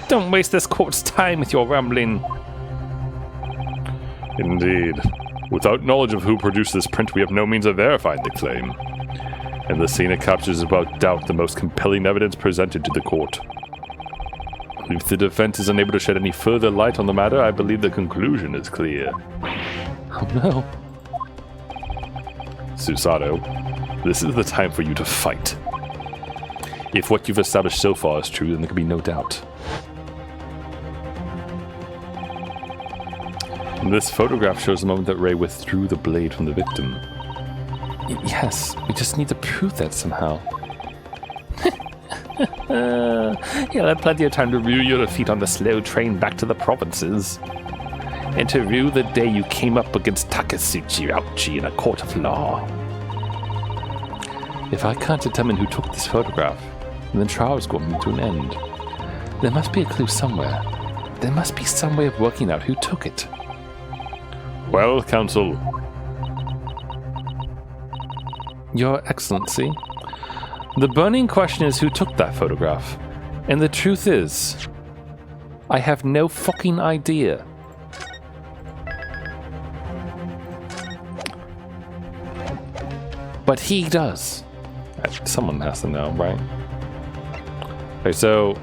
Don't waste this court's time with your rambling. Indeed. Without knowledge of who produced this print, we have no means of verifying the claim. And the scene it captures is without doubt the most compelling evidence presented to the court. If the defense is unable to shed any further light on the matter, I believe the conclusion is clear. oh no. Susato, this is the time for you to fight. If what you've established so far is true, then there can be no doubt. This photograph shows the moment that Ray withdrew the blade from the victim. Yes, we just need to prove that somehow. You'll have plenty of time to rue your defeat on the slow train back to the provinces. And to rue the day you came up against Takasuchi Rauchi in a court of law. If I can't determine who took this photograph, then the trial is going to an end. There must be a clue somewhere. There must be some way of working out who took it. Well, Counsel. Your Excellency, the burning question is who took that photograph. And the truth is, I have no fucking idea. But he does. Someone has to know, right? Okay, so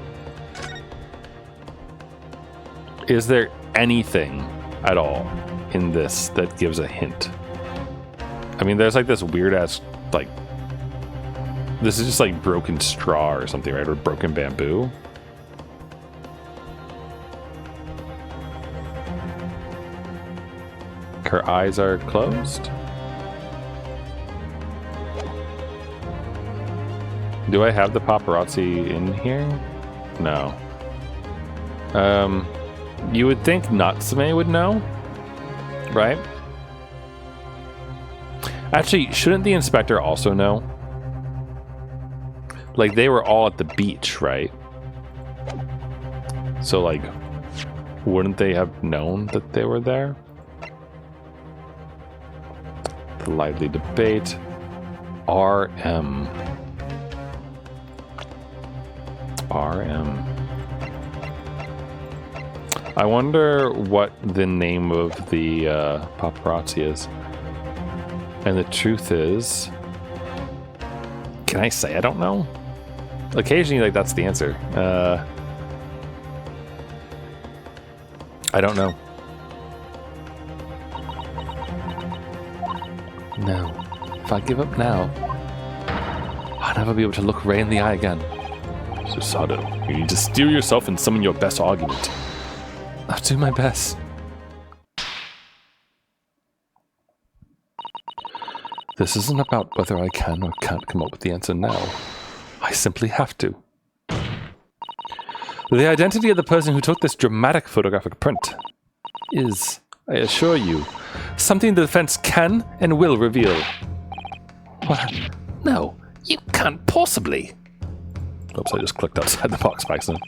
is there anything at all in this that gives a hint? I mean, there's like this weird ass, like, this is just like broken straw or something, right? Or broken bamboo. Her eyes are closed. Do I have the paparazzi in here? No. You would think Natsume would know, right? Actually, shouldn't the inspector also know? Like, they were all at the beach, right? So, like, wouldn't they have known that they were there? The lively debate. RM. I wonder what the name of the paparazzi is. And the truth is... Can I say I don't know? Occasionally, like, that's the answer. I don't know. No. If I give up now, I'll never be able to look Ray in the eye again. Susato, you need to steel yourself and summon your best argument. I'll do my best. This isn't about whether I can or can't come up with the answer now. I simply have to. The identity of the person who took this dramatic photographic print is, I assure you, something the defense can and will reveal. What? No, you can't possibly. Oops, I just clicked outside the box by accident.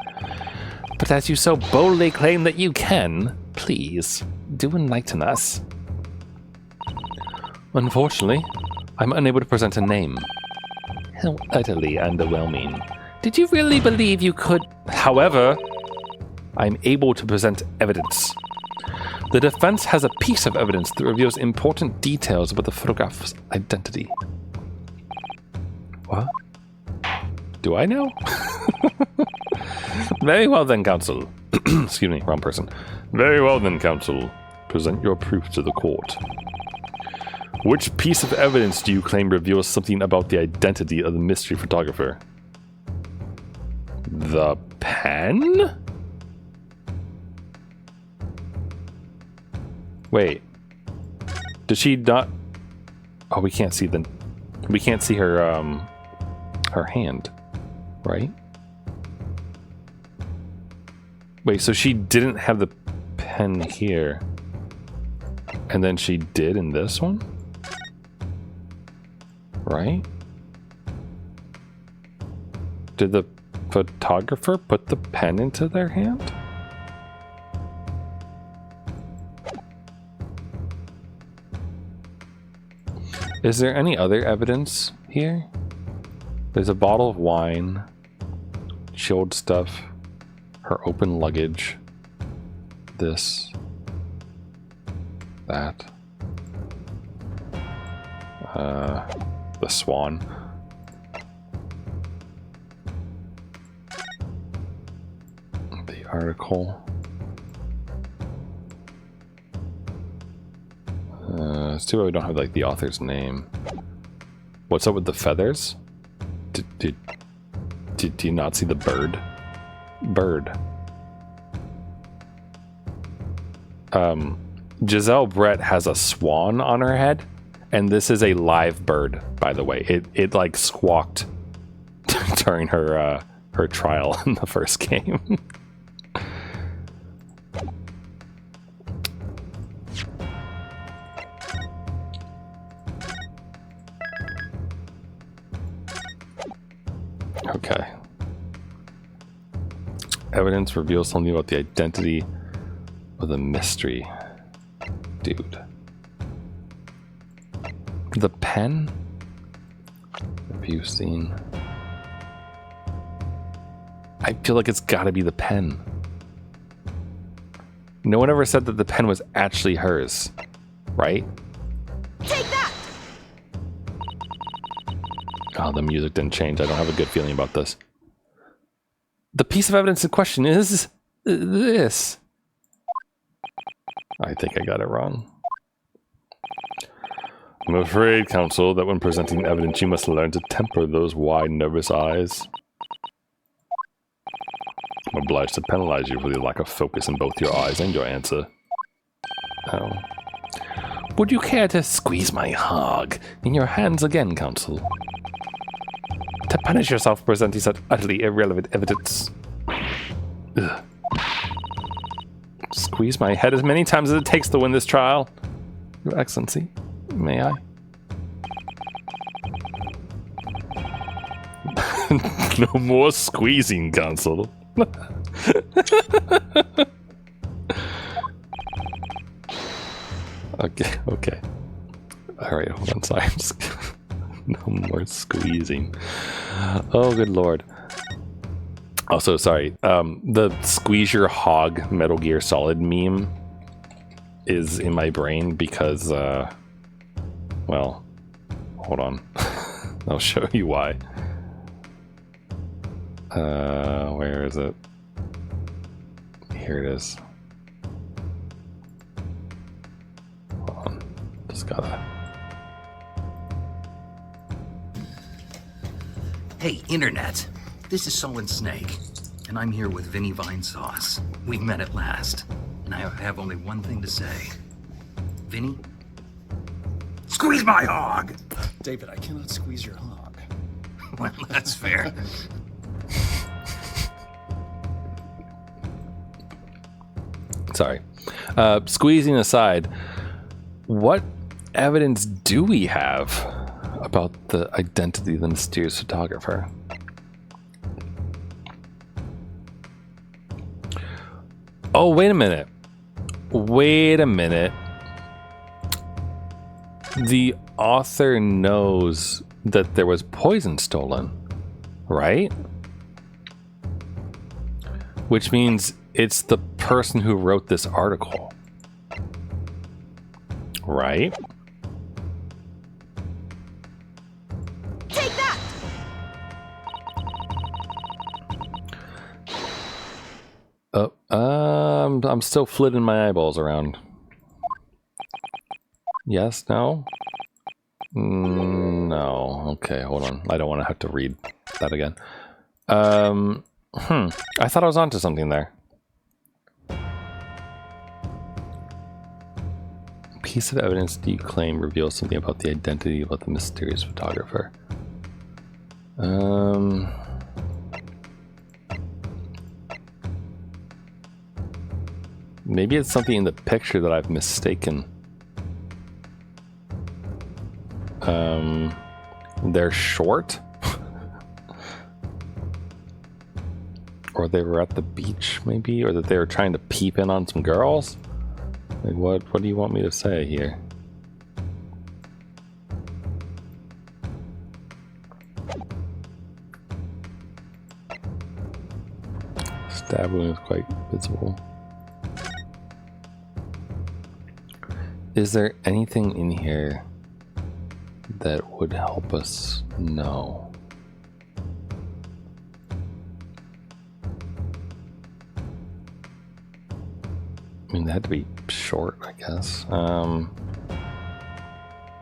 But as you so boldly claim that you can, please, do enlighten us. Unfortunately, I'm unable to present a name. How utterly underwhelming. Did you really believe you could? However, I'm able to present evidence. The defense has a piece of evidence that reveals important details about the photograph's identity. What? Do I know? Very well then, counsel. Excuse me, wrong person. Very well then, counsel. Present your proof to the court. Which piece of evidence do you claim reveals something about the identity of the mystery photographer? The pen? Wait. Does she not... Oh, we can't see the... We can't see her, her hand, right? Wait, so she didn't have the pen here. And then she did in this one? Right? Did the photographer put the pen into their hand? Is there any other evidence here? There's a bottle of wine, chilled stuff, her open luggage, this, that, the swan. The article. It's too bad we don't have like the author's name. What's up with the feathers? Did you not see the bird? Bird. Giselle Brett has a swan on her head, and this is a live bird, by the way. It like squawked during her her trial in the first game. Okay. Evidence reveals something about the identity of the mystery dude. The pen? Review scene. I feel like it's gotta be the pen. No one ever said that the pen was actually hers, right? Take that! Oh, the music didn't change. I don't have a good feeling about this. The piece of evidence in question is this. I think I got it wrong. I'm afraid, counsel, that when presenting evidence, you must learn to temper those wide, nervous eyes. I'm obliged to penalize you for the lack of focus in both your eyes and your answer. Oh. Would you care to squeeze my hog in your hands again, counsel? To punish yourself for presenting such utterly irrelevant evidence. Ugh. Squeeze my head as many times as it takes to win this trial. Your Excellency, may I? No more squeezing, counsel. Okay. Alright, hold on, sorry. No more squeezing. Oh, good lord. Also, sorry, the squeeze your hog Metal Gear Solid meme is in my brain because, well, hold on. I'll show you why. Where is it? Here it is. Hold on. Just gotta... Hey, Internet. This is Solid Snake, and I'm here with Vinny Vinesauce. We met at last, and I have only one thing to say. Vinny? Squeeze my hog! David, I cannot squeeze your hog. Well, that's fair. Sorry. Squeezing aside, what evidence do we have about the identity of the mysterious photographer? Oh, wait a minute. Wait a minute. The author knows that there was poison stolen, right? Which means it's the person who wrote this article, right? Take that! I'm still flitting my eyeballs around. Yes, no? No. Okay, hold on. I don't want to have to read that again. I thought I was onto something there. Piece of evidence do you claim reveals something about the identity of the mysterious photographer? Maybe it's something in the picture that I've mistaken. They're short? Or they were at the beach, maybe? Or that they were trying to peep in on some girls? Like, what do you want me to say here? Stab wound is quite visible. Is there anything in here that would help us know? I mean, they had to be short, I guess.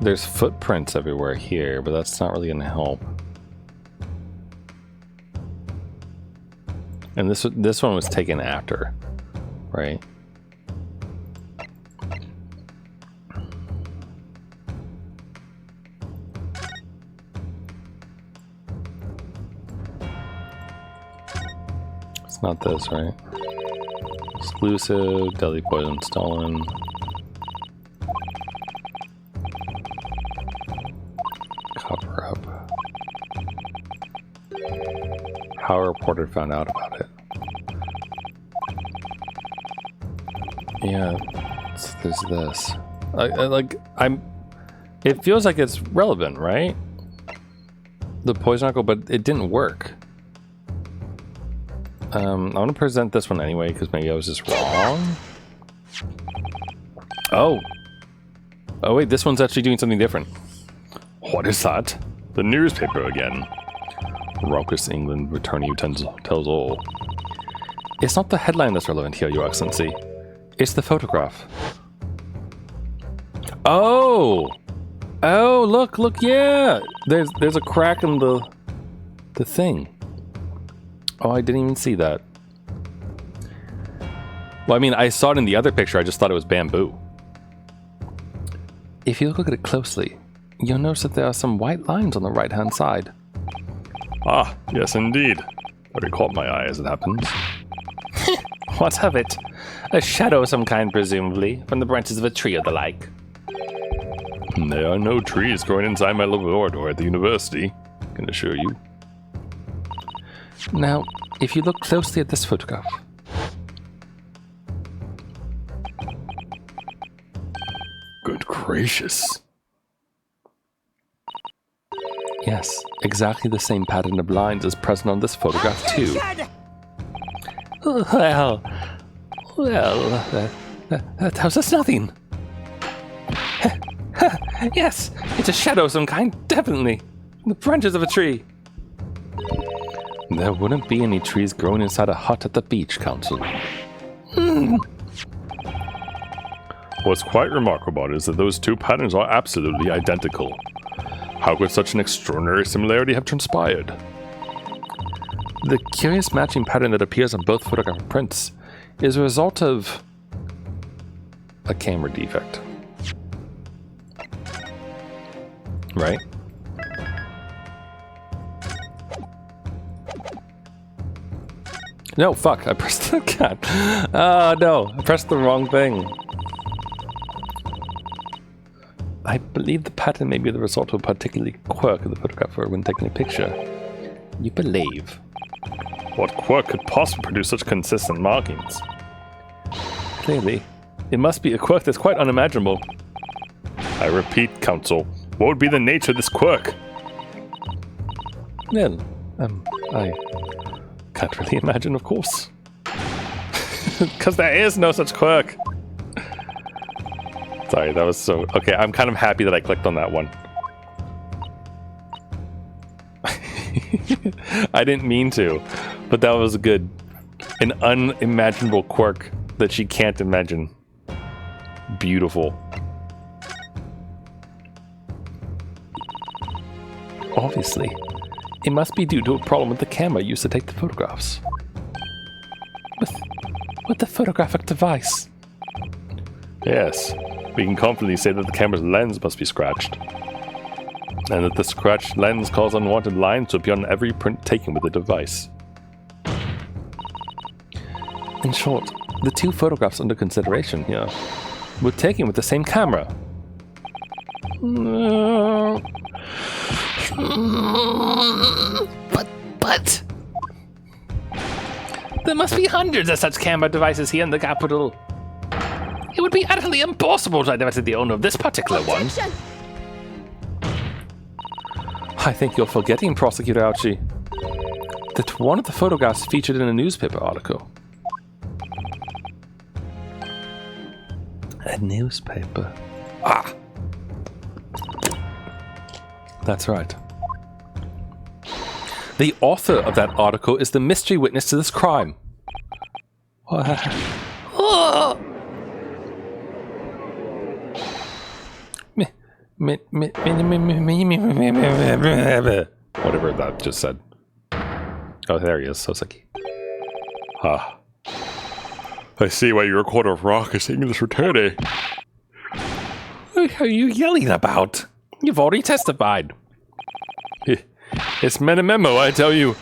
There's footprints everywhere here, but that's not really gonna help. And this one was taken after, right? It's not this, right? Exclusive, deadly poison stolen. Cover up. How a reporter found out about it. Yeah, there's this. It feels like it's relevant, right? The poison article, but it didn't work. I want to present this one anyway, because maybe I was just wrong. Oh. Oh wait, this one's actually doing something different. What is that? The newspaper again. Raucous England returning utensil tells all. It's not the headline that's relevant here, Your Excellency. It's the photograph. Oh! Oh, look, yeah! There's a crack in the thing. Oh, I didn't even see that. Well, I mean, I saw it in the other picture, I just thought it was bamboo. If you look at it closely, you'll notice that there are some white lines on the right-hand side. Ah, yes indeed. But it caught my eye as it happened. What of it? A shadow of some kind, presumably, from the branches of a tree or the like. There are no trees growing inside my laboratory at the university, I can assure you. Now, if you look closely at this photograph. Good gracious. Yes, exactly the same pattern of lines is present on this photograph too. Well, that tells us nothing. Yes, it's a shadow of some kind, definitely. The branches of a tree. There wouldn't be any trees growing inside a hut at the beach, Council. What's quite remarkable is that those two patterns are absolutely identical. How could such an extraordinary similarity have transpired? The curious matching pattern that appears on both photographic prints is a result of a camera defect. Right? No, fuck, I pressed the God. Oh no, I pressed the wrong thing. I believe the pattern may be the result of a particular quirk of the photographer when taking a picture. You believe? What quirk could possibly produce such consistent markings? Clearly. It must be a quirk that's quite unimaginable. I repeat, Council, what would be the nature of this quirk? Well, I can't really imagine, of course. Because there is no such quirk. Sorry, that was so... Okay, I'm kind of happy that I clicked on that one. I didn't mean to, but that was good. An unimaginable quirk that she can't imagine. Beautiful. Obviously, it must be due to a problem with the camera used to take the photographs. With the photographic device. Yes, we can confidently say that the camera's lens must be scratched. And that the scratched lens caused unwanted lines to appear on every print taken with the device. In short, the two photographs under consideration here were taken with the same camera. But... There must be hundreds of such camera devices here in the capital. It would be utterly impossible to identify the owner of this particular one. I think you're forgetting, Prosecutor Ouchie, that one of the photographs featured in a newspaper article. A newspaper? Ah! That's right. The author of that article is the mystery witness to this crime. Oh! Whatever that just said. Oh, there he is, Soseki. Ah. I see why your court of rock is taking this return. What are you yelling about? You've already testified. It's Menimemo, I tell you.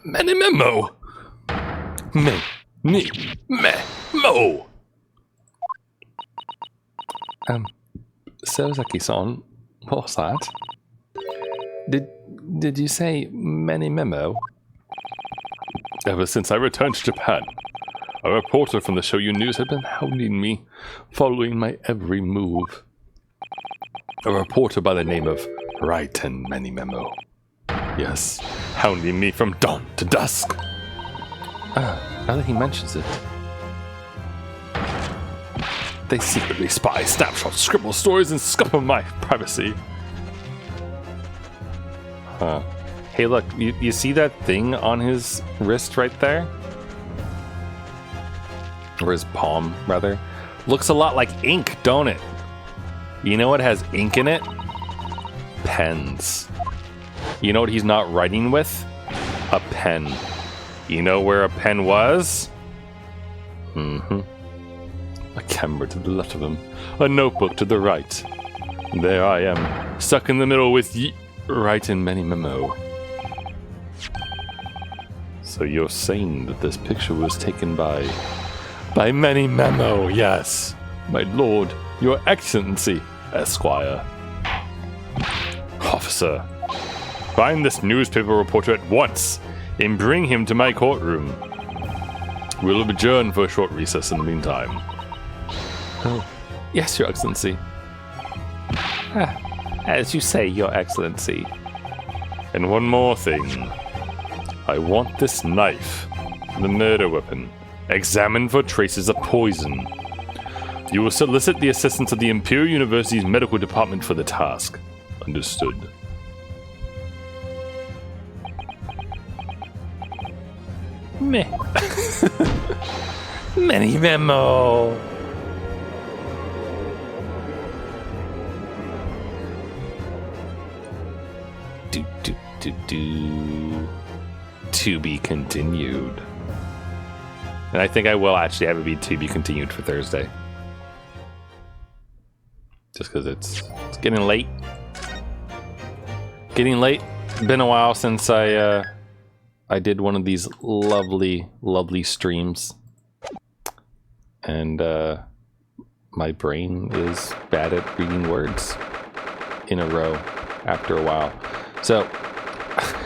Menimemo! Mo! Soseki-san, what was that? Did you say many memo? Ever since I returned to Japan, a reporter from the Shoyu News had been hounding me, following my every move. A reporter by the name of Raiten Many Memo. Yes, hounding me from dawn to dusk. Now that he mentions it. They secretly spy, snapshot, scribble stories, and scupper my privacy. Huh. Hey, look, you see that thing on his wrist right there? Or his palm, rather? Looks a lot like ink, don't it? You know what has ink in it? Pens. You know what he's not writing with? A pen. You know where a pen was? Mm-hmm. A camera to the left of him. A notebook to the right. There I am, stuck in the middle with Raiten Many Memo. So you're saying that this picture was taken by Many Memo, yes. My lord, your excellency, Esquire. Officer, find this newspaper reporter at once and bring him to my courtroom. We'll adjourn for a short recess in the meantime. Oh, yes, your excellency. As you say, your excellency. And one more thing. I want this knife, the murder weapon, Examine for traces of poison. You will solicit the assistance of the Imperial University's medical department for the task. Understood. Meh. Mini memo. To be continued. And I think I will actually have it be to be continued for Thursday. Just because it's getting late. Getting late. Been a while since I did one of these lovely, lovely streams. And my brain is bad at reading words in a row after a while. So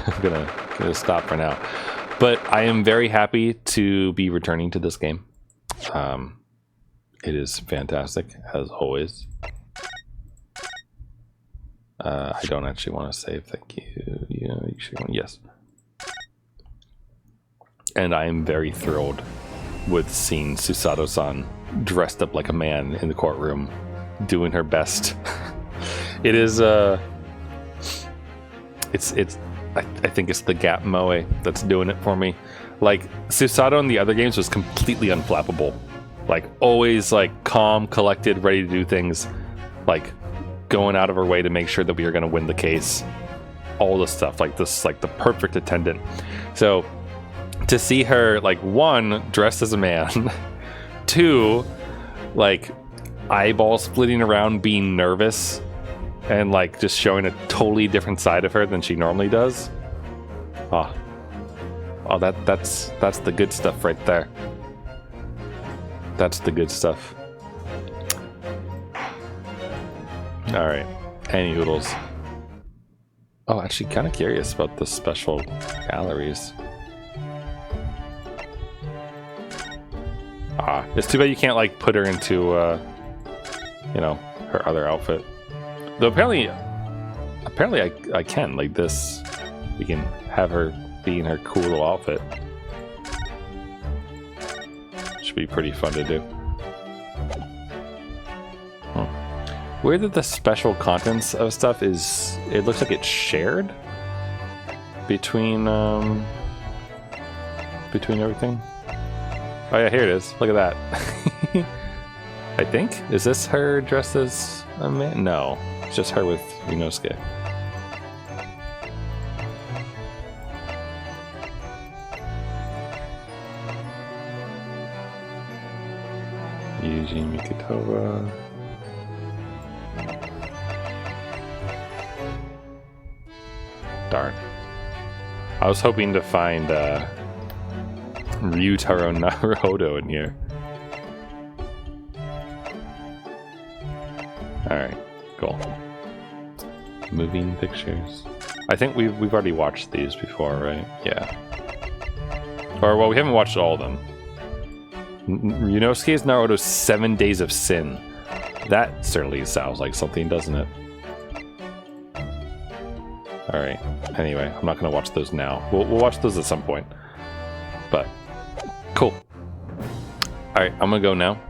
I'm gonna stop for now. But I am very happy to be returning to this game. It is fantastic, as always. I don't actually want to save, thank you. You know, you should want, yes. And I am very thrilled with seeing Susato-san dressed up like a man in the courtroom, doing her best. It is, I think it's the Gap Moe that's doing it for me. Like, Susato in the other games was completely unflappable. Like, always, like, calm, collected, ready to do things. Like, going out of her way to make sure that we are going to win the case. All the stuff, like this, like the perfect attendant. So, to see her, like, one, dressed as a man. Two, like, eyeballs flitting around, being nervous. And, like, just showing a totally different side of her than she normally does. Oh, that's the good stuff right there. That's the good stuff. All right, any hoodles. Oh, actually, kind of curious about the special galleries. Ah, it's too bad you can't like put her into, you know, her other outfit. Though apparently I can, like this, we can have her be in her cool little outfit. Should be pretty fun to do. Weird that the special contents of stuff is, it looks like it's shared between everything. Oh yeah, here it is. Look at that. I think. Is this her dressed as a man? No. It's just her with Ryunosuke. Yuji Mikitova. Darn. I was hoping to find Ryutaro Naruhodo in here. Alright, cool. Moving pictures. I think we've already watched these before, right? Yeah. Or, well, we haven't watched all of them. Ryunosuke's Naruto's 7 Days of Sin. That certainly sounds like something, doesn't it? Alright, anyway, I'm not going to watch those now. We'll watch those at some point. But, cool. Alright, I'm going to go now.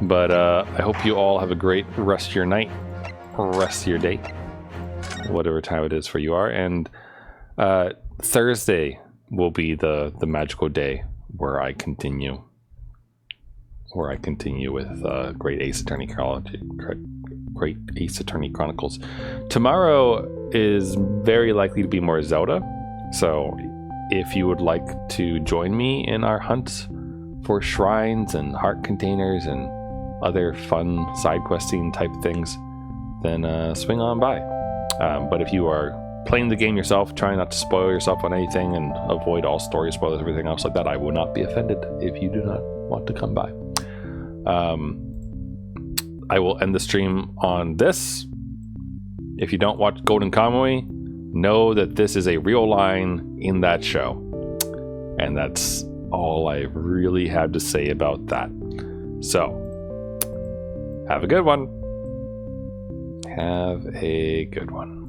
But I hope you all have a great rest of your night, or rest of your day, whatever time it is for you are. And Thursday will be the magical day where I continue. With Great Ace Attorney Chronicles. Tomorrow is very likely to be more Zelda, so if you would like to join me in our hunt for shrines and heart containers and other fun side questing type things, then swing on by. But if you are playing the game yourself, trying not to spoil yourself on anything and avoid all story spoilers, everything else like that, I will not be offended if you do not want to come by. I will end the stream on this. If you don't watch Golden Kamuy, know that this is a real line in that show. And that's all I really have to say about that. So, have a good one. Have a good one.